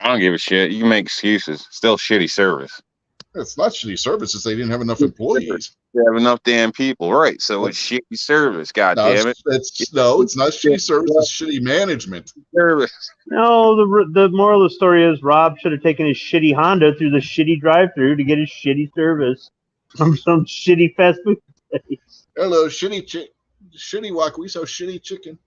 I don't give a shit. You can make excuses. Still shitty service. It's not shitty services; they didn't have enough employees. You have enough damn people, right? So it's shitty service. God No, damn it. it's not shitty service. It's shitty management. Service. No, the moral of the story is Rob should have taken his shitty Honda through the shitty drive-through to get his shitty service from some shitty fast food place. Hello, shitty walk. We sell shitty chicken.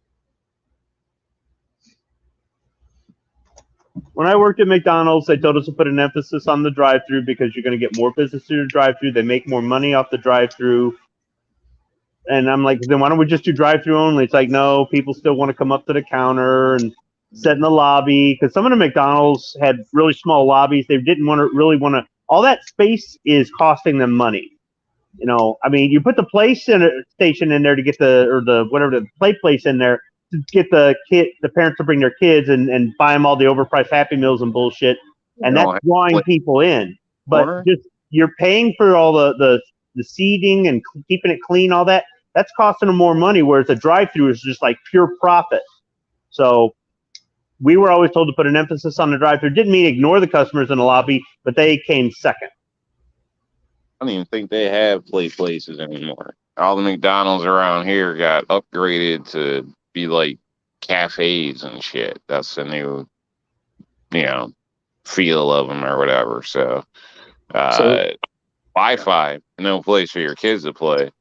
When I worked at McDonald's, they told us to put an emphasis on the drive-through because you're going to get more business through the drive-through. They make more money off the drive-through. And I'm like, then why don't we just do drive-through only? It's like, no, people still want to come up to the counter and sit in the lobby because some of the McDonald's had really small lobbies. They didn't really want to. All that space is costing them money. You know, I mean, you put the station in there to get the play place in there to get the parents to bring their kids and buy them all the overpriced Happy Meals and bullshit, and that's drawing people in. But just you're paying for all the seating and keeping it clean, all that. That's costing them more money, whereas the drive-through is just like pure profit. So we were always told to put an emphasis on the drive-through. Didn't mean ignore the customers in the lobby, but they came second. I don't even think they have play places anymore. All the McDonald's around here got upgraded to be like cafes and shit. That's the new, feel of them or whatever. So Wi-Fi, no place for your kids to play.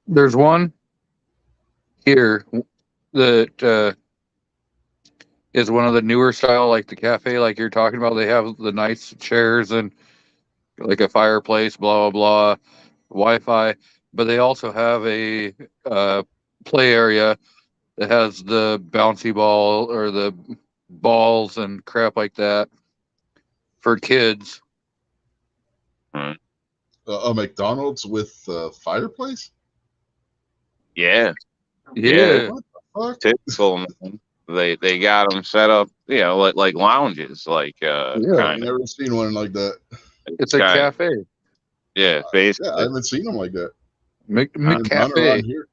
There's one here that is one of the newer style, like the cafe, like you're talking about. They have the nice chairs and like a fireplace, blah, blah, blah, Wi-Fi. But they also have a play area that has the bouncy ball or the balls and crap like that for kids. A McDonald's with a fireplace? Yeah. Yeah. What the fuck? Typical, man. They got them set up, like lounges, like I've kind of. never seen one like that. It's a cafe. Yeah, basically. Yeah, I haven't seen them like that. None McCafe. around here.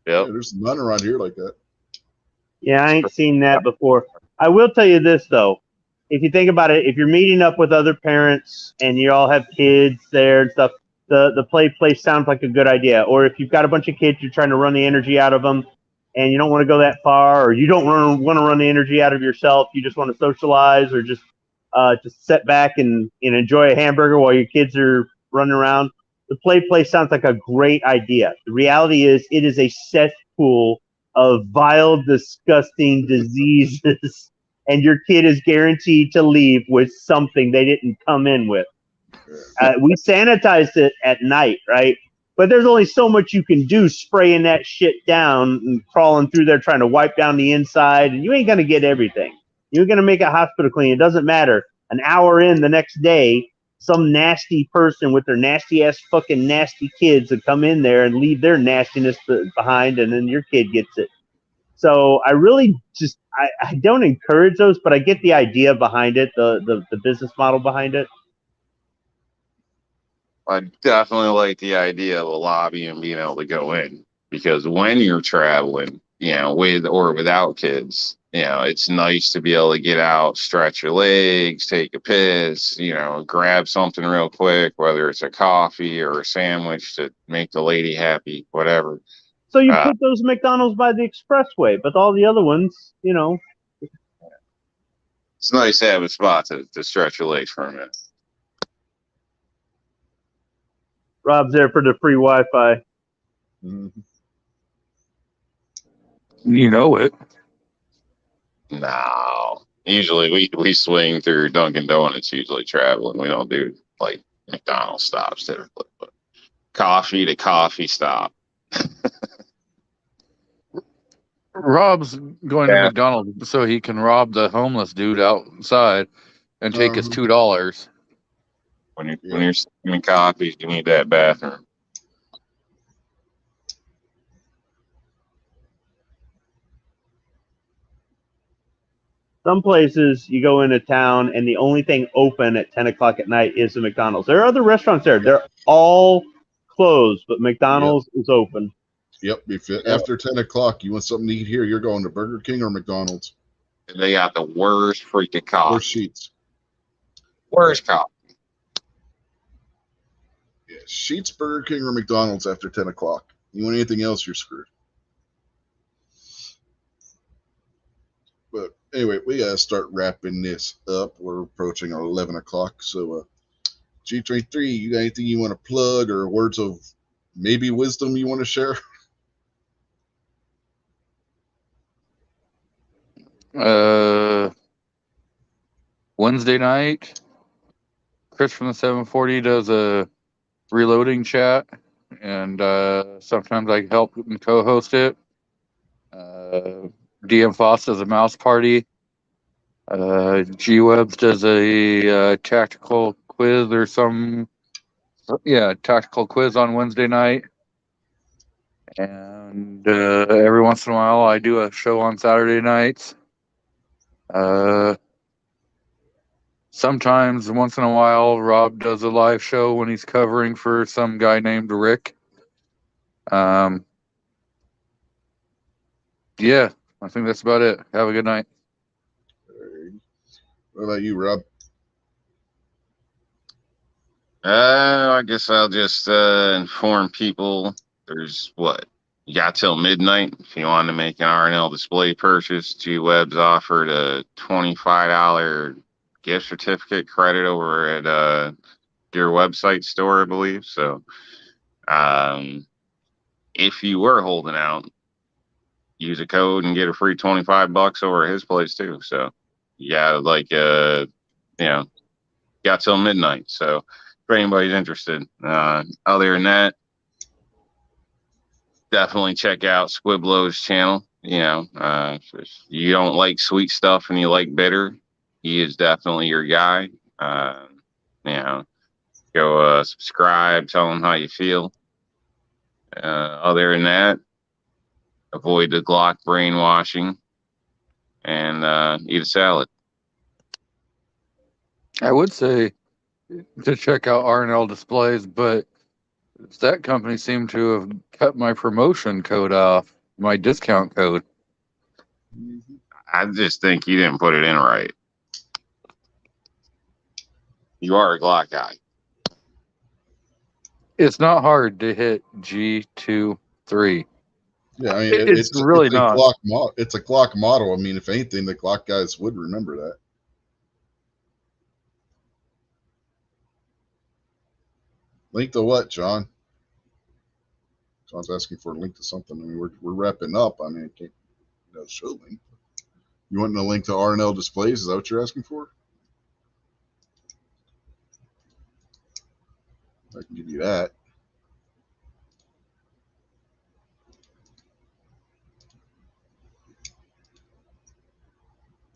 Yep. Yeah, there's none around here like that. Yeah, I ain't seen that before. I will tell you this, though. If you think about it, if you're meeting up with other parents and you all have kids there and stuff, the play place sounds like a good idea. Or if you've got a bunch of kids, you're trying to run the energy out of them and you don't want to go that far, or you don't want to run the energy out of yourself, you just want to socialize or just sit back and enjoy a hamburger while your kids are running around. The play place sounds like a great idea. The reality is it is a cesspool of vile, disgusting diseases, and your kid is guaranteed to leave with something they didn't come in with. We sanitized it at night, right? But there's only so much you can do spraying that shit down and crawling through there trying to wipe down the inside, and you ain't going to get everything. You're going to make a hospital clean. It doesn't matter. An hour in the next day, some nasty person with their nasty-ass fucking nasty kids would come in there and leave their nastiness behind, and then your kid gets it. So I really just I don't encourage those, but I get the idea behind it, the business model behind it. I definitely like the idea of a lobby and being able to go in, because when you're traveling, with or without kids, it's nice to be able to get out, stretch your legs, take a piss, grab something real quick, whether it's a coffee or a sandwich to make the lady happy, whatever. So you put those McDonald's by the expressway, but all the other ones, It's nice to have a spot to stretch your legs for a minute. Rob's there for the free Wi-Fi. Mm-hmm. You know it. No. Usually we swing through Dunkin' Donuts, usually traveling. We don't do like McDonald's stops there. But coffee to coffee stop. Rob's going to McDonald's so he can rob the homeless dude outside and take his $2. When you're steaming coffees, you need that bathroom. Some places you go into town and the only thing open at 10 o'clock at night is the McDonald's. There are other restaurants there. They're all closed, but McDonald's is open. Yep. After 10 o'clock, you want something to eat here, you're going to Burger King or McDonald's. They got the worst freaking Or coffee. Sheets. Worst coffee. Yeah, Sheets, Burger King, or McDonald's after 10 o'clock. You want anything else, you're screwed. But anyway, we got to start wrapping this up. We're approaching our 11 o'clock. So, G23, you got anything you want to plug or words of maybe wisdom you want to share? Wednesday night, Chris from the 740 does a reloading chat, and sometimes I help him co-host it. DM Foss does a mouse party. G-Webs does a tactical quiz or tactical quiz on Wednesday night. And every once in a while I do a show on Saturday nights. Sometimes, once in a while, Rob does a live show when he's covering for some guy named Rick. Yeah, I think that's about it. Have a good night. What about you, Rob? I guess I'll just inform people. There's you got till midnight if you want to make an R&L display purchase. G-Web's offered a $25 gift certificate credit over at your website store, I believe. So, if you were holding out, use a code and get a free $25 over at his place too. So, yeah, got till midnight. So, if anybody's interested, other than that, definitely check out Squiblow's channel. If you don't like sweet stuff and you like bitter, he is definitely your guy. Go subscribe, tell him how you feel. Other than that, avoid the Glock brainwashing and eat a salad. I would say to check out R&L Displays, but that company seemed to have cut my promotion code off, my discount code. I just think you didn't put it in right. You are a Glock guy. It's not hard to hit G23. Yeah, I mean, it's really not. It's a Glock model. I mean, if anything, the Glock guys would remember that. Link to what, John? John's asking for a link to something. I mean, we're wrapping up. I mean, I can't show link. You want a link to R&L Displays? Is that what you're asking for? I can give you that.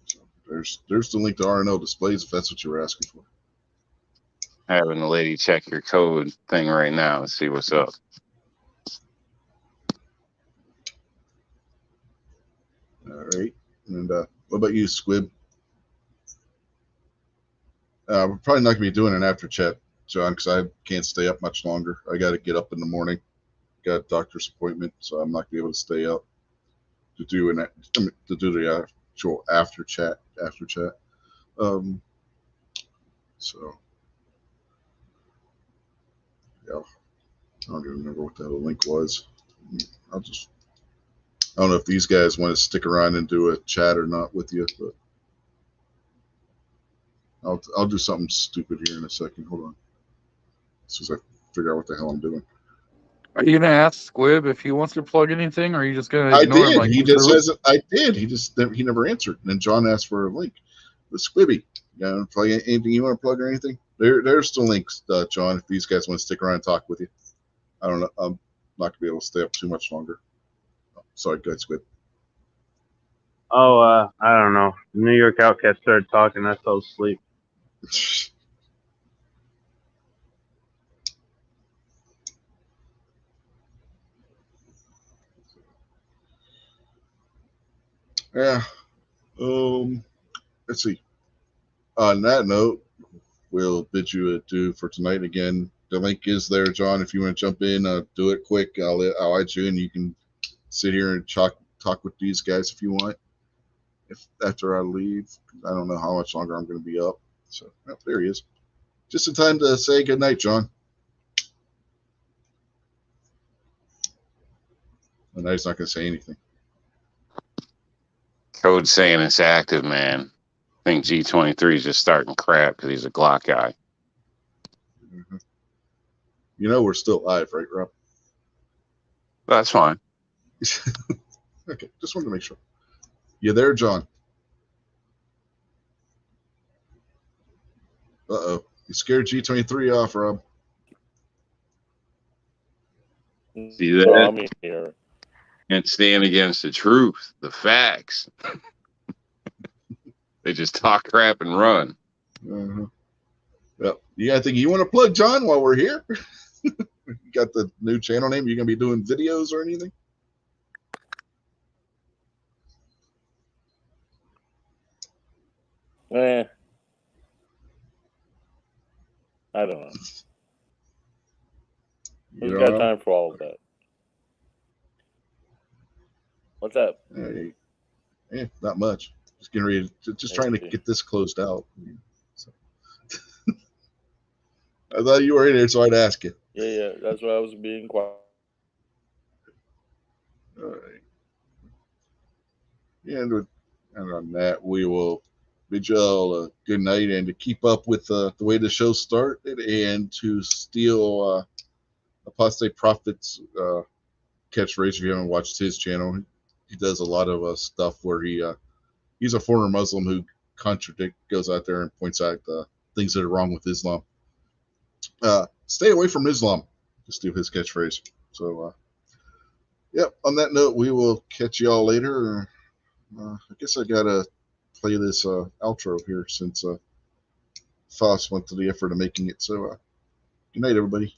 So there's the link to R&L Displays if that's what you were asking for. Having the lady check your code thing right now to see what's up. All right. And what about you, Squib? We're probably not going to be doing an after chat, John, because I can't stay up much longer. I got to get up in the morning. Got a doctor's appointment, so I'm not going to be able to stay up to do the actual after chat. So yeah, I don't even remember what the hell the link was. I don't know if these guys want to stick around and do a chat or not with you, but I'll do something stupid here in a second. Hold on. As soon as I figure out what the hell I'm doing. Are you gonna ask Squib if he wants to plug anything, or are you just gonna ignore him? He just says I did. He never answered. And then John asked for a link. But Squibby, you want to plug anything you want to plug or anything? There's the links, John. If these guys want to stick around and talk with you, I don't know. I'm not gonna be able to stay up too much longer. Oh, sorry, go ahead, Squib. Oh, I don't know. The New York Outcast started talking. I fell asleep. Yeah. let's see. On that note, we'll bid you adieu for tonight. Again, the link is there, John. If you want to jump in, do it quick. I'll add you, and you can sit here and talk with these guys if you want. If after I leave, I don't know how much longer I'm going to be up. So there he is. Just in time to say good night, John. And he's not going to say anything. Code saying it's active, man. I think G23 is just starting crap because he's a Glock guy. Mm-hmm. You know we're still live, right, Rob? That's fine. Okay, just wanted to make sure. You there, John? Uh-oh. You scared G23 off, Rob. See that? I'm here. Can't stand against the truth, the facts. They just talk crap and run. Uh-huh. Well, you got anything you want to plug, John, while we're here? You got the new channel name? You going to be doing videos or anything? I don't know. Who's got time for all of that? What's up? Not much. Just getting ready to, just trying to get this closed out. So. I thought you were in here, so I'd ask you. Yeah. That's why I was being quiet. All right. And on that, we will bid you all a good night, and to keep up with the way the show started, and to steal Apostate Prophet's catchphrase. If you haven't watched his channel, he does a lot of stuff where he's a former Muslim who goes out there and points out things that are wrong with Islam. Stay away from Islam, to steal his catchphrase. So, yep. On that note, we will catch y'all later. I guess I gotta play this outro here since Foss went to the effort of making it. So, good night, everybody.